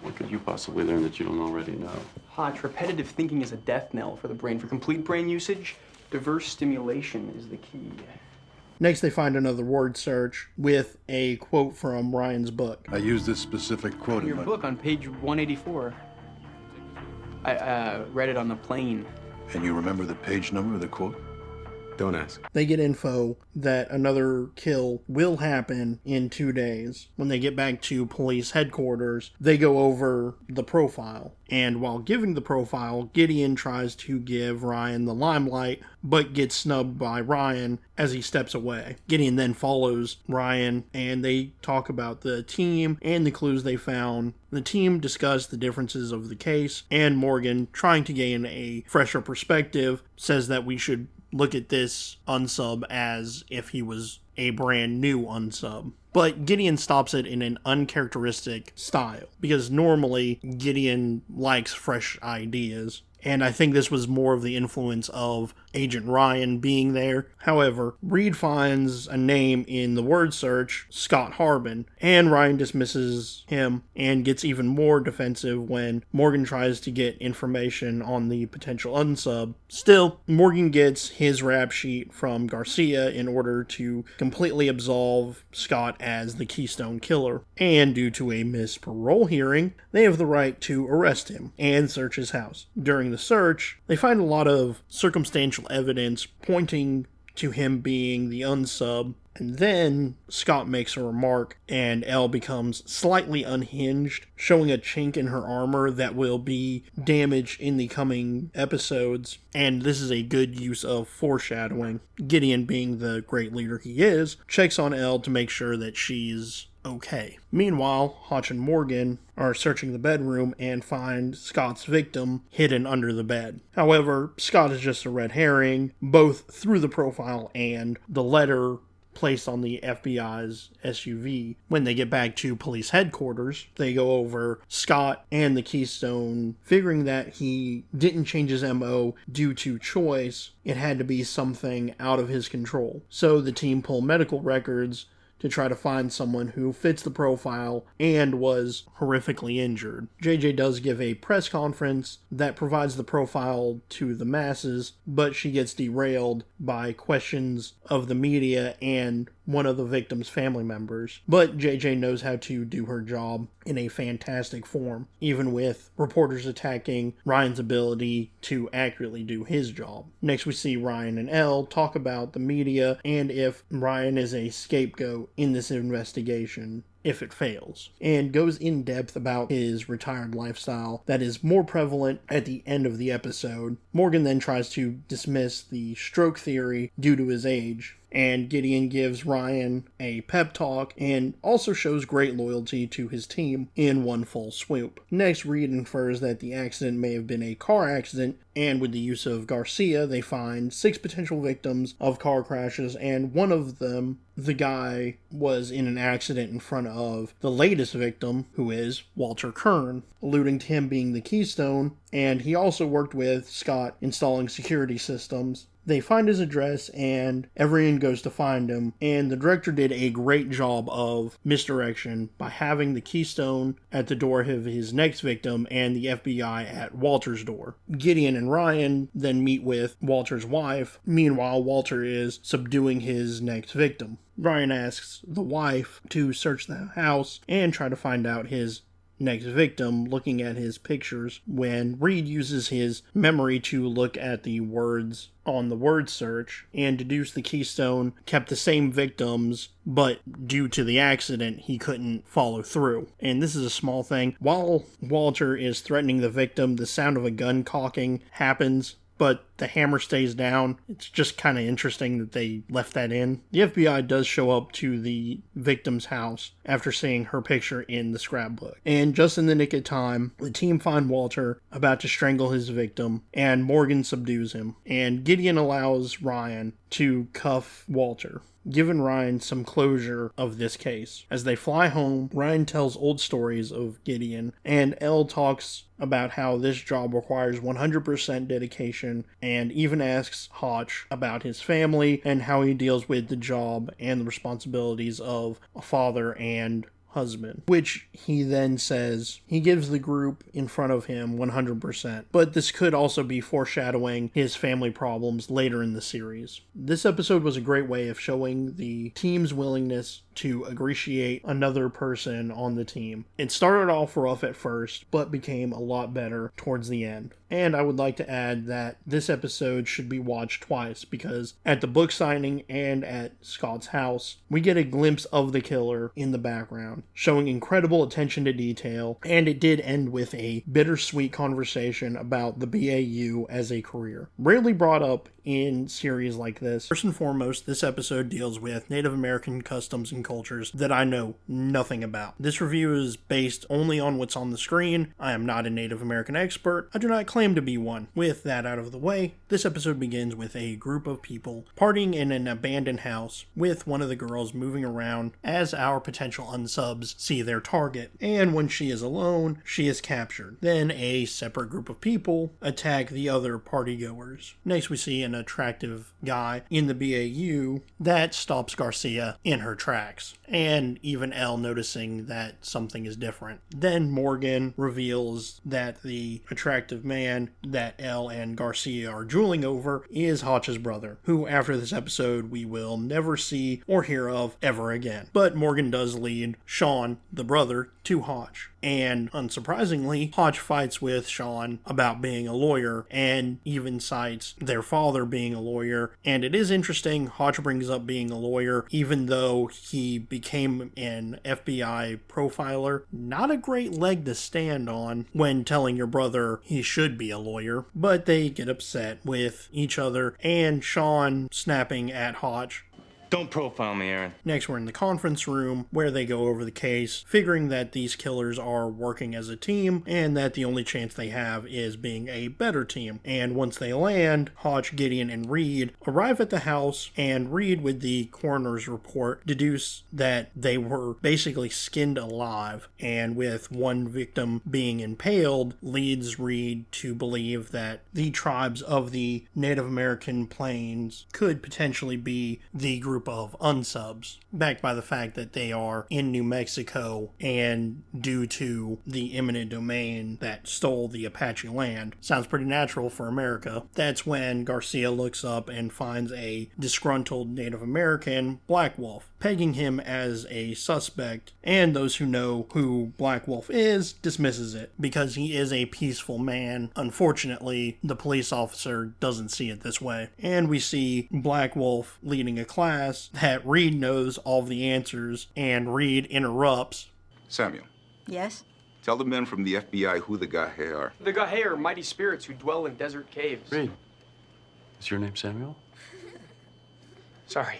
What could you possibly learn that you don't already know? Hotch, repetitive thinking is a death knell for the brain. For complete brain usage, diverse stimulation is the key. Next, they find another word search with a quote from Ryan's book. I used this specific quote In your book on page 184. I read it on the plane. And you remember the page number of the quote? Don't ask. They get info that another kill will happen in 2 days. When they get back to police headquarters, they go over the profile. And while giving the profile, Gideon tries to give Ryan the limelight, but gets snubbed by Ryan as he steps away. Gideon then follows Ryan, and they talk about the team and the clues they found. The team discuss the differences of the case, and Morgan, trying to gain a fresher perspective, says that we should look at this unsub as if he was a brand new unsub. But Gideon stops it in an uncharacteristic style, because normally Gideon likes fresh ideas. And I think this was more of the influence of Agent Ryan being there. However, Reed finds a name in the word search, Scott Harbin, and Ryan dismisses him and gets even more defensive when Morgan tries to get information on the potential unsub. Still, Morgan gets his rap sheet from Garcia in order to completely absolve Scott as the Keystone Killer. And due to a missed parole hearing, they have the right to arrest him and search his house. During the search, they find a lot of circumstantial evidence pointing to him being the unsub, and then Scott makes a remark and Elle becomes slightly unhinged, showing a chink in her armor that will be damaged in the coming episodes, and this is a good use of foreshadowing. Gideon, being the great leader he is, checks on Elle to make sure that she's okay. Meanwhile, Hotch and Morgan are searching the bedroom and find Scott's victim hidden under the bed. However, Scott is just a red herring, both through the profile and the letter placed on the FBI's SUV. When they get back to police headquarters, they go over Scott and the Keystone, figuring that he didn't change his MO due to choice. It had to be something out of his control. So the team pull medical records to try to find someone who fits the profile and was horrifically injured. JJ does give a press conference that provides the profile to the masses, but she gets derailed by questions of the media and one of the victim's family members. But JJ knows how to do her job in a fantastic form, even with reporters attacking Ryan's ability to accurately do his job. Next, we see Ryan and Elle talk about the media and if Ryan is a scapegoat in this investigation if it fails, and goes in depth about his retired lifestyle that is more prevalent at the end of the episode. Morgan then tries to dismiss the stroke theory due to his age, and Gideon gives Ryan a pep talk and also shows great loyalty to his team in one full swoop. Next, Reed infers that the accident may have been a car accident, and with the use of Garcia, they find 6 potential victims of car crashes, and one of them, the guy, was in an accident in front of the latest victim, who is Walter Kern, alluding to him being the Keystone, and he also worked with Scott installing security systems. They find his address, and everyone goes to find him, and the director did a great job of misdirection by having the Keystone at the door of his next victim and the FBI at Walter's door. Gideon and Ryan then meet with Walter's wife. Meanwhile, Walter is subduing his next victim. Ryan asks the wife to search the house and try to find out his next victim, looking at his pictures, when Reed uses his memory to look at the words on the word search and deduce the Keystone kept the same victims, but due to the accident he couldn't follow through. And this is a small thing. While Walter is threatening the victim, the sound of a gun cocking happens, but the hammer stays down. It's just kind of interesting that they left that in. The FBI does show up to the victim's house after seeing her picture in the scrapbook. And just in the nick of time, the team find Walter about to strangle his victim, and Morgan subdues him. And Gideon allows Ryan to cuff Walter, giving Ryan some closure of this case. As they fly home, Ryan tells old stories of Gideon, and Elle talks about how this job requires 100% dedication, and even asks Hotch about his family and how he deals with the job and the responsibilities of a father and husband, which he then says he gives the group in front of him 100%. But this could also be foreshadowing his family problems later in the series. This episode was a great way of showing the team's willingness to ingratiate another person on the team. It started off rough at first, but became a lot better towards the end. And I would like to add that this episode should be watched twice, because at the book signing and at Scott's house, we get a glimpse of the killer in the background, showing incredible attention to detail, and it did end with a bittersweet conversation about the BAU as a career. Rarely brought up in series like this. First and foremost, this episode deals with Native American customs and cultures that I know nothing about. This review is based only on what's on the screen. I am not a Native American expert. I do not claim to be one. With that out of the way, this episode begins with a group of people partying in an abandoned house, with one of the girls moving around as our potential unsubs see their target. And when she is alone, she is captured. Then a separate group of people attack the other partygoers. Next, we see an attractive guy in the BAU that stops Garcia in her tracks, and even Elle noticing that something is different. Then Morgan reveals that the attractive man that Elle and Garcia are drooling over is Hotch's brother, who after this episode we will never see or hear of ever again. But Morgan does lead Sean, the brother, to Hotch. And unsurprisingly, Hotch fights with Sean about being a lawyer, and even cites their father being a lawyer. And it is interesting, Hotch brings up being a lawyer, even though he became an FBI profiler. Not a great leg to stand on when telling your brother he should be a lawyer. But they get upset with each other, and Sean snapping at Hotch. Don't profile me, Aaron. Next, we're in the conference room where they go over the case, figuring that these killers are working as a team and that the only chance they have is being a better team. And once they land, Hotch, Gideon, and Reed arrive at the house, and Reed, with the coroner's report, deduce that they were basically skinned alive, and with one victim being impaled, leads Reed to believe that the tribes of the Native American plains could potentially be the group of unsubs, backed by the fact that they are in New Mexico, and due to the eminent domain that stole the Apache land. Sounds pretty natural for America. That's when Garcia looks up and finds a disgruntled Native American, Black Wolf, pegging him as a suspect, and those who know who Black Wolf is dismisses it because he is a peaceful man. Unfortunately, the police officer doesn't see it this way, and we see Black Wolf leading a class that Reed knows all the answers, and Reed interrupts. Samuel. Yes? Tell the men from the FBI who the Gahe are. The Gahe are mighty spirits who dwell in desert caves. Reed, is your name Samuel? Sorry.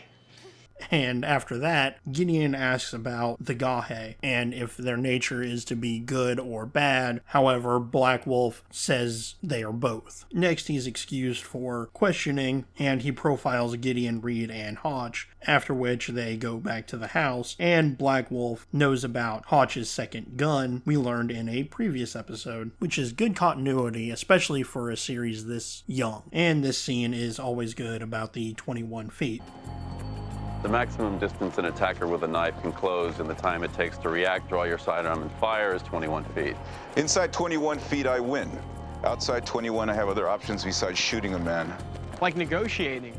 And after that, Gideon asks about the Gahe and if their nature is to be good or bad. However, Black Wolf says they are both. Next, he's excused for questioning, and he profiles Gideon, Reed, and Hotch, after which they go back to the house, and Black Wolf knows about Hotch's second gun we learned in a previous episode, which is good continuity, especially for a series this young. And this scene is always good about the 21 feet. The maximum distance an attacker with a knife can close in the time it takes to react, draw your sidearm, and fire is 21 feet. Inside 21 feet, I win. Outside 21, I have other options besides shooting a man. Like negotiating.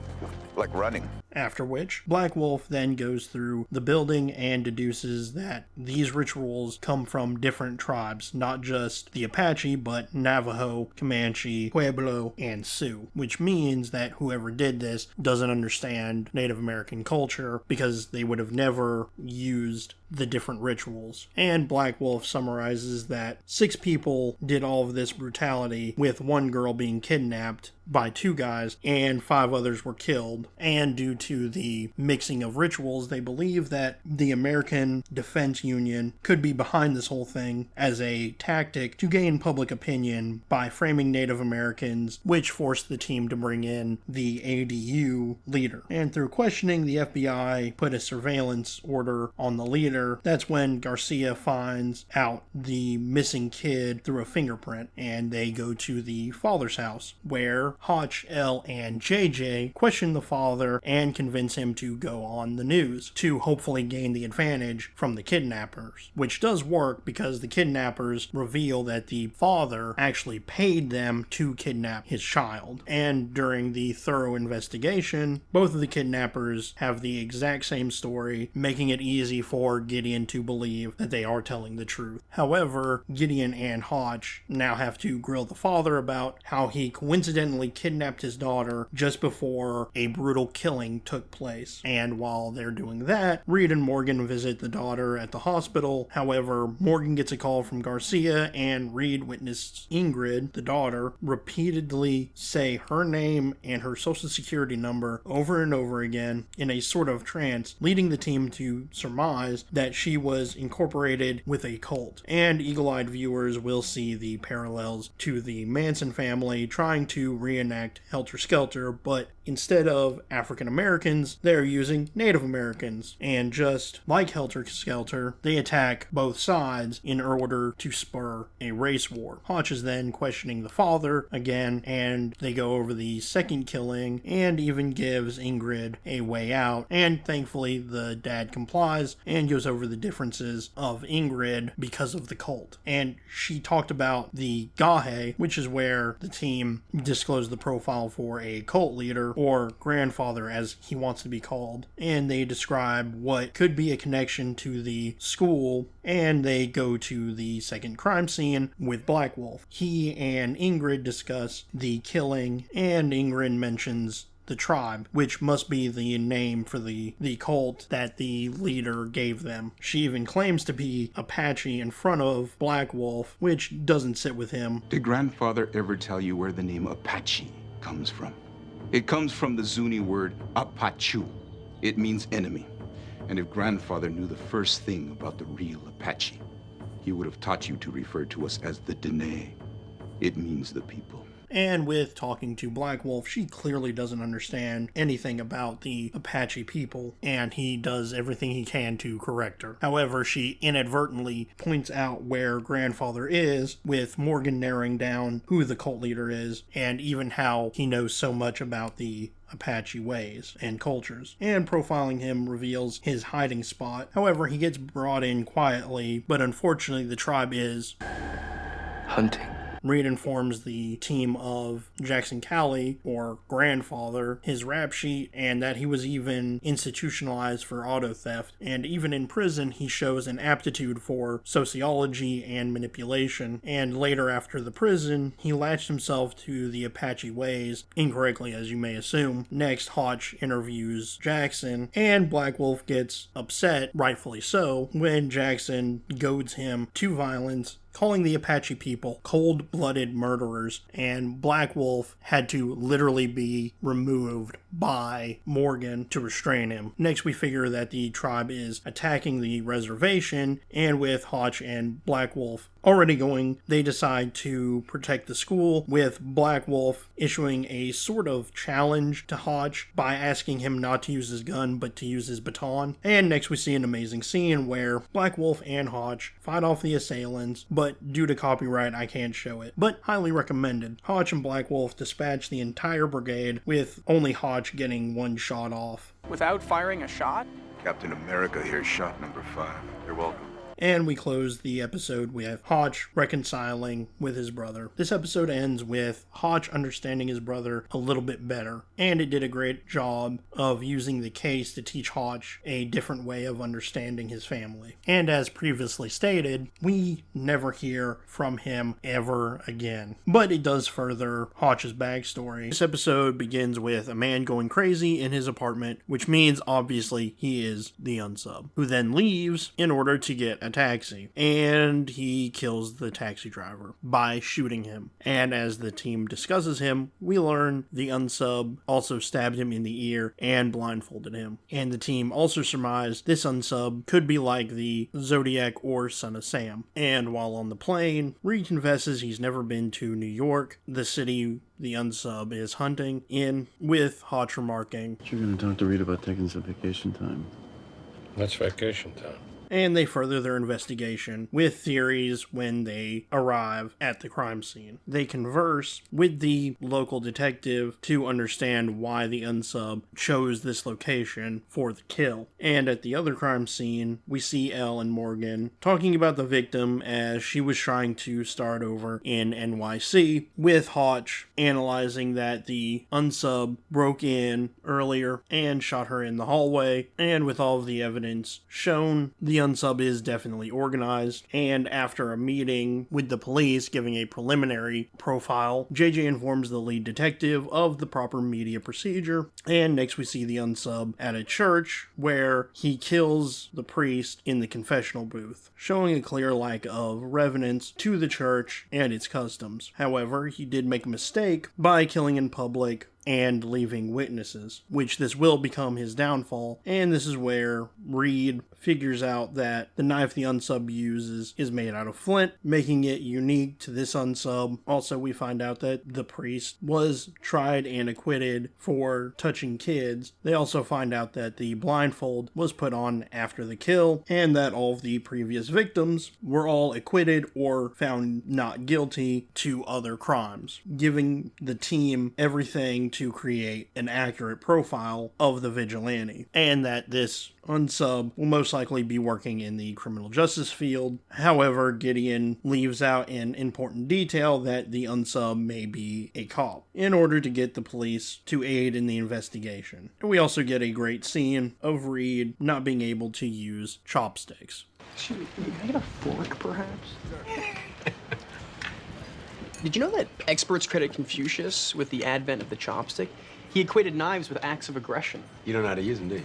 Like running. After which, Black Wolf then goes through the building and deduces that these rituals come from different tribes, not just the Apache, but Navajo, Comanche, Pueblo, and Sioux, which means that whoever did this doesn't understand Native American culture, because they would have never used the different rituals. And Black Wolf summarizes that 6 people did all of this brutality, with 1 girl being kidnapped by 2 guys, and 5 others were killed. And due to the mixing of rituals, they believe that the American Defense Union could be behind this whole thing as a tactic to gain public opinion by framing Native Americans, which forced the team to bring in the ADU leader. And through questioning, the FBI put a surveillance order on the leader. That's when Garcia finds out the missing kid through a fingerprint, and they go to the father's house, where Hotch, Elle, and JJ question the father and convince him to go on the news to hopefully gain the advantage from the kidnappers, which does work because the kidnappers reveal that the father actually paid them to kidnap his child. And during the thorough investigation, both of the kidnappers have the exact same story, making it easy for Gideon to believe that they are telling the truth. However, Gideon and Hotch now have to grill the father about how he coincidentally kidnapped his daughter just before a brutal killing took place. And while they're doing that, Reed and Morgan visit the daughter at the hospital. However, Morgan gets a call from Garcia, and Reed witnessed Ingrid, the daughter, repeatedly say her name and her social security number over and over again in a sort of trance, leading the team to surmise that she was incorporated with a cult. And eagle-eyed viewers will see the parallels to the Manson family trying to reenact Helter Skelter, but instead of African Americans, they're using Native Americans. And just like Helter Skelter, they attack both sides in order to spur a race war. Hotch is then questioning the father again, and they go over the second killing and even gives Ingrid a way out. And thankfully, the dad complies and goes over the differences of Ingrid because of the cult. And she talked about the Gahe, which is where the team disclosed the profile for a cult leader, or grandfather as he wants to be called, and they describe what could be a connection to the school, and they go to the second crime scene with Black Wolf. He and Ingrid discuss the killing, and Ingrid mentions the tribe, which must be the name for the cult that the leader gave them. She even claims to be Apache in front of Black Wolf, which doesn't sit with him. Did grandfather ever tell you where the name Apache comes from? It comes from the Zuni word Apachu. It means enemy. And if grandfather knew the first thing about the real Apache, he would have taught you to refer to us as the Dene. It means the people. And with talking to Black Wolf, she clearly doesn't understand anything about the Apache people, and he does everything he can to correct her. However, she inadvertently points out where grandfather is, with Morgan narrowing down who the cult leader is, and even how he knows so much about the Apache ways and cultures, and profiling him reveals his hiding spot. However, he gets brought in quietly, but unfortunately the tribe is hunting. Reed informs the team of Jackson Cowley, or grandfather, his rap sheet, and that he was even institutionalized for auto theft. And even in prison, he shows an aptitude for sociology and manipulation. And later, after the prison, he latched himself to the Apache ways, incorrectly as you may assume. Next, Hotch interviews Jackson, and Black Wolf gets upset, rightfully so, when Jackson goads him to violence, calling the Apache people cold-blooded murderers, and Black Wolf had to literally be removed by Morgan to restrain him. Next, we figure that the tribe is attacking the reservation, and with Hotch and Black Wolf already going, they decide to protect the school, with Black Wolf issuing a sort of challenge to Hotch by asking him not to use his gun but to use his baton. And next we see an amazing scene where Black Wolf and Hotch fight off the assailants, but due to copyright I can't show it, but highly recommended. Hotch and Black Wolf dispatch the entire brigade, with only Hotch getting one shot off. Without firing a shot? Captain America here, shot number 5. You're welcome. And we close the episode with Hotch reconciling with his brother. This episode ends with Hotch understanding his brother a little bit better, and it did a great job of using the case to teach Hotch a different way of understanding his family. And as previously stated, we never hear from him ever again. But it does further Hotch's backstory. This episode begins with a man going crazy in his apartment, which means obviously he is the unsub, who then leaves in order to get a taxi, and he kills the taxi driver by shooting him. And as the team discusses him, we learn the unsub also stabbed him in the ear and blindfolded him. And the team also surmised this unsub could be like the Zodiac or Son of Sam. And while on the plane, Reed confesses he's never been to New York, the city the unsub is hunting in, with Hotch remarking, You're going to talk to Reed about taking some vacation time. That's vacation time. And they further their investigation with theories when they arrive at the crime scene. They converse with the local detective to understand why the unsub chose this location for the kill. And at the other crime scene, we see Elle and Morgan talking about the victim as she was trying to start over in NYC, with Hotch analyzing that the unsub broke in earlier and shot her in the hallway, and with all of the evidence shown, the unsub is definitely organized. And after a meeting with the police giving a preliminary profile, JJ informs the lead detective of the proper media procedure. And next we see the unsub at a church where he kills the priest in the confessional booth, showing a clear lack of reverence to the church and its customs. However, he did make a mistake by killing in public and leaving witnesses, which this will become his downfall. And this is where Reed figures out that the knife the unsub uses is made out of flint, making it unique to this unsub. Also, we find out that the priest was tried and acquitted for touching kids. They also find out that the blindfold was put on after the kill, and that all of the previous victims were all acquitted or found not guilty to other crimes, giving the team everything to create an accurate profile of the vigilante, and that this unsub will most likely be working in the criminal justice field. However, Gideon leaves out an important detail that the unsub may be a cop, in order to get the police to aid in the investigation. And we also get a great scene of Reed not being able to use chopsticks. Can I get a fork, perhaps? Did you know that experts credit Confucius with the advent of the chopstick? He equated knives with acts of aggression. You don't know how to use them, do you?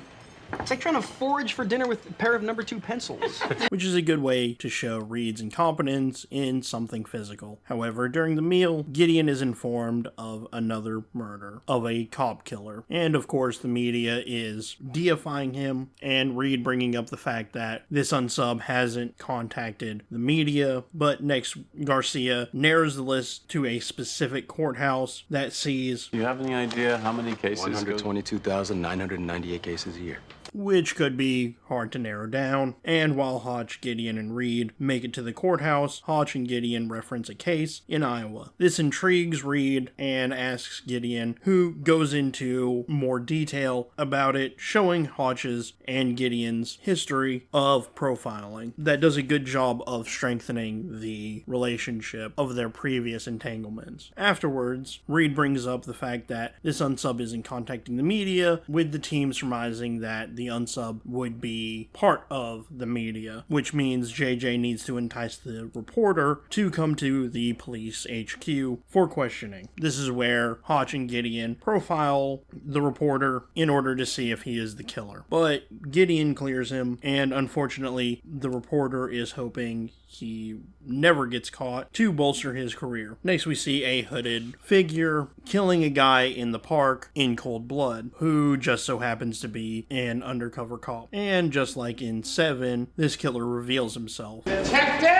It's like trying to forage for dinner with a pair of number 2 pencils. Which is a good way to show Reed's incompetence in something physical. However, during the meal, Gideon is informed of another murder of a cop killer. And of course, the media is deifying him, and Reed bringing up the fact that this unsub hasn't contacted the media. But next, Garcia narrows the list to a specific courthouse that sees... Do you have any idea how many cases? 122,998 cases a year. Which could be hard to narrow down. And while Hotch, Gideon, and Reed make it to the courthouse, Hotch and Gideon reference a case in Iowa. This intrigues Reed and asks Gideon, who goes into more detail about it, showing Hotch's and Gideon's history of profiling. That does a good job of strengthening the relationship of their previous entanglements. Afterwards, Reed brings up the fact that this unsub isn't contacting the media, with the team surmising that the unsub would be part of the media, which means JJ needs to entice the reporter to come to the police HQ for questioning. This is where Hotch and Gideon profile the reporter in order to see if he is the killer. But Gideon clears him, and unfortunately, the reporter is hoping he never gets caught to bolster his career. Next, we see a hooded figure killing a guy in the park in cold blood, who just so happens to be an undercover cop. And just like in Seven, this killer reveals himself. Detective!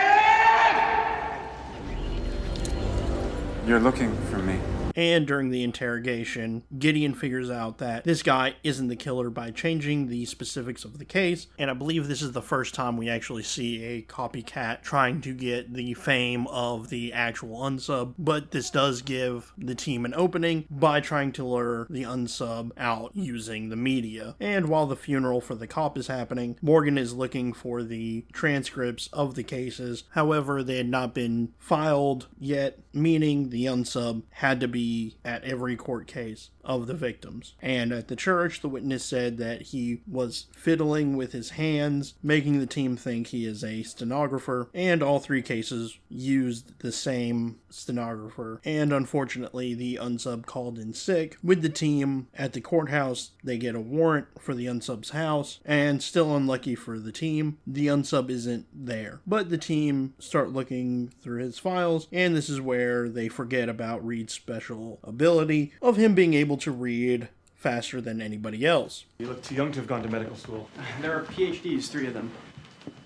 You're looking for me. And during the interrogation, Gideon figures out that this guy isn't the killer by changing the specifics of the case, and I believe this is the first time we actually see a copycat trying to get the fame of the actual unsub, but this does give the team an opening by trying to lure the unsub out using the media. And while the funeral for the cop is happening, Morgan is looking for the transcripts of the cases. However, they had not been filed yet, meaning the unsub had to be at every court case of the victims. And at the church, the witness said that he was fiddling with his hands, making the team think he is a stenographer, and all three cases used the same stenographer. And unfortunately, the unsub called in sick. With the team at the courthouse, they get a warrant for the unsub's house, and still unlucky for the team, the unsub isn't there. But the team start looking through his files, and this is where they forget about Reed's special ability of him being able to read faster than anybody else. You look too young to have gone to medical school. There are PhDs, 3 of them.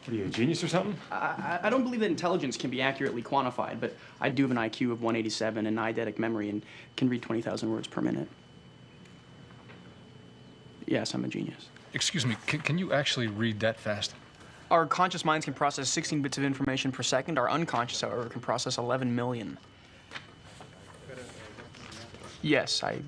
What are you, a genius or something? I don't believe that intelligence can be accurately quantified, but I do have an IQ of 187 and eidetic memory and can read 20,000 words per minute. Yes, I'm a genius. Excuse me, can you actually read that fast? Our conscious minds can process 16 bits of information per second. Our unconscious, however, can process 11 million. Yes, I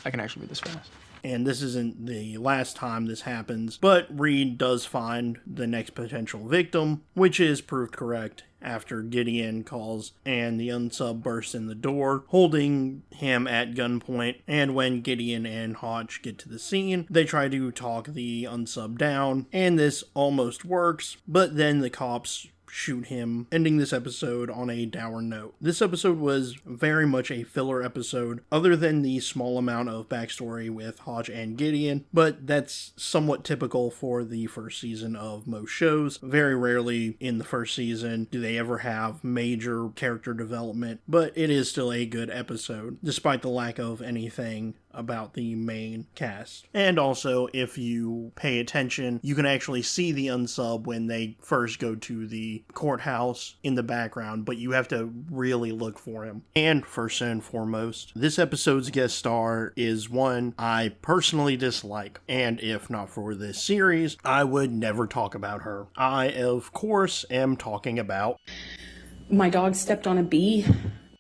can actually read this fast. And this isn't the last time this happens, but Reed does find the next potential victim, which is proved correct after Gideon calls and the unsub bursts in the door, holding him at gunpoint. And when Gideon and Hodge get to the scene, they try to talk the unsub down, and this almost works, but then the cops shoot him, ending this episode on a dour note. This episode was very much a filler episode, other than the small amount of backstory with Hodge and Gideon, but that's somewhat typical for the first season of most shows. Very rarely in the first season do they ever have major character development, but it is still a good episode, despite the lack of anything about the main cast. And also, if you pay attention, you can actually see the unsub when they first go to the courthouse in the background, but you have to really look for him. And first and foremost, this episode's guest star is one I personally dislike, and if not for this series, I would never talk about her. I, of course, am talking about... My dog stepped on a bee.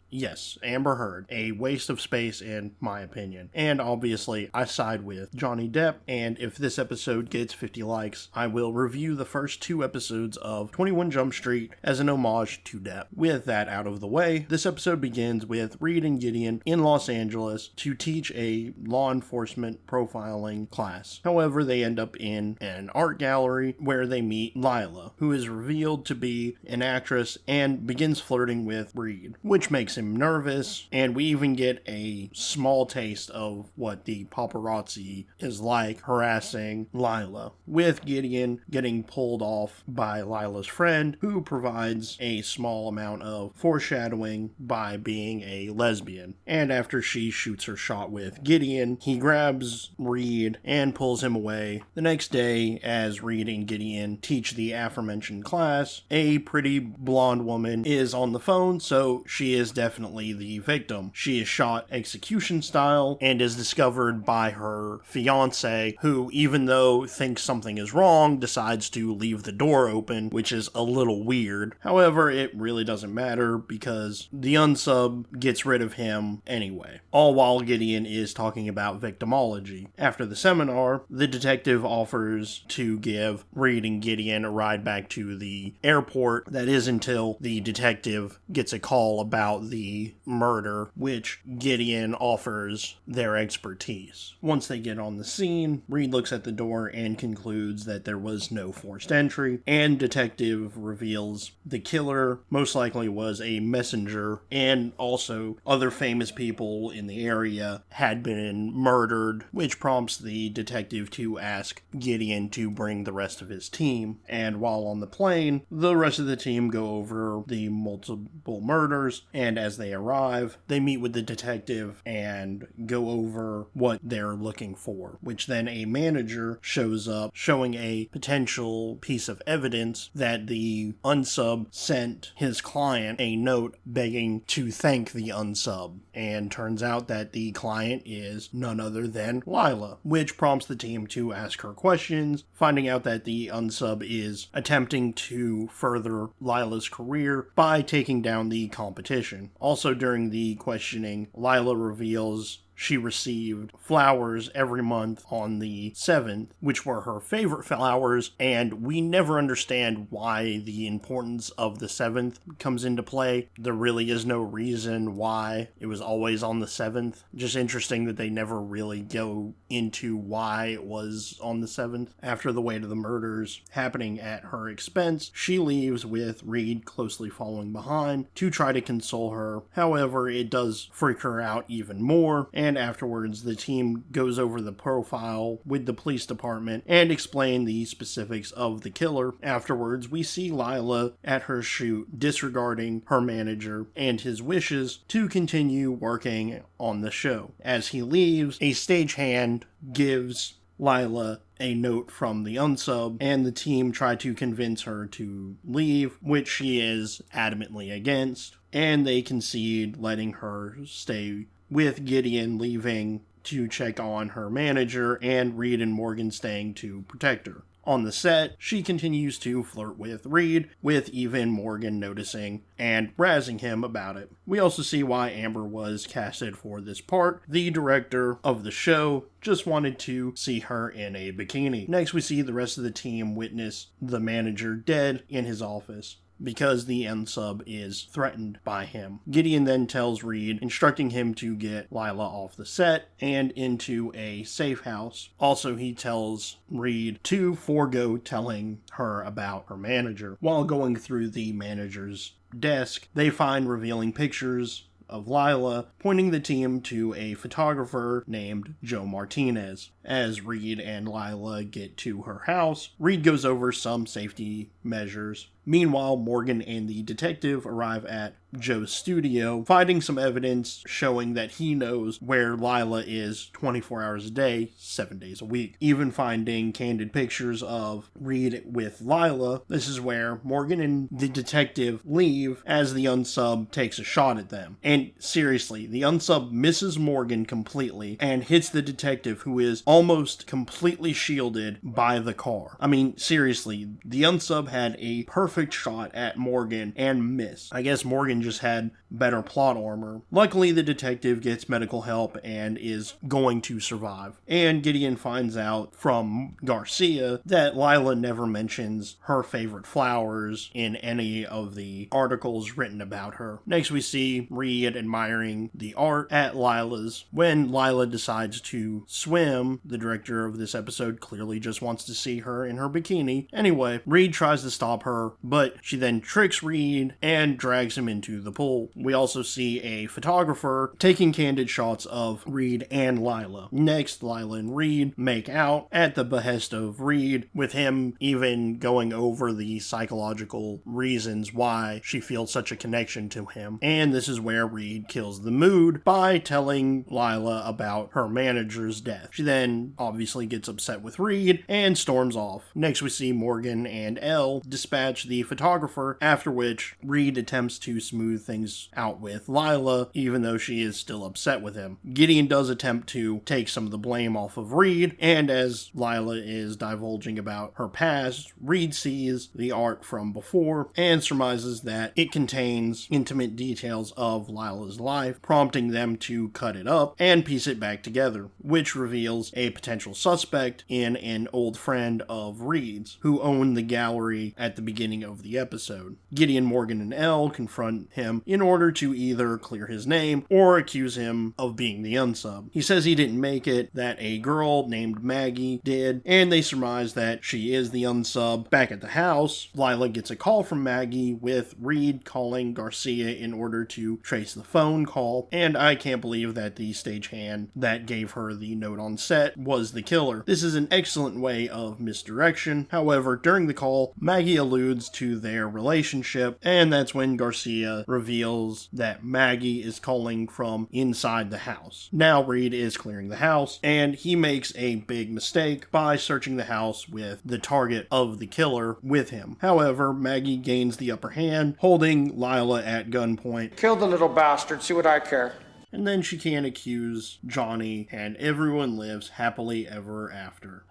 Yes, Amber Heard. A waste of space in my opinion. And obviously, I side with Johnny Depp, and if this episode gets 50 likes, I will review the first 2 episodes of 21 Jump Street as an homage to Depp. With that out of the way, this episode begins with Reed and Gideon in Los Angeles to teach a law enforcement profiling class. However, they end up in an art gallery where they meet Lila, who is revealed to be an actress and begins flirting with Reed, which makes him nervous, and we even get a small taste of what the paparazzi is like harassing Lila, with Gideon getting pulled off by Lila's friend, who provides a small amount of foreshadowing by being a lesbian. And after she shoots her shot with Gideon, he grabs Reed and pulls him away. The next day, as Reed and Gideon teach the aforementioned class, a pretty blonde woman is on the phone, so she is definitely the victim. She is shot execution style and is discovered by her fiance, who, even though thinks something is wrong, decides to leave the door open, which is a little weird. However, it really doesn't matter because the unsub gets rid of him anyway. All while Gideon is talking about victimology. After the seminar, the detective offers to give Reed and Gideon a ride back to the airport. That is until the detective gets a call about the murder, which Gideon offers their expertise. Once they get on the scene, Reed looks at the door and concludes that there was no forced entry, and detective reveals the killer most likely was a messenger, and also other famous people in the area had been murdered, which prompts the detective to ask Gideon to bring the rest of his team. And while on the plane, the rest of the team go over the multiple murders, and as as they arrive, they meet with the detective and go over what they're looking for, which then a manager shows up showing a potential piece of evidence that the unsub sent his client a note begging to thank the unsub, and turns out that the client is none other than Lila, which prompts the team to ask her questions, finding out that the unsub is attempting to further Lila's career by taking down the competition. Also during the questioning, Lila reveals she received flowers every month on the 7th, which were her favorite flowers, and we never understand why the importance of the 7th comes into play. There really is no reason why it was always on the 7th. Just interesting that they never really go into why it was on the 7th. After the weight of the murders happening at her expense, she leaves with Reed closely following behind to try to console her. However, it does freak her out even more, and afterwards the team goes over the profile with the police department and explain the specifics of the killer. Afterwards, we see Lila at her shoot disregarding her manager and his wishes to continue working on the show. As he leaves, a stagehand gives Lila a note from the unsub, and the team try to convince her to leave, which she is adamantly against, and they concede letting her stay, with Gideon leaving to check on her manager and Reed and Morgan staying to protect her. On the set, she continues to flirt with Reed, with even Morgan noticing and razzing him about it. We also see why Amber was casted for this part. The director of the show just wanted to see her in a bikini. Next, we see the rest of the team witness the manager dead in his office, because the unsub is threatened by him. Gideon then tells Reed, instructing him to get Lila off the set and into a safe house. Also, he tells Reed to forego telling her about her manager. While going through the manager's desk, they find revealing pictures of Lila, pointing the team to a photographer named Joe Martinez. As Reed and Lila get to her house, Reed goes over some safety measures. Meanwhile, Morgan and the detective arrive at Joe's studio, finding some evidence showing that he knows where Lila is 24 hours a day, 7 days a week. Even finding candid pictures of Reed with Lila. This is where Morgan and the detective leave as the unsub takes a shot at them. And seriously, the unsub misses Morgan completely and hits the detective, who is almost completely shielded by the car. I mean, seriously, the unsub had a perfect shot at Morgan and missed. I guess Morgan just had better plot armor. Luckily, the detective gets medical help and is going to survive. And Gideon finds out from Garcia that Lila never mentions her favorite flowers in any of the articles written about her. Next, we see Reed admiring the art at Lila's. When Lila decides to swim, the director of this episode clearly just wants to see her in her bikini. Anyway, Reed tries to stop her, but she then tricks Reed and drags him into the pool. We also see a photographer taking candid shots of Reed and Lila. Next, Lila and Reed make out at the behest of Reed, with him even going over the psychological reasons why she feels such a connection to him. And this is where Reed kills the mood by telling Lila about her manager's death. She then obviously gets upset with Reed and storms off. Next, we see Morgan and Elle dispatch the photographer, after which Reed attempts to smooth things out with Lila, even though she is still upset with him. Gideon does attempt to take some of the blame off of Reed, and as Lila is divulging about her past, Reed sees the art from before and surmises that it contains intimate details of Lila's life, prompting them to cut it up and piece it back together, which reveals a potential suspect in an old friend of Reed's, who owned the gallery at the beginning of the episode. Gideon, Morgan, and Elle confront him in order to either clear his name or accuse him of being the unsub. He says he didn't make it, that a girl named Maggie did, and they surmise that she is the unsub. Back at the house, Lila gets a call from Maggie, with Reed calling Garcia in order to trace the phone call, and I can't believe that the stagehand that gave her the note on set was the killer. This is an excellent way of misdirection. However, during the call, Maggie alludes comes to their relationship, and that's when Garcia reveals that Maggie is calling from inside the house. Now Reed is clearing the house, and he makes a big mistake by searching the house with the target of the killer with him. However, Maggie gains the upper hand, holding Lila at gunpoint. Kill the little bastard, see what I care. And then she can accuse Johnny, and everyone lives happily ever after.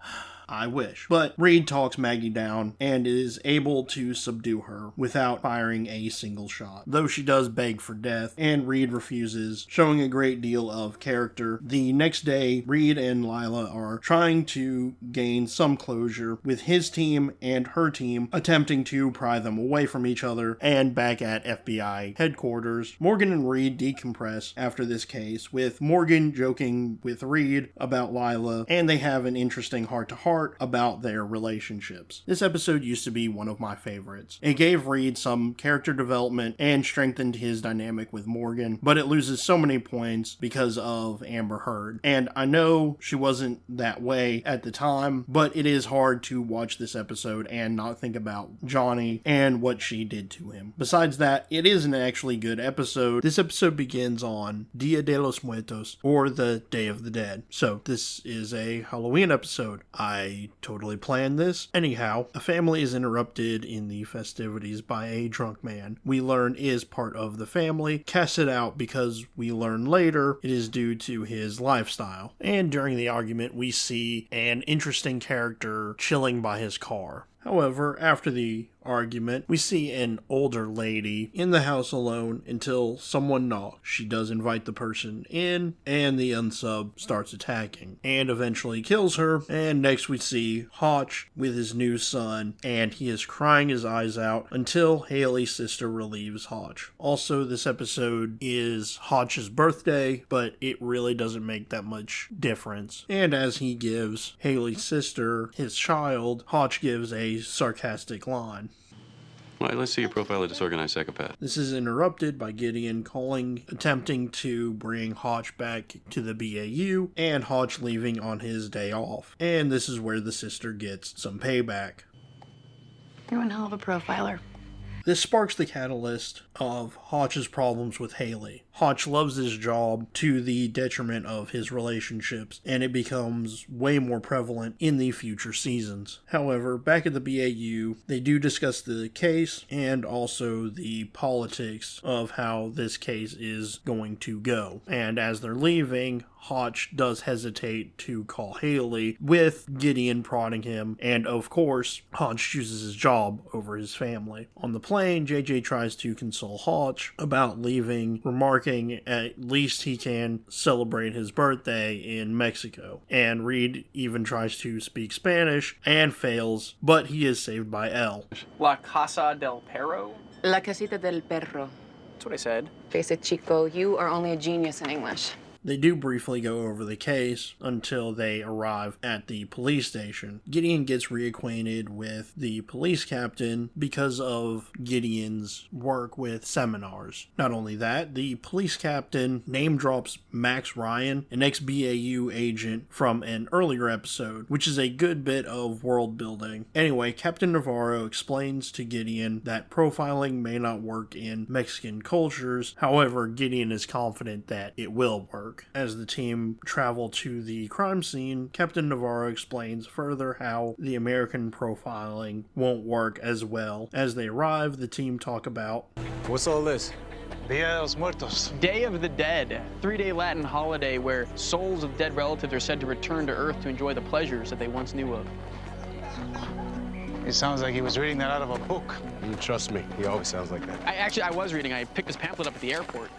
I wish. But Reed talks Maggie down and is able to subdue her without firing a single shot, though she does beg for death, and Reed refuses, showing a great deal of character. The next day, Reed and Lila are trying to gain some closure, with his team and her team attempting to pry them away from each other. And back at FBI headquarters, Morgan and Reed decompress after this case, with Morgan joking with Reed about Lila, and they have an interesting heart-to-heart about their relationships. This episode used to be one of my favorites. It gave Reed some character development and strengthened his dynamic with Morgan, but it loses so many points because of Amber Heard. And I know she wasn't that way at the time, but it is hard to watch this episode and not think about Johnny and what she did to him. Besides that, it is an actually good episode. This episode begins on Dia de los Muertos, or the Day of the Dead. So this is a Halloween episode. I totally planned this. Anyhow, a family is interrupted in the festivities by a drunk man we learn is part of the family, casted out because we learn later it is due to his lifestyle. And during the argument, we see an interesting character chilling by his car. However, after the argument, we see an older lady in the house alone until someone knocks. She does invite the person in, and the unsub starts attacking, and eventually kills her. And next we see Hotch with his new son, and he is crying his eyes out until Haley's sister relieves Hotch. Also, this episode is Hotch's birthday, but it really doesn't make that much difference. And as he gives Haley's sister his child, Hotch gives a sarcastic line. All right, let's see your profile of disorganized psychopath. This is interrupted by Gideon attempting to bring Hotch back to the BAU, and Hotch leaving on his day off. And this is where the sister gets some payback. You're one hell of a profiler. This sparks the catalyst of Hotch's problems with Haley. Hotch loves his job to the detriment of his relationships, and it becomes way more prevalent in the future seasons. However, back at the BAU, they do discuss the case and also the politics of how this case is going to go. And as they're leaving, Hotch does hesitate to call Haley, with Gideon prodding him, and of course, Hotch chooses his job over his family. On the plane, JJ tries to console Hotch about leaving, remarking at least he can celebrate his birthday in Mexico. And Reed even tries to speak Spanish and fails, but he is saved by Elle. La Casa del Perro? La casita del perro. That's what I said. Face it, Chico, you are only a genius in English. They do briefly go over the case until they arrive at the police station. Gideon gets reacquainted with the police captain because of Gideon's work with seminars. Not only that, the police captain name drops Max Ryan, an ex-BAU agent from an earlier episode, which is a good bit of world building. Anyway, Captain Navarro explains to Gideon that profiling may not work in Mexican cultures. However, Gideon is confident that it will work. As the team travel to the crime scene, Captain Navarro explains further how the American profiling won't work as well. As they arrive, the team talk about, what's all this? Dia de los Muertos. Day of the Dead, 3-day Latin holiday where souls of dead relatives are said to return to Earth to enjoy the pleasures that they once knew of. It sounds like he was reading that out of a book. Trust me, he always sounds like that. I was reading. I picked this pamphlet up at the airport.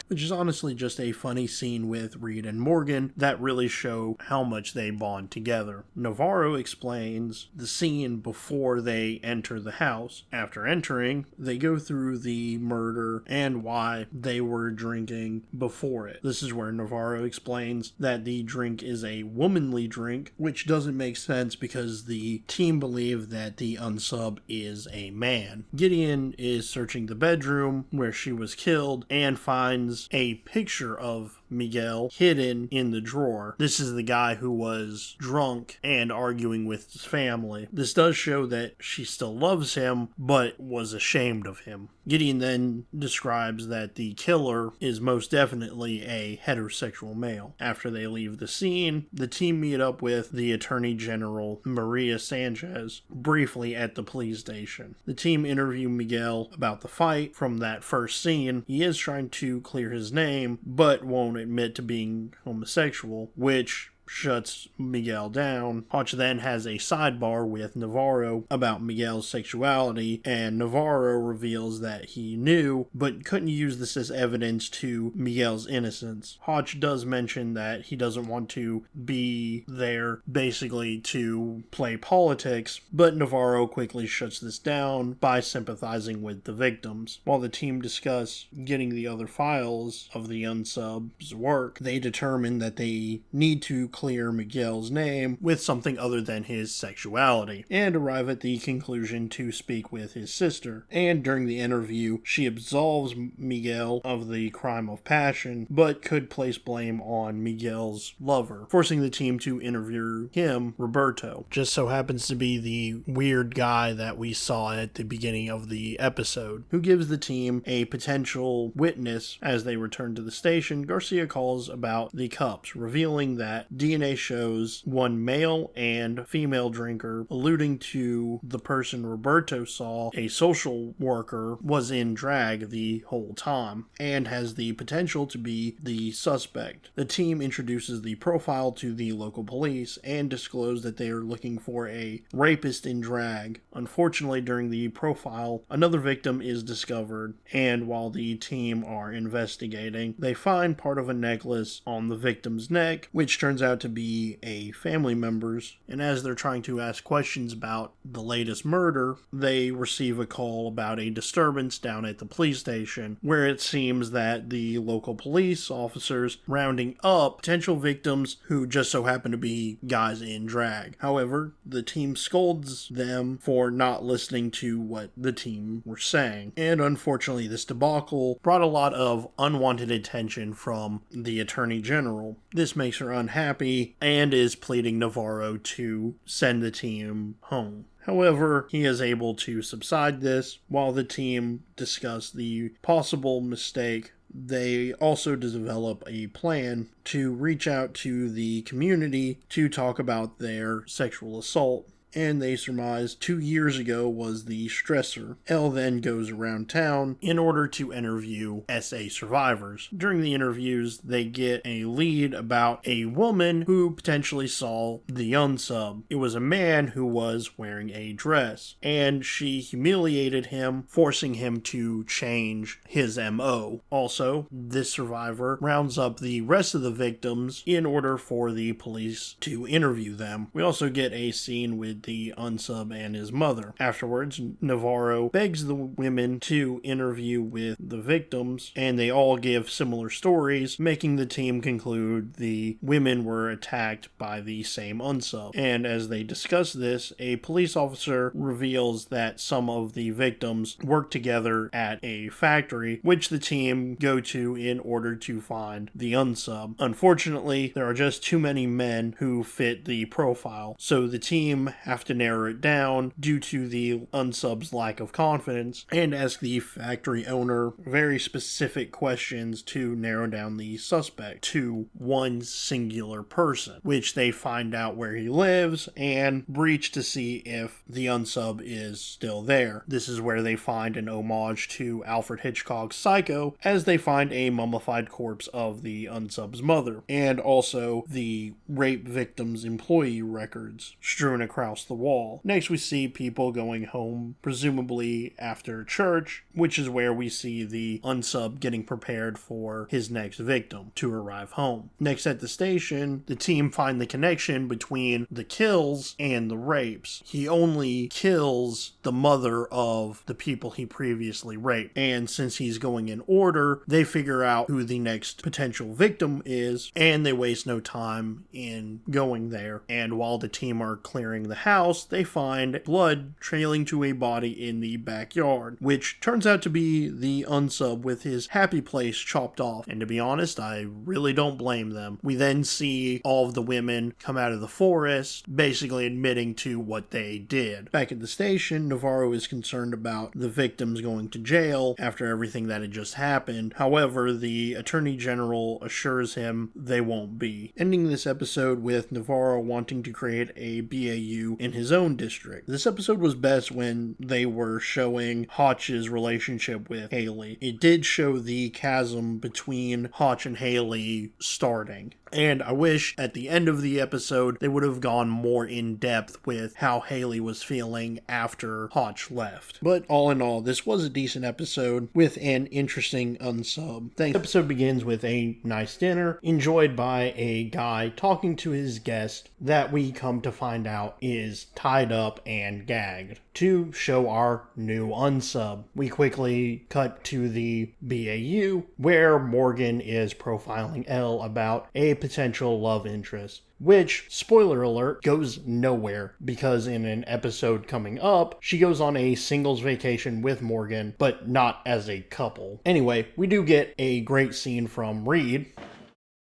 Which is honestly just a funny scene with Reed and Morgan that really show how much they bond together. Navarro explains the scene before they enter the house. After entering, they go through the murder and why they were drinking before it. This is where Navarro explains that the drink is a womanly drink, which doesn't make sense because the team believe that the unsub is a man. Gideon is searching the bedroom where she was killed and finds a picture of Miguel hidden in the drawer. This is the guy who was drunk and arguing with his family. This does show that she still loves him, but was ashamed of him. Gideon then describes that the killer is most definitely a heterosexual male. After they leave the scene, the team meet up with the Attorney General Maria Sanchez briefly at the police station. The team interview Miguel about the fight from that first scene. He is trying to clear his name, but won't admit to being homosexual, which shuts Miguel down. Hotch then has a sidebar with Navarro about Miguel's sexuality, and Navarro reveals that he knew, but couldn't use this as evidence to Miguel's innocence. Hotch does mention that he doesn't want to be there basically to play politics, but Navarro quickly shuts this down by sympathizing with the victims. While the team discuss getting the other files of the unsub's work, they determine that they need to clear Miguel's name with something other than his sexuality, and arrive at the conclusion to speak with his sister. And during the interview, she absolves Miguel of the crime of passion, but could place blame on Miguel's lover, forcing the team to interview him, Roberto. Just so happens to be the weird guy that we saw at the beginning of the episode, who gives the team a potential witness. As they return to the station, Garcia calls about the cups, revealing that DNA shows one male and female drinker, alluding to the person Roberto saw, a social worker, was in drag the whole time, and has the potential to be the suspect. The team introduces the profile to the local police and disclose that they are looking for a rapist in drag. Unfortunately, during the profile, another victim is discovered, and while the team are investigating, they find part of a necklace on the victim's neck, which turns out to be a family member's, and as they're trying to ask questions about the latest murder, they receive a call about a disturbance down at the police station, where it seems that the local police officers rounding up potential victims who just so happen to be guys in drag. However, the team scolds them for not listening to what the team were saying, and unfortunately this debacle brought a lot of unwanted attention from the Attorney General. This makes her unhappy and is pleading Navarro to send the team home. However, he is able to subside this. While the team discuss the possible mistake, they also develop a plan to reach out to the community to talk about their sexual assault, and they surmise 2 years ago was the stressor. Elle then goes around town in order to interview SA survivors. During the interviews, they get a lead about a woman who potentially saw the unsub. It was a man who was wearing a dress, and she humiliated him, forcing him to change his MO. Also, this survivor rounds up the rest of the victims in order for the police to interview them. We also get a scene with the unsub and his mother. Afterwards, Navarro begs the women to interview with the victims, and they all give similar stories, making the team conclude the women were attacked by the same unsub. And as they discuss this, a police officer reveals that some of the victims work together at a factory, which the team go to in order to find the unsub. Unfortunately, there are just too many men who fit the profile, so the team have to narrow it down due to the unsub's lack of confidence and ask the factory owner very specific questions to narrow down the suspect to one singular person, which they find out where he lives and breach to see if the unsub is still there. This is where they find an homage to Alfred Hitchcock's Psycho, as they find a mummified corpse of the unsub's mother, and also the rape victim's employee records strewn across the wall. Next, we see people going home, presumably after church, which is where we see the unsub getting prepared for his next victim to arrive home. Next, at the station, the team find the connection between the kills and the rapes. He only kills the mother of the people he previously raped, and since he's going in order, they figure out who the next potential victim is, and they waste no time in going there. And while the team are clearing the house, they find blood trailing to a body in the backyard, which turns out to be the unsub with his happy place chopped off. And to be honest, I really don't blame them. We then see all of the women come out of the forest, basically admitting to what they did. Back at the station, Navarro is concerned about the victims going to jail after everything that had just happened. However, the Attorney General assures him they won't be. Ending this episode with Navarro wanting to create a BAU in his own district. This episode was best when they were showing Hotch's relationship with Haley. It did show the chasm between Hotch and Haley starting. And I wish at the end of the episode they would have gone more in depth with how Haley was feeling after Hotch left. But all in all, this was a decent episode with an interesting unsub. The episode begins with a nice dinner enjoyed by a guy talking to his guest that we come to find out is tied up and gagged. To show our new unsub, we quickly cut to the BAU where Morgan is profiling Elle about a potential love interest, which, spoiler alert, goes nowhere because in an episode coming up, she goes on a singles vacation with Morgan, but not as a couple. Anyway, we do get a great scene from Reed.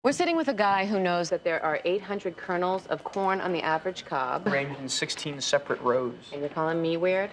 We're sitting with a guy who knows that there are 800 kernels of corn on the average cob. Arranged in 16 separate rows. And you're calling me weird?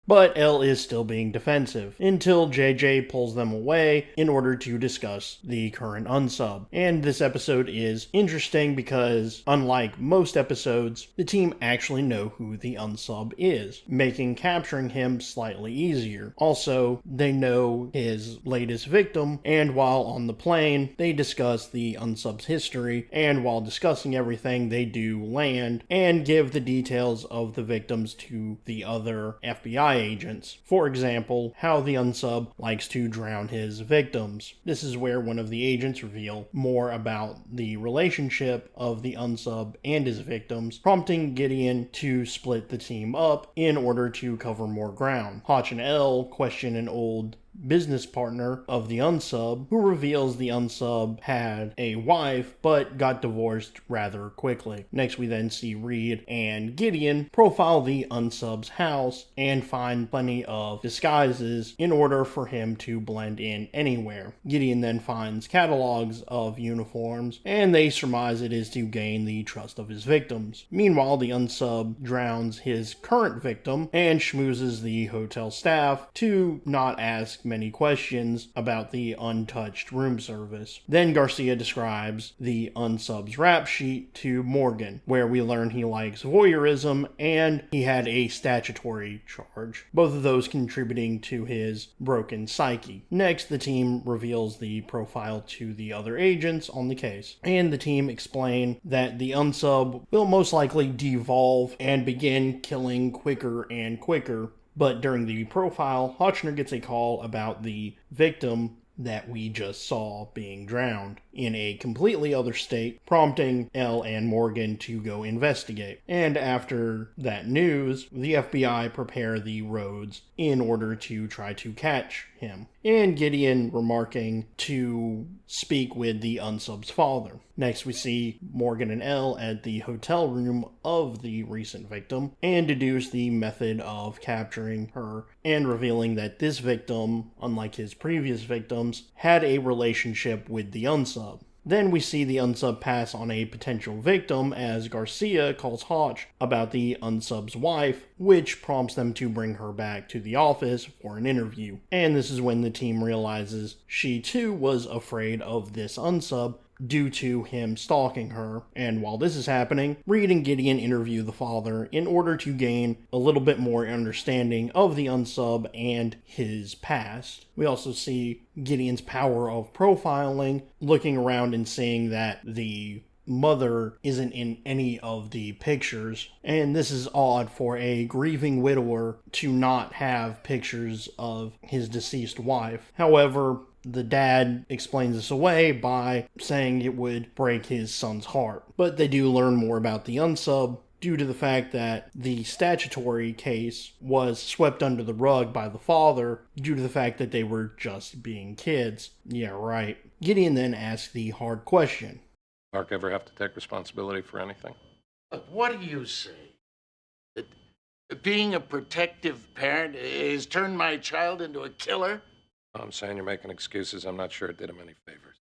But Elle is still being defensive, until JJ pulls them away in order to discuss the current unsub. And this episode is interesting because, unlike most episodes, the team actually know who the unsub is, making capturing him slightly easier. Also, they know his latest victim, and while on the plane, they discuss the unsub's history, and while discussing everything, they do land and give the details of the victims to the other FBI agents. For example, how the unsub likes to drown his victims. This is where one of the agents reveal more about the relationship of the unsub and his victims, prompting Gideon to split the team up in order to cover more ground. Hotch and Elle question an old business partner of the unsub, who reveals the unsub had a wife but got divorced rather quickly. Next, we then see Reed and Gideon profile the unsub's house and find plenty of disguises in order for him to blend in anywhere. Gideon then finds catalogs of uniforms, and they surmise it is to gain the trust of his victims. Meanwhile, the unsub drowns his current victim and schmoozes the hotel staff to not ask many questions about the untouched room service. Then Garcia describes the unsub's rap sheet to Morgan, where we learn he likes voyeurism and he had a statutory charge, both of those contributing to his broken psyche. Next, the team reveals the profile to the other agents on the case, and the team explain that the unsub will most likely devolve and begin killing quicker and quicker. But during the profile, Hotchner gets a call about the victim that we just saw being drowned in a completely other state, prompting Elle and Morgan to go investigate. And after that news, the FBI prepare the roads in order to try to catch him, and Gideon remarking to speak with the unsub's father. Next, we see Morgan and Elle at the hotel room of the recent victim and deduce the method of capturing her and revealing that this victim, unlike his previous victims, had a relationship with the unsub. Then we see the unsub pass on a potential victim as Garcia calls Hotch about the unsub's wife, which prompts them to bring her back to the office for an interview. And this is when the team realizes she too was afraid of this unsub due to him stalking her. And while this is happening, Reed and Gideon interview the father in order to gain a little bit more understanding of the unsub and his past. We also see Gideon's power of profiling, looking around and seeing that the mother isn't in any of the pictures, and this is odd for a grieving widower to not have pictures of his deceased wife. However, the dad explains this away by saying it would break his son's heart. But they do learn more about the unsub due to the fact that the statutory case was swept under the rug by the father due to the fact that they were just being kids. Yeah, right. Gideon then asks the hard question. Mark ever have to take responsibility for anything? Look, what do you say? Being a protective parent has turned my child into a killer? I'm saying you're making excuses. I'm not sure it did him any favors.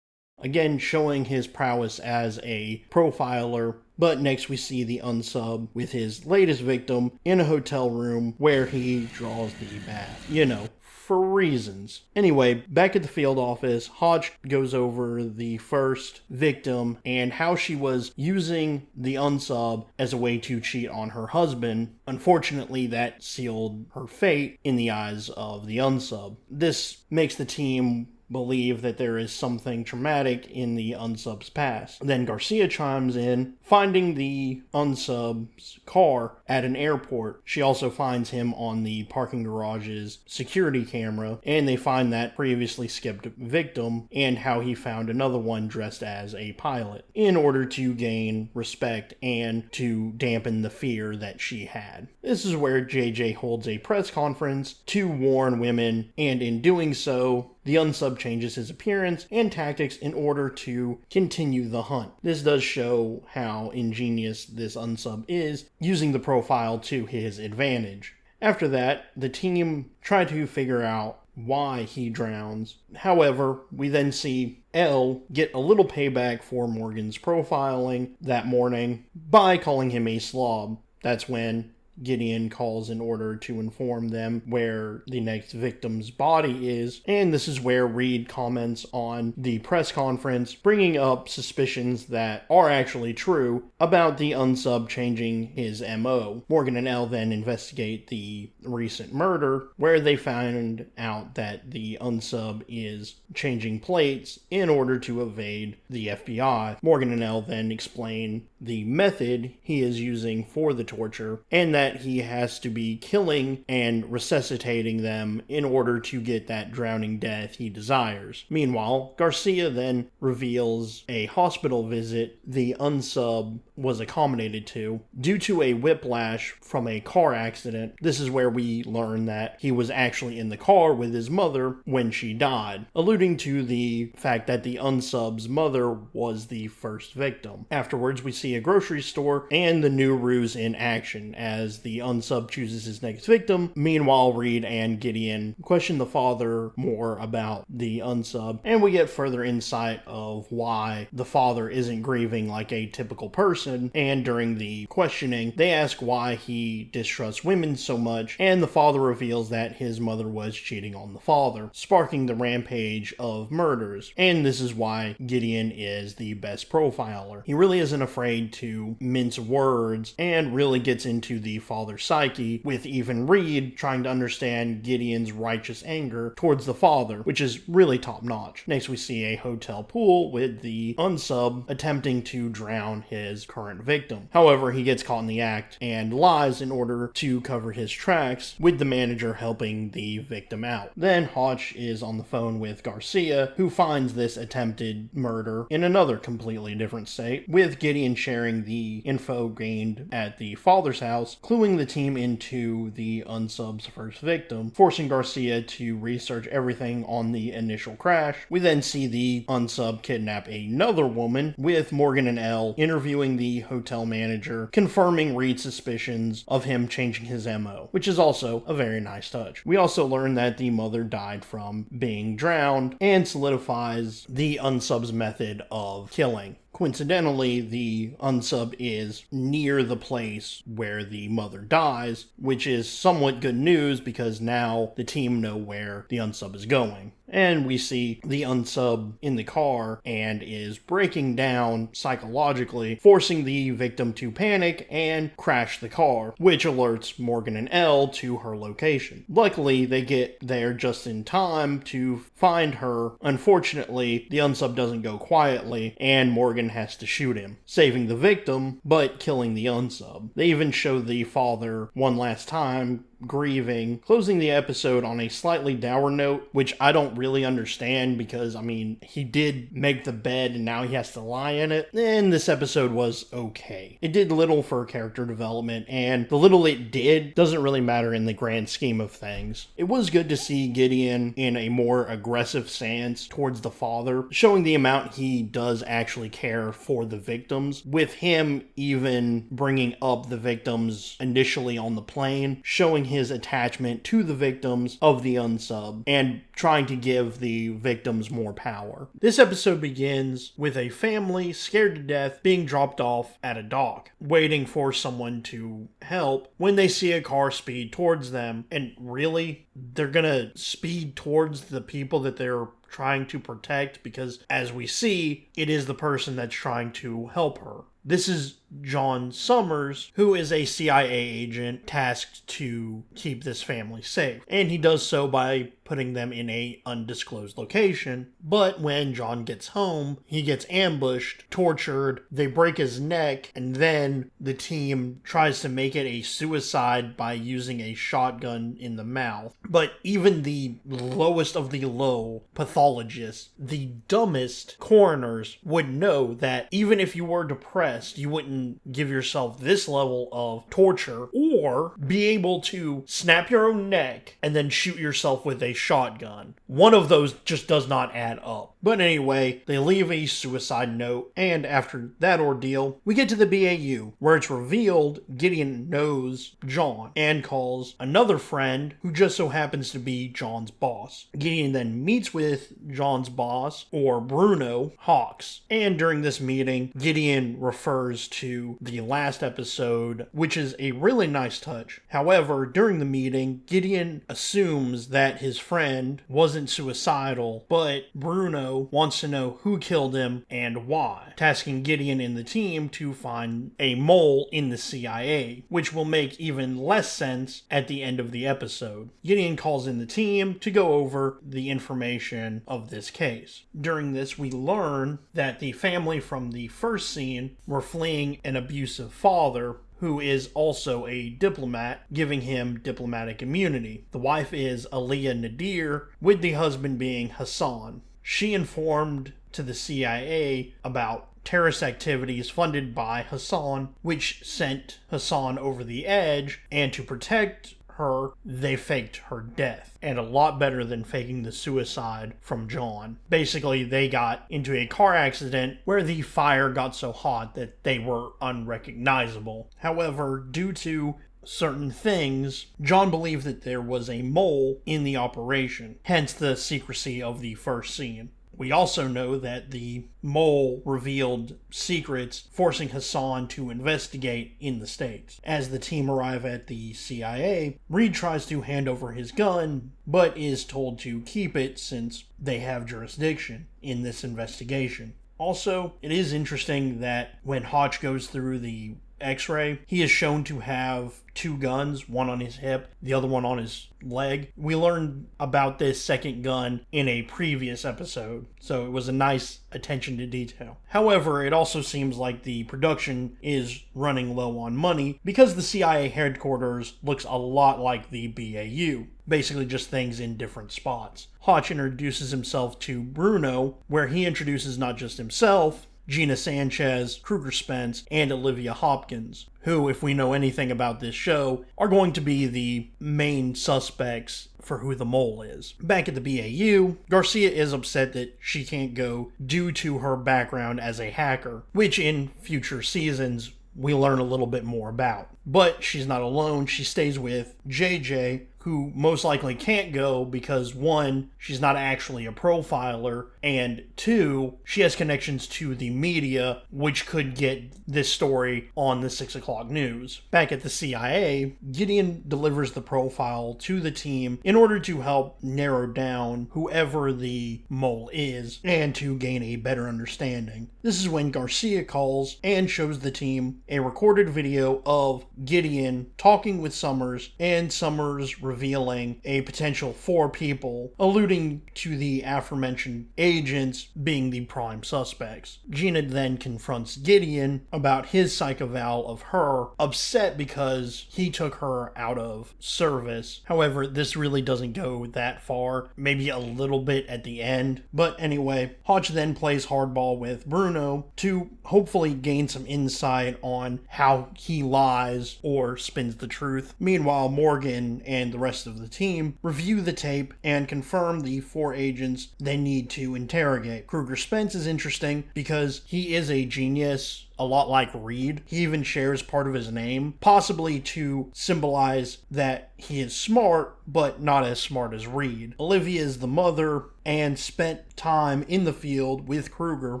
Again, showing his prowess as a profiler. But next we see the unsub with his latest victim in a hotel room where he draws the bath. You know, for reasons. Anyway, back at the field office, Hodge goes over the first victim and how she was using the unsub as a way to cheat on her husband. Unfortunately, that sealed her fate in the eyes of the unsub. This makes the team believe that there is something traumatic in the unsub's past. Then Garcia chimes in, finding the unsub's car at an airport. She also finds him on the parking garage's security camera, and they find that previously skipped victim and how he found another one dressed as a pilot in order to gain respect and to dampen the fear that she had. This is where JJ holds a press conference to warn women, and in doing so, the unsub changes his appearance and tactics in order to continue the hunt. This does show how ingenious this unsub is, using the profile to his advantage. After that, the team try to figure out why he drowns. However, we then see Elle get a little payback for Morgan's profiling that morning by calling him a slob. That's when Gideon calls in order to inform them where the next victim's body is, and this is where Reed comments on the press conference, bringing up suspicions that are actually true about the unsub changing his MO. Morgan and Elle then investigate the recent murder, where they find out that the unsub is changing plates in order to evade the FBI. Morgan and Elle then explain the method he is using for the torture, and that he has to be killing and resuscitating them in order to get that drowning death he desires. Meanwhile, Garcia then reveals a hospital visit the unsub was accommodated to due to a whiplash from a car accident. This is where we learn that he was actually in the car with his mother when she died, alluding to the fact that the unsub's mother was the first victim. Afterwards, we see a grocery store and the new ruse in action as the unsub chooses his next victim. Meanwhile, Reed and Gideon question the father more about the unsub, and we get further insight of why the father isn't grieving like a typical person. And during the questioning, they ask why he distrusts women so much, and the father reveals that his mother was cheating on the father, sparking the rampage of murders. And this is why Gideon is the best profiler. He really isn't afraid to mince words and really gets into the father's psyche, with even Reed trying to understand Gideon's righteous anger towards the father, which is really top notch. Next, we see a hotel pool with the unsub attempting to drown his current victim. However, he gets caught in the act and lies in order to cover his tracks, with the manager helping the victim out. Then Hodge is on the phone with Garcia, who finds this attempted murder in another completely different state, with Gideon sharing the info gained at the father's house, cluing the team into the unsub's first victim, forcing Garcia to research everything on the initial crash. We then see the unsub kidnap another woman, with Morgan and Elle interviewing the hotel manager, confirming Reed's suspicions of him changing his MO, which is also a very nice touch. We also learn that the mother died from being drowned, and solidifies the unsub's method of killing. Coincidentally, the unsub is near the place where the mother dies, which is somewhat good news because now the team know where the unsub is going. And we see the unsub in the car and is breaking down psychologically, forcing the victim to panic and crash the car, which alerts Morgan and Elle to her location. Luckily, they get there just in time to find her. Unfortunately, the unsub doesn't go quietly, and Morgan has to shoot him, saving the victim, but killing the unsub. They even show the father one last time grieving, closing the episode on a slightly dour note, which I don't really understand because, I mean, he did make the bed and now he has to lie in it. And this episode was okay. It did little for character development, and the little it did doesn't really matter in the grand scheme of things. It was good to see Gideon in a more aggressive stance towards the father, showing the amount he does actually care for the victims, with him even bringing up the victims initially on the plane, showing his attachment to the victims of the unsub, and trying to give the victims more power. This episode begins with a family scared to death being dropped off at a dock, waiting for someone to help, when they see a car speed towards them, and really, they're gonna speed towards the people that they're trying to protect, because as we see, it is the person that's trying to help her. This is John Summers, who is a CIA agent tasked to keep this family safe. And he does so by putting them in a undisclosed location. But when John gets home, he gets ambushed, tortured, they break his neck, and then the team tries to make it a suicide by using a shotgun in the mouth. But even the lowest of the low pathologists, the dumbest coroners, would know that even if you were depressed, you wouldn't give yourself this level of torture or be able to snap your own neck and then shoot yourself with a shotgun. One of those just does not add up. But anyway, they leave a suicide note, and after that ordeal, we get to the BAU, where it's revealed Gideon knows John and calls another friend who just so happens to be John's boss. Gideon then meets with John's boss, or Bruno, Hawks, and during this meeting, Gideon refers to the last episode, which is a really nice touch. However, during the meeting, Gideon assumes that his friend wasn't suicidal, but Bruno wants to know who killed him and why, tasking Gideon and the team to find a mole in the CIA, which will make even less sense at the end of the episode. Gideon calls in the team to go over the information of this case. During this, we learn that the family from the first scene were fleeing an abusive father who is also a diplomat, giving him diplomatic immunity. The wife is Aliyah Nadir, with the husband being Hassan. She informed to the CIA about terrorist activities funded by Hassan, which sent Hassan over the edge, and to protect her, they faked her death, and a lot better than faking the suicide from John. Basically, they got into a car accident where the fire got so hot that they were unrecognizable. However, due to certain things, John believed that there was a mole in the operation, hence the secrecy of the first scene. We also know that the mole revealed secrets, forcing Hassan to investigate in the States. As the team arrive at the CIA, Reed tries to hand over his gun, but is told to keep it since they have jurisdiction in this investigation. Also, it is interesting that when Hotch goes through the X-ray, he is shown to have two guns, one on his hip, the other one on his leg. We learned about this second gun in a previous episode, so it was a nice attention to detail. However, it also seems like the production is running low on money because the CIA headquarters looks a lot like the BAU. Basically just things in different spots. Hotch introduces himself to Bruno, where he introduces not just himself, Gina Sanchez, Kruger Spence, and Olivia Hopkins, who, if we know anything about this show, are going to be the main suspects for who the mole is. Back at the BAU, Garcia is upset that she can't go due to her background as a hacker, which in future seasons we learn a little bit more about. But she's not alone. She stays with JJ, who most likely can't go because, one, she's not actually a profiler, and two, she has connections to the media, which could get this story on the 6 o'clock news. Back at the CIA, Gideon delivers the profile to the team in order to help narrow down whoever the mole is and to gain a better understanding. This is when Garcia calls and shows the team a recorded video of Gideon talking with Summers, and Summers revealing a potential 4 people, alluding to the aforementioned agents being the prime suspects. Gina then confronts Gideon about his psych eval of her, upset because he took her out of service. However, this really doesn't go that far, maybe a little bit at the end. But anyway, Hotch then plays hardball with Bruno to hopefully gain some insight on how he lies or spins the truth. Meanwhile, Morgan and the rest of the team review the tape and confirm the 4 agents they need to interrogate. Kruger Spence is interesting because he is a genius, a lot like Reed. He even shares part of his name, possibly to symbolize that he is smart, but not as smart as Reed. Olivia is the mother and spent time in the field with Kruger.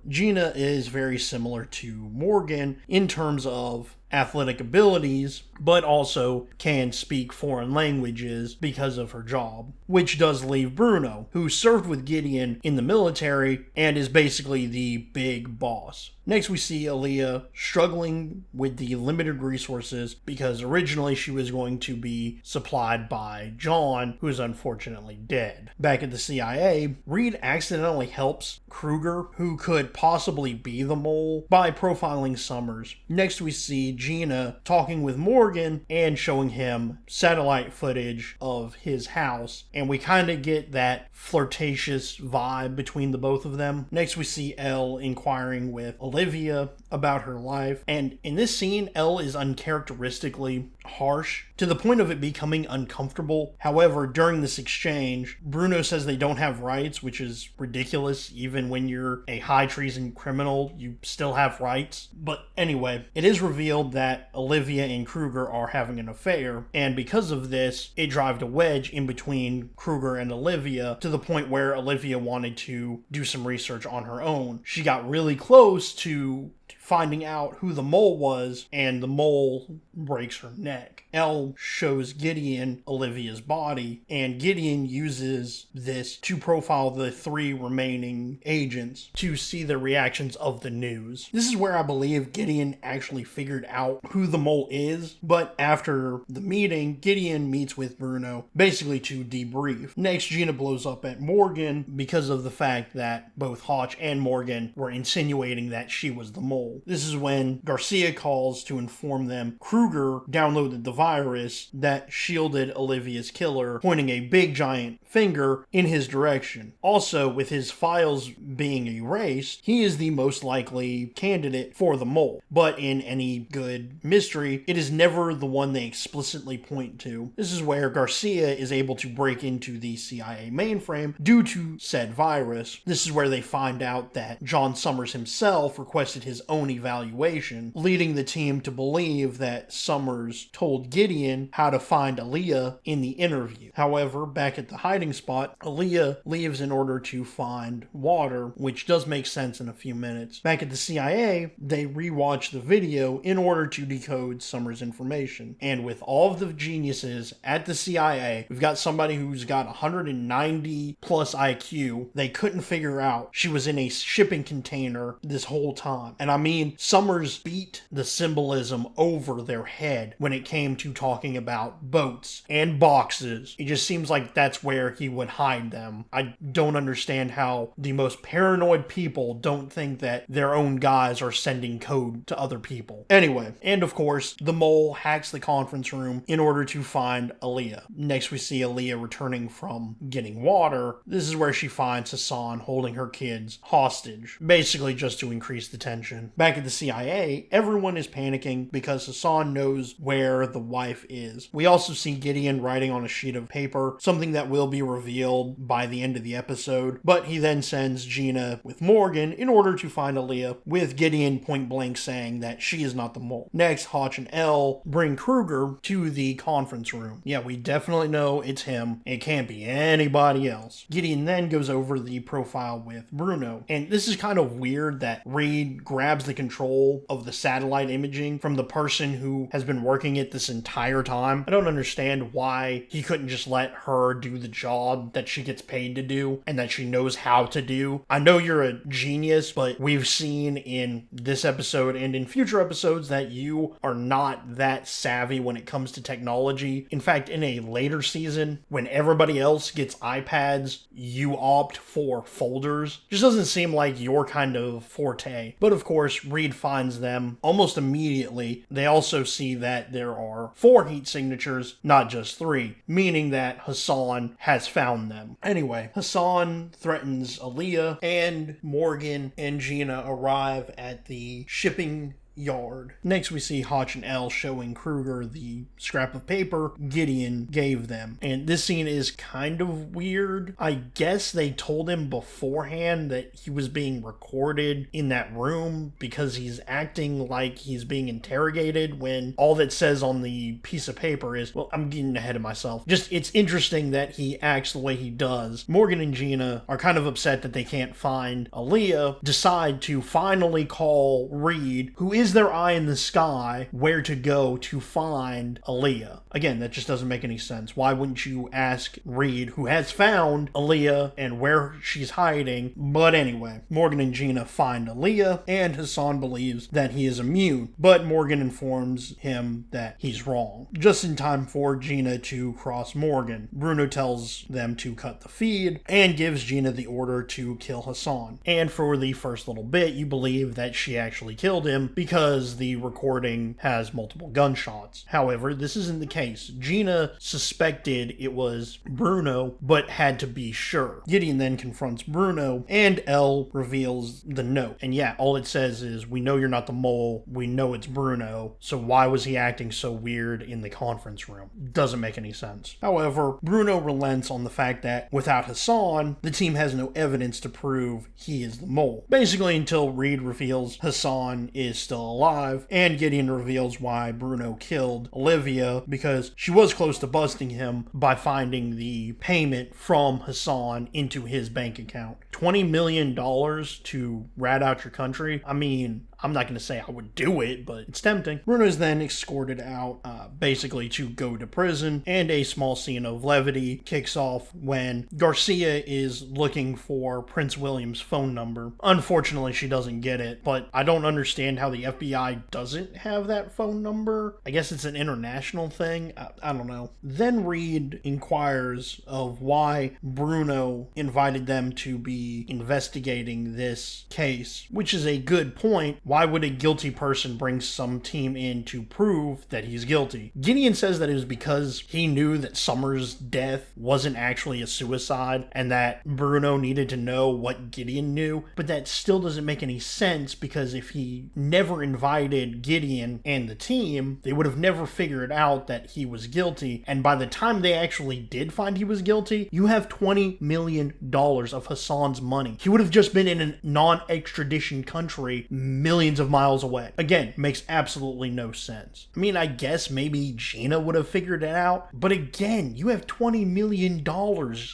Gina is very similar to Morgan in terms of athletic abilities, but also can speak foreign languages because of her job, which does leave Bruno, who served with Gideon in the military and is basically the big boss. Next, we see Aaliyah struggling with the limited resources because originally she was going to be supplied by John, who is unfortunately dead. Back at the CIA, Reed accidentally helps Kruger, who could possibly be the mole, by profiling Summers. Next, we see Gina talking with Morgan and showing him satellite footage of his house, and we kind of get that flirtatious vibe between the both of them. Next, we see Elle inquiring with Olivia about her life, and in this scene, Elle is uncharacteristically harsh to the point of it becoming uncomfortable. However, during this exchange, Bruno says they don't have rights, which is ridiculous. Even when you're a high treason criminal, you still have rights. But anyway, it is revealed that Olivia and Kruger are having an affair, and because of this, it drove a wedge in between Kruger and Olivia to the point where Olivia wanted to do some research on her own. She got really close to finding out who the mole was, and the mole breaks her neck. Elle shows Gideon Olivia's body, and Gideon uses this to profile the 3 remaining agents to see the reactions of the news. This is where I believe Gideon actually figured out who the mole is, but after the meeting, Gideon meets with Bruno basically to debrief. Next, Gina blows up at Morgan because of the fact that both Hotch and Morgan were insinuating that she was the mole. This is when Garcia calls to inform them Kruger downloaded the virus that shielded Olivia's killer, pointing a big giant finger in his direction. Also, with his files being erased, he is the most likely candidate for the mole. But in any good mystery, it is never the one they explicitly point to. This is where Garcia is able to break into the CIA mainframe due to said virus. This is where they find out that John Summers himself requested his own evaluation, leading the team to believe that Summers told Gideon how to find Aaliyah in the interview. However, back at the hiding spot, Aaliyah leaves in order to find water, which does make sense in a few minutes. Back at the CIA, they rewatch the video in order to decode Summers' information. And with all of the geniuses at the CIA, we've got somebody who's got 190 plus IQ. They couldn't figure out she was in a shipping container this whole time. And I mean, Summers beat the symbolism over their head when it came to talking about boats and boxes. It just seems like that's where he would hide them. I don't understand how the most paranoid people don't think that their own guys are sending code to other people. Anyway, and of course, the mole hacks the conference room in order to find Aaliyah. Next, we see Aaliyah returning from getting water. This is where she finds Hassan holding her kids hostage, basically just to increase the tension. Back at the CIA, everyone is panicking because Hassan knows where the wife is. We also see Gideon writing on a sheet of paper, something that will be revealed by the end of the episode, but he then sends Gina with Morgan in order to find Aaliyah, with Gideon point blank saying that she is not the mole. Next, Hotch and Elle bring Kruger to the conference room. Yeah, we definitely know it's him. It can't be anybody else. Gideon then goes over the profile with Bruno, and this is kind of weird that Reed Reed grabs the control of the satellite imaging from the person who has been working it this entire time. I don't understand why he couldn't just let her do the job that she gets paid to do and that she knows how to do. I know you're a genius, but we've seen in this episode and in future episodes that you are not that savvy when it comes to technology. In fact, in a later season, when everybody else gets iPads, you opt for folders. Just doesn't seem like your kind of forte. But of course, Reed finds them almost immediately. They also see that there are 4 heat signatures, not just 3, meaning that Hassan has found them. Anyway, Hassan threatens Aaliyah, and Morgan and Gina arrive at the shipping yard. Next we see Hotch and Elle showing Kruger the scrap of paper Gideon gave them. And this scene is kind of weird. I guess they told him beforehand that he was being recorded in that room because he's acting like he's being interrogated when all that says on the piece of paper is, well, I'm getting ahead of myself. Just, it's interesting that he acts the way he does. Morgan and Gina are kind of upset that they can't find Aaliyah, decide to finally call Reed, who is their eye in the sky, where to go to find Aaliyah. Again, that just doesn't make any sense. Why wouldn't you ask Reed, who has found Aaliyah and where she's hiding? But anyway, Morgan and Gina find Aaliyah, and Hassan believes that he is immune, but Morgan informs him that he's wrong. Just in time for Gina to cross Morgan, Bruno tells them to cut the feed and gives Gina the order to kill Hassan. And for the first little bit, you believe that she actually killed him because the recording has multiple gunshots. However, this isn't the case. Gina suspected it was Bruno, but had to be sure. Gideon then confronts Bruno, and Elle reveals the note. And yeah, all it says is, we know you're not the mole, we know it's Bruno, so why was he acting so weird in the conference room? Doesn't make any sense. However, Bruno relents on the fact that without Hassan, the team has no evidence to prove he is the mole. Basically until Reed reveals Hassan is still alive, and Gideon reveals why Bruno killed Olivia, because she was close to busting him by finding the payment from Hassan into his bank account. $20 million to rat out your country? I mean, I'm not going to say I would do it, but it's tempting. Bruno is then escorted out, basically to go to prison, and a small scene of levity kicks off when Garcia is looking for Prince William's phone number. Unfortunately, she doesn't get it, but I don't understand how the FBI doesn't have that phone number. I guess it's an international thing. I don't know. Then Reed inquires of why Bruno invited them to be investigating this case, which is a good point. Why would a guilty person bring some team in to prove that he's guilty? Gideon says that it was because he knew that Summer's death wasn't actually a suicide and that Bruno needed to know what Gideon knew, but that still doesn't make any sense because if he never invited Gideon and the team, they would have never figured out that he was guilty, and by the time they actually did find he was guilty, you have $20 million of Hassan's money. He would have just been in a non-extradition country millions of miles away. Again, makes absolutely no sense. I mean, I guess maybe Gina would have figured it out, but again, you have $20 million.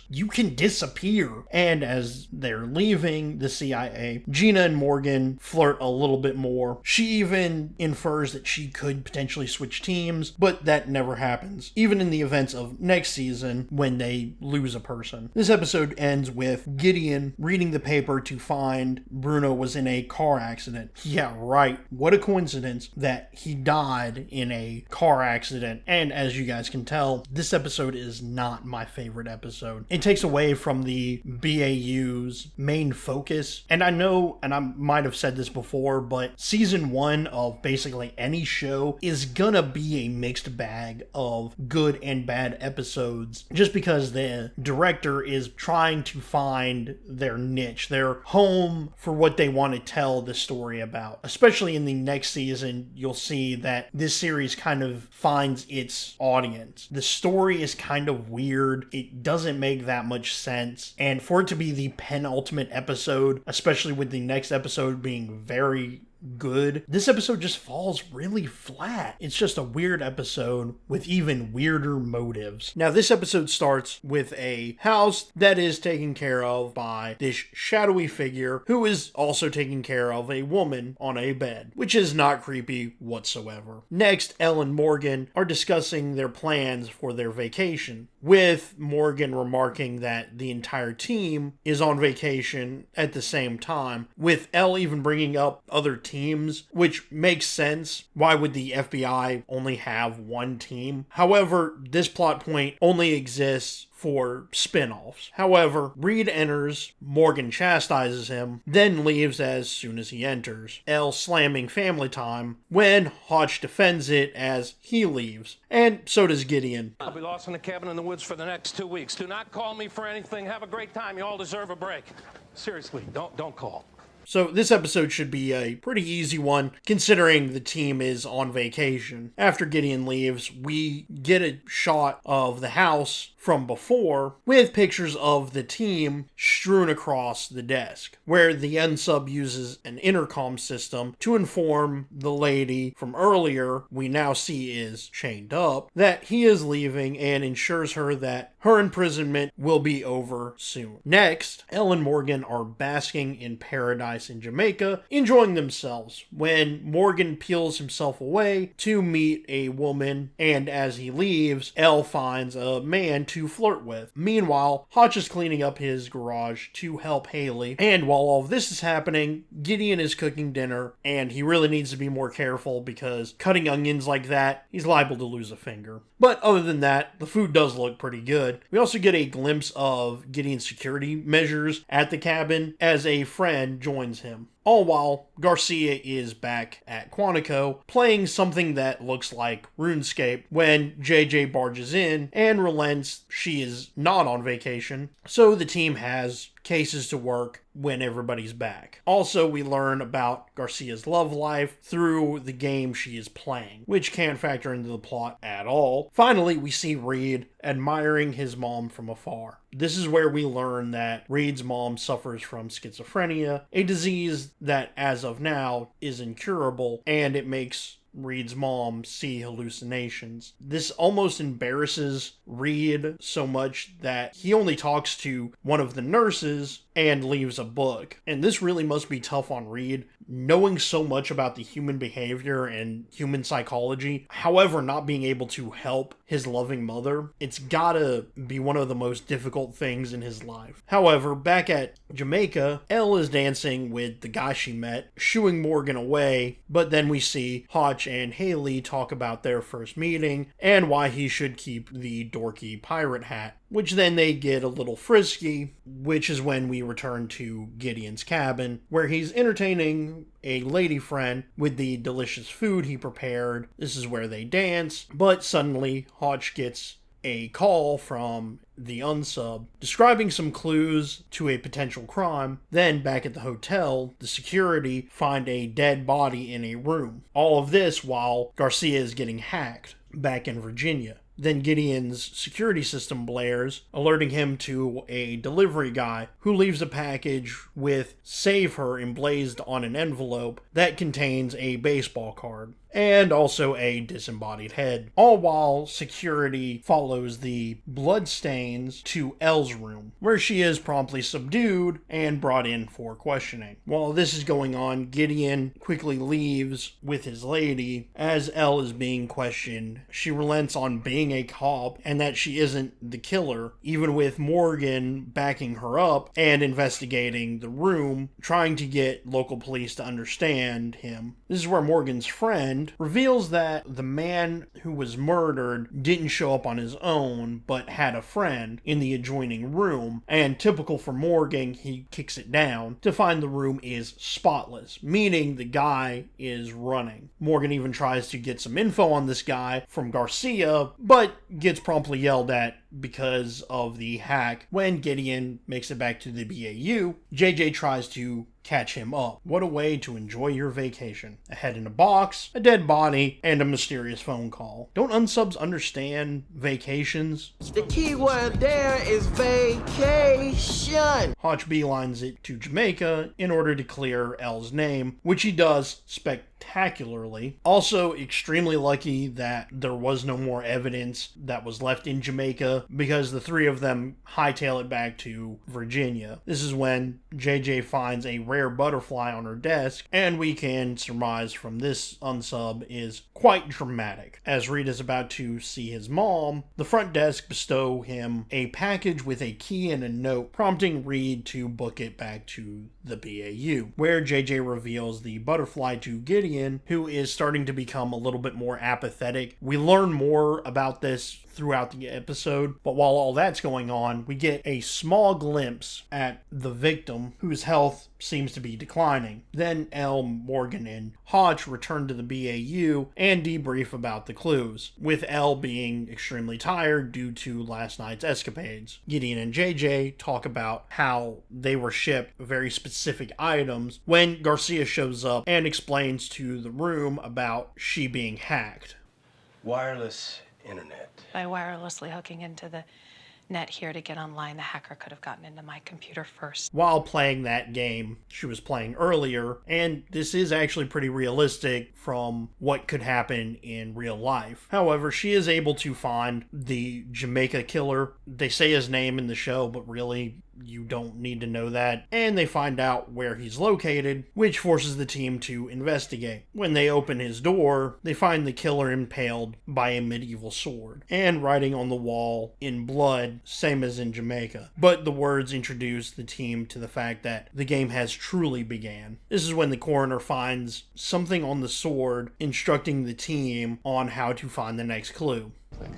You can disappear. And as they're leaving the CIA, Gina and Morgan flirt a little bit more. She even infers that she could potentially switch teams, but that never happens, even in the events of next season when they lose a person. This episode ends with Gideon reading the paper to find Bruno was in a car accident. Yeah, right. What a coincidence that he died in a car accident. And as you guys can tell, this episode is not my favorite episode. It takes away from the BAU's main focus. And I know, and I might have said this before, but season 1 of basically any show is gonna be a mixed bag of good and bad episodes, just because the director is trying to find their niche, their home for what they want to tell the story about. Especially in the next season, you'll see that this series kind of finds its audience. The story is kind of weird. It doesn't make that much sense. And for it to be the penultimate episode, especially with the next episode being very good. This episode just falls really flat. It's just a weird episode with even weirder motives. Now, this episode starts with a house that is taken care of by this shadowy figure who is also taking care of a woman on a bed, which is not creepy whatsoever. Next, Elle and Morgan are discussing their plans for their vacation, with Morgan remarking that the entire team is on vacation at the same time, with Elle even bringing up other teams, which makes sense. Why would the FBI only have one team? However, this plot point only exists for spin-offs. However, Reed enters, Morgan chastises him, then leaves as soon as he enters, Elle slamming family time when Hotch defends it as he leaves, and so does Gideon. I'll be lost in a cabin in the woods for the next 2 weeks. Do not call me for anything. Have a great time. You all deserve a break. Seriously, don't call. So this episode should be a pretty easy one, considering the team is on vacation. After Gideon leaves, we get a shot of the house from before with pictures of the team strewn across the desk, where the unsub uses an intercom system to inform the lady from earlier, we now see is chained up, that he is leaving and ensures her that her imprisonment will be over soon. Next, Elle and Morgan are basking in paradise in Jamaica, enjoying themselves, when Morgan peels himself away to meet a woman, and as he leaves, Elle finds a man to flirt with. Meanwhile, Hotch is cleaning up his garage to help Haley, and while all of this is happening, Gideon is cooking dinner, and he really needs to be more careful because cutting onions like that, he's liable to lose a finger. But other than that, the food does look pretty good. We also get a glimpse of Gideon's security measures at the cabin as a friend joins him. All while Garcia is back at Quantico playing something that looks like RuneScape when JJ barges in and relents she is not on vacation, so the team has cases to work when everybody's back. Also, we learn about Garcia's love life through the game she is playing, which can't factor into the plot at all. Finally, we see Reed admiring his mom from afar. This is where we learn that Reed's mom suffers from schizophrenia, a disease that as of now is incurable, and it makes Reed's mom see hallucinations. This almost embarrasses Reed so much that he only talks to one of the nurses and leaves a book. And this really must be tough on Reed, knowing so much about the human behavior and human psychology, however not being able to help his loving mother. It's gotta be one of the most difficult things in his life. However, back at Jamaica, Elle is dancing with the guy she met, shooing Morgan away, but then we see Hotch and Haley talk about their first meeting and why he should keep the dorky pirate hat, which then they get a little frisky, which is when we return to Gideon's cabin, where he's entertaining a lady friend with the delicious food he prepared. This is where they dance, but suddenly Hotch gets a call from the unsub describing some clues to a potential crime. Then back at the hotel, the security find a dead body in a room. All of this while Garcia is getting hacked back in Virginia. Then Gideon's security system blares, alerting him to a delivery guy who leaves a package with "Save Her" emblazed on an envelope that contains a baseball card and also a disembodied head. All while security follows the bloodstains to Elle's room, where she is promptly subdued and brought in for questioning. While this is going on, Gideon quickly leaves with his lady. As Elle is being questioned, she relents on being a cop and that she isn't the killer, even with Morgan backing her up and investigating the room, trying to get local police to understand him. This is where Morgan's friend reveals that the man who was murdered didn't show up on his own, but had a friend in the adjoining room, and typical for Morgan, he kicks it down to find the room is spotless, meaning the guy is running. Morgan even tries to get some info on this guy from Garcia, but gets promptly yelled at because of the hack, when Gideon makes it back to the BAU, JJ tries to catch him up. What a way to enjoy your vacation. A head in a box, a dead body, and a mysterious phone call. Don't unsubs understand vacations? The key word there is vacation. Hotch beelines it to Jamaica in order to clear L's name, which he does spectacularly. Also, extremely lucky that there was no more evidence that was left in Jamaica, because the three of them hightail it back to Virginia. This is when JJ finds a rare butterfly on her desk, and we can surmise from this unsub is quite dramatic. As Reed is about to see his mom, the front desk bestow him a package with a key and a note, prompting Reed to book it back to the BAU, where JJ reveals the butterfly to Gideon, who is starting to become a little bit more apathetic. We learn more about this throughout the episode, but while all that's going on, we get a small glimpse at the victim, whose health seems to be declining. Then L, Morgan, and Hotch return to the BAU and debrief about the clues, with L being extremely tired due to last night's escapades. Gideon and JJ talk about how they were shipped very specific items when Garcia shows up and explains to the room about she being hacked. Wireless internet. By wirelessly hooking into the net here to get online, the hacker could have gotten into my computer first. While playing that game she was playing earlier, and this is actually pretty realistic from what could happen in real life. However, she is able to find the Jamaica killer. They say his name in the show, but really you don't need to know that. And they find out where he's located, which forces the team to investigate. When they open his door, they find the killer impaled by a medieval sword, and writing on the wall in blood, same as in Jamaica. But the words introduce the team to the fact that the game has truly began. This is when the coroner finds something on the sword instructing the team on how to find the next clue.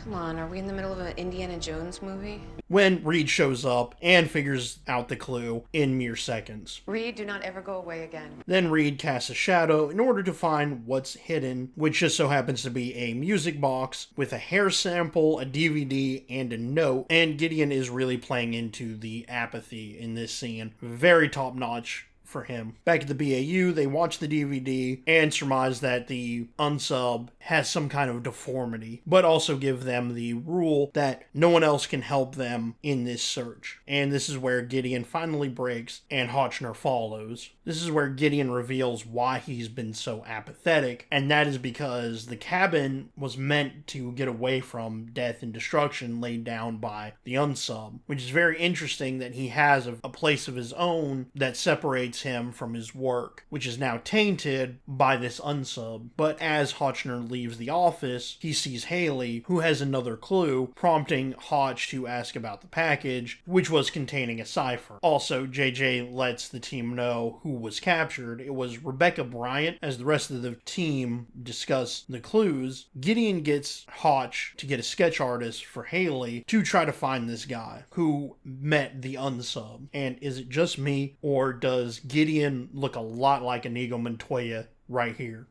Come on, are we in the middle of an Indiana Jones movie? When Reed shows up and figures out the clue in mere seconds. Reed, do not ever go away again. Then Reed casts a shadow in order to find what's hidden, which just so happens to be a music box with a hair sample, a DVD, and a note. And Gideon is really playing into the apathy in this scene. Very top-notch for him. Back at the BAU, they watch the DVD and surmise that the unsub has some kind of deformity, but also give them the rule that no one else can help them in this search. And this is where Gideon finally breaks and Hotchner follows. This is where Gideon reveals why he's been so apathetic, and that is because the cabin was meant to get away from death and destruction laid down by the unsub, which is very interesting that he has a place of his own that separates him from his work, which is now tainted by this unsub. But as Hotchner leaves the office, he sees Haley, who has another clue, prompting Hotch to ask about the package, which was containing a cipher. Also, JJ lets the team know who was captured. It was Rebecca Bryant. As the rest of the team discuss the clues, Gideon gets Hotch to get a sketch artist for Haley to try to find this guy who met the unsub. And is it just me, or does Gideon look a lot like Inigo Montoya right here?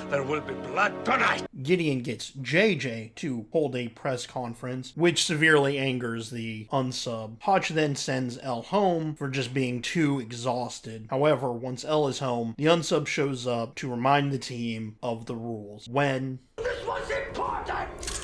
There will be blood tonight! Gideon gets JJ to hold a press conference, which severely angers the unsub. Hotch then sends L home for just being too exhausted. However, once L is home, the unsub shows up to remind the team of the rules. When This was important!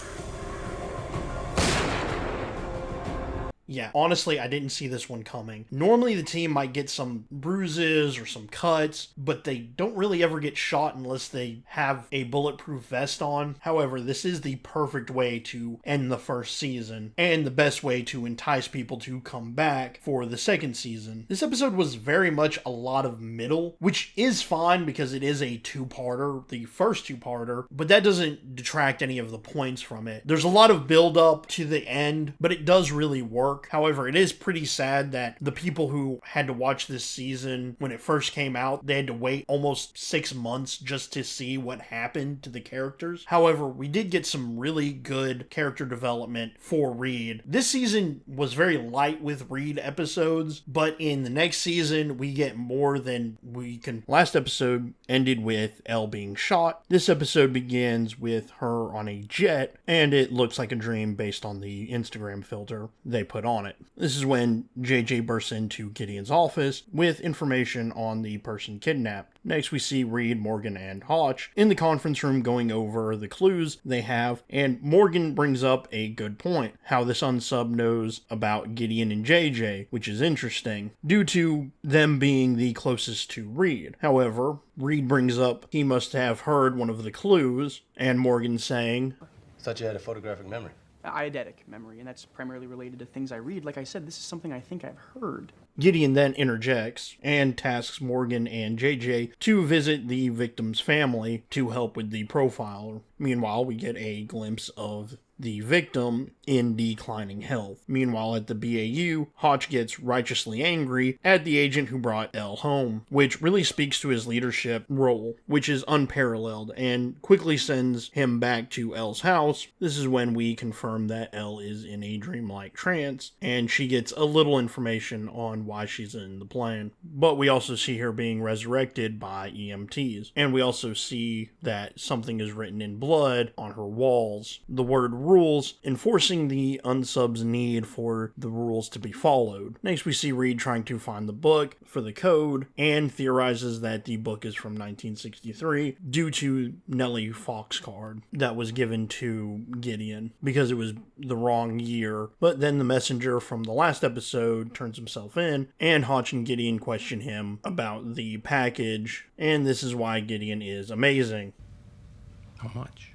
Yeah, honestly, I didn't see this one coming. Normally the team might get some bruises or some cuts, but they don't really ever get shot unless they have a bulletproof vest on. However, this is the perfect way to end the first season, and the best way to entice people to come back for the second season. This episode was very much a lot of middle, which is fine because it is a two-parter, the first two-parter, but that doesn't detract any of the points from it. There's a lot of build-up to the end, but it does really work. work. However, it is pretty sad that the people who had to watch this season when it first came out, they had to wait almost 6 months just to see what happened to the characters. However, we did get some really good character development for Reed. This season was very light with Reed episodes, but in the next season, we get more than we can. Last episode ended with Elle being shot. This episode begins with her on a jet, and it looks like a dream based on the Instagram filter they put on it. This is when JJ bursts into Gideon's office with information on the person kidnapped. Next, we see Reed, Morgan, and Hotch in the conference room going over the clues they have, and Morgan brings up a good point, how this unsub knows about Gideon and JJ, which is interesting, due to them being the closest to Reed. However, Reed brings up he must have heard one of the clues, and Morgan saying, I thought you had a photographic memory. Eidetic memory, and that's primarily related to things I read. Like I said, this is something I think I've heard. Gideon then interjects and tasks Morgan and JJ to visit the victim's family to help with the profiler. Meanwhile, we get a glimpse of the victim in declining health. Meanwhile, at the BAU, Hotch gets righteously angry at the agent who brought Elle home, which really speaks to his leadership role, which is unparalleled, and quickly sends him back to Elle's house. This is when we confirm that Elle is in a dreamlike trance, and she gets a little information on why she's in the plan. But we also see her being resurrected by EMTs, and we also see that something is written in blood on her walls. The word rules, enforcing the unsub's need for the rules to be followed. Next, we see Reed trying to find the book for the code, and theorizes that the book is from 1963 due to Nellie Foxcard that was given to Gideon because it was the wrong year. But then the messenger from the last episode turns himself in, and Hotch and Gideon question him about the package, and this is why Gideon is amazing. How much?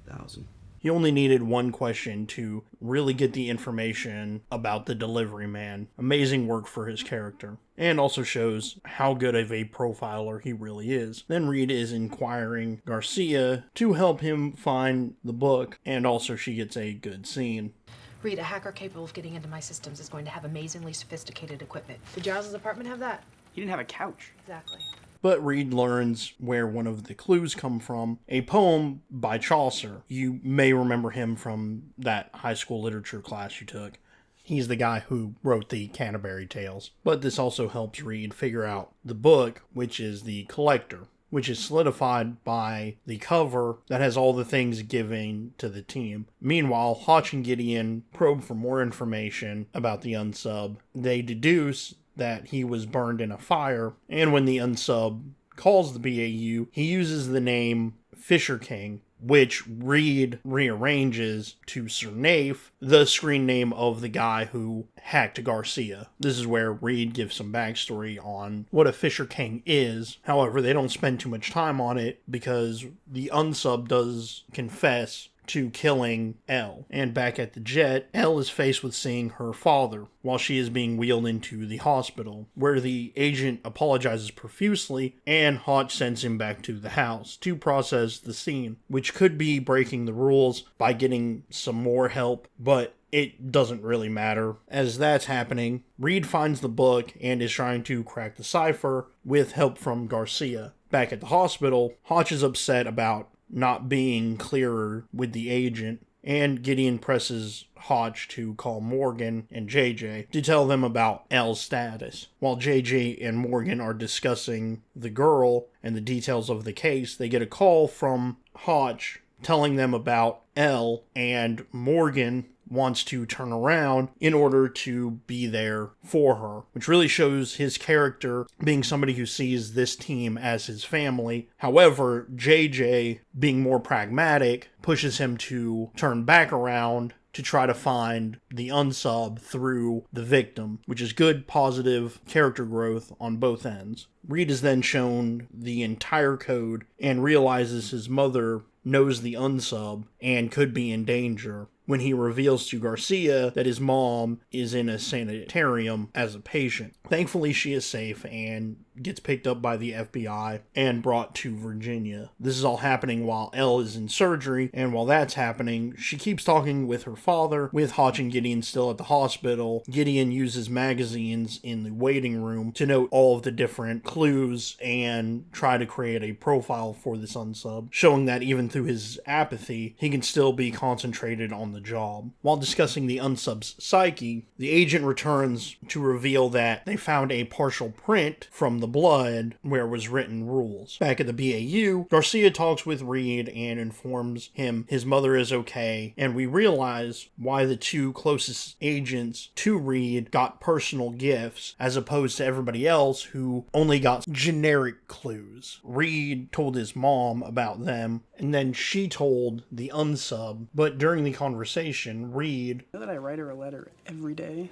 1,000. He only needed one question to really get the information about the delivery man. Amazing work for his character. And also shows how good of a profiler he really is. Then Reed is inquiring Garcia to help him find the book, and also she gets a good scene. Reed, a hacker capable of getting into my systems is going to have amazingly sophisticated equipment. Did Giles' apartment have that? He didn't have a couch. Exactly. But Reed learns where one of the clues come from, a poem by Chaucer. You may remember him from that high school literature class you took. He's the guy who wrote the Canterbury Tales. But this also helps Reed figure out the book, which is the Collector, which is solidified by the cover that has all the things given to the team. Meanwhile, Hotch and Gideon probe for more information about the unsub. They deduce that he was burned in a fire, and when the unsub calls the BAU, he uses the name Fisher King, which Reed rearranges to Sir Nafe, the screen name of the guy who hacked Garcia. This is where Reed gives some backstory on what a Fisher King is. However, they don't spend too much time on it because the unsub does confess to killing Elle. And back at the jet, Elle is faced with seeing her father while she is being wheeled into the hospital, where the agent apologizes profusely, and Hotch sends him back to the house to process the scene, which could be breaking the rules by getting some more help, but it doesn't really matter. As that's happening, Reed finds the book and is trying to crack the cipher with help from Garcia. Back at the hospital, Hotch is upset about not being clearer with the agent, and Gideon presses Hotch to call Morgan and JJ to tell them about Elle's status. While JJ and Morgan are discussing the girl and the details of the case, they get a call from Hotch telling them about Elle, and Morgan wants to turn around in order to be there for her, which really shows his character being somebody who sees this team as his family. However, JJ, being more pragmatic, pushes him to turn back around to try to find the unsub through the victim, which is good, positive character growth on both ends. Reed is then shown the entire code and realizes his mother knows the unsub and could be in danger when he reveals to Garcia that his mom is in a sanitarium as a patient. Thankfully, she is safe, and gets picked up by the FBI and brought to Virginia. This is all happening while Elle is in surgery, and while that's happening, she keeps talking with her father, with Hotch and Gideon still at the hospital. Gideon uses magazines in the waiting room to note all of the different clues and try to create a profile for this unsub, showing that even through his apathy, he can still be concentrated on the job. While discussing the unsub's psyche, the agent returns to reveal that they found a partial print from the blood where was written rules. Back at the BAU, Garcia talks with Reed and informs him his mother is okay, and we realize why the two closest agents to Reed got personal gifts as opposed to everybody else who only got generic clues. Reed told his mom about them, and then she told the unsub, but during the conversation, Reed... You know that I write her a letter every day?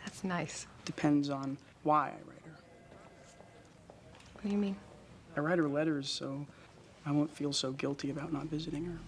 That's nice. Depends on why I write her. What do you mean? I write her letters so I won't feel so guilty about not visiting her.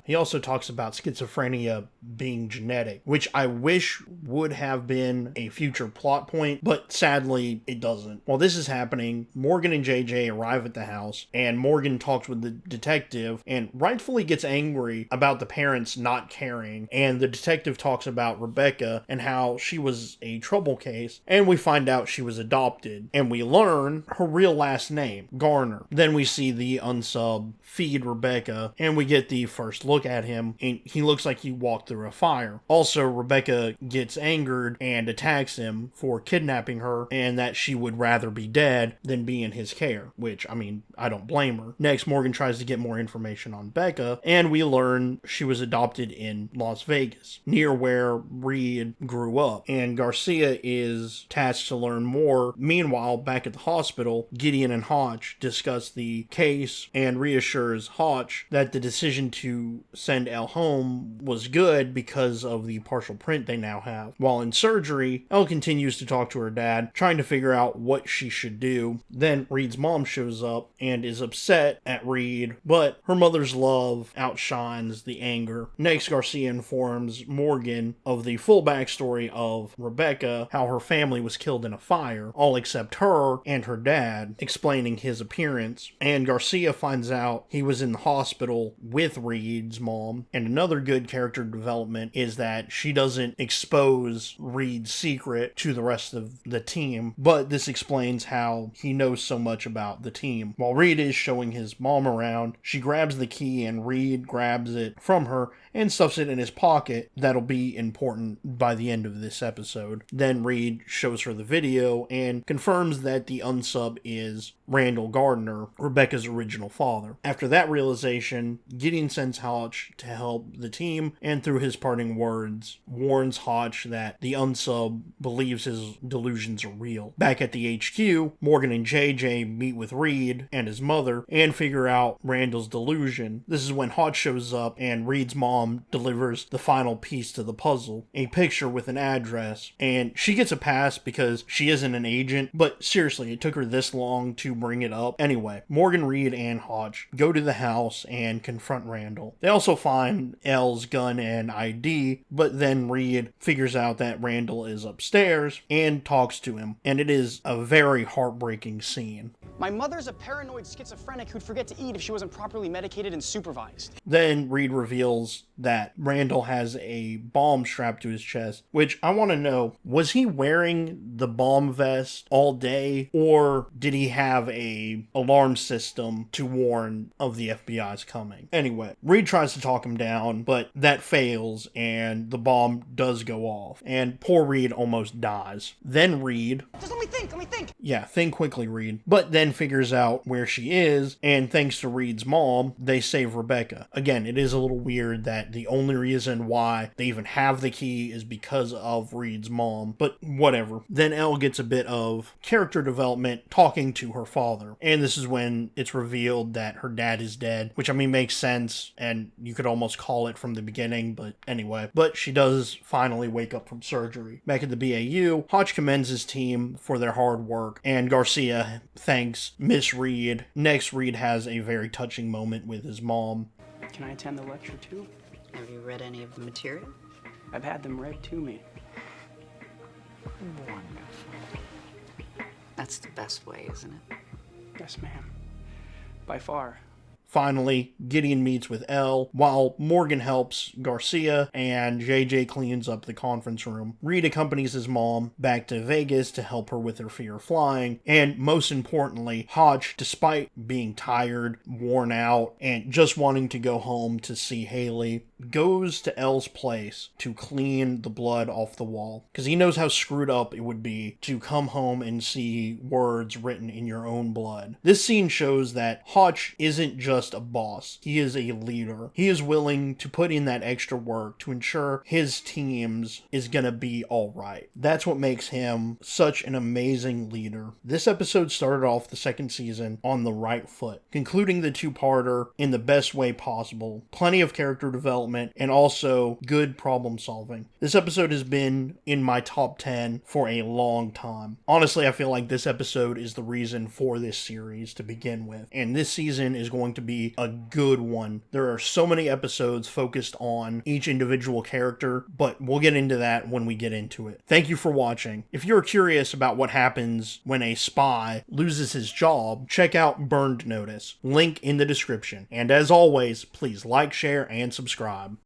He also talks about schizophrenia being genetic, which I wish would have been a future plot point, but sadly it doesn't. While this is happening, Morgan and JJ arrive at the house, and Morgan talks with the detective and rightfully gets angry about the parents not caring, and the detective talks about Rebecca and how she was a trouble case, and we find out she was adopted, and we learn her real last name, Garner. Then we see the unsub feed Rebecca, and we get the first look at him, and he looks like he walked through a fire. Also, Rebecca gets angered and attacks him for kidnapping her, and that she would rather be dead than be in his care, which, I mean, I don't blame her. Next, Morgan tries to get more information on Becca, and we learn she was adopted in Las Vegas, near where Reed grew up, and Garcia is tasked to learn more. Meanwhile, back at the hospital, Gideon and Hotch discuss the case and reassures Hotch that the decision to send Elle home was good because of the partial print they now have. While in surgery, Elle continues to talk to her dad, trying to figure out what she should do. Then Reed's mom shows up and is upset at Reed, but her mother's love outshines the anger. Next, Garcia informs Morgan of the full backstory of Rebecca, how her family was killed in a fire, all except her and her dad, explaining his appearance. And Garcia finds out he was in the hospital with Reed's mom. And another good character development is that she doesn't expose Reed's secret to the rest of the team, but this explains how he knows so much about the team. While Reed is showing his mom around, she grabs the key and Reed grabs it from her and stuffs it in his pocket. That'll be important by the end of this episode. Then Reed shows her the video and confirms that the unsub is Randall Gardner, Rebecca's original father. After that realization, Gideon sends Hotch to help the team, and through his parting words, warns Hotch that the unsub believes his delusions are real. Back at the HQ, Morgan and JJ meet with Reed and his mother and figure out Randall's delusion. This is when Hotch shows up and Reed's mom delivers the final piece to the puzzle, a picture with an address, and she gets a pass because she isn't an agent, but seriously, it took her this long to bring it up. Anyway, Morgan, Reed, and Hotch go to the house and confront Randall. They also find Elle's gun and ID, but then Reed figures out that Randall is upstairs and talks to him, and it is a very heartbreaking scene. My mother's a paranoid schizophrenic who'd forget to eat if she wasn't properly medicated and supervised. Then Reed reveals that Randall has a bomb strapped to his chest, which I want to know, was he wearing the bomb vest all day, or did he have a alarm system to warn of the FBI's coming? Anyway, Reed tries to talk him down, but that fails and the bomb does go off, and poor Reed almost dies. Then Reed... Just let me think! Yeah, think quickly, Reed. But then figures out where she is, and thanks to Reed's mom, they save Rebecca. Again, it is a little weird that the only reason why they even have the key is because of Reed's mom, but whatever. Then Elle gets a bit of character development talking to her father, and this is when it's revealed that her dad is dead, which I mean makes sense, and you could almost call it from the beginning, but anyway. But she does finally wake up from surgery. Back at the BAU, Hotch commends his team for their hard work, and Garcia thanks Miss Reed. Next, Reed has a very touching moment with his mom. Can I attend the lecture too? Have you read any of the material? I've had them read to me. Wonderful. That's the best way, isn't it? Yes, ma'am. By far. Finally, Gideon meets with Elle, while Morgan helps Garcia and JJ cleans up the conference room. Reed accompanies his mom back to Vegas to help her with her fear of flying, and most importantly, Hotch, despite being tired, worn out, and just wanting to go home to see Haley, goes to Elle's place to clean the blood off the wall, because he knows how screwed up it would be to come home and see words written in your own blood. This scene shows that Hotch isn't just a boss, he is a leader. He is willing to put in that extra work to ensure his teams is gonna be alright. That's what makes him such an amazing leader. This episode started off the second season on the right foot, concluding the two-parter in the best way possible. Plenty of character development and also good problem solving. This episode has been in my top 10 for a long time. Honestly, I feel like this episode is the reason for this series to begin with, and this season is going to be a good one. There are so many episodes focused on each individual character, but we'll get into that when we get into it. Thank you for watching. If you're curious about what happens when a spy loses his job, check out Burned Notice. Link in the description. And as always, please like, share, and subscribe.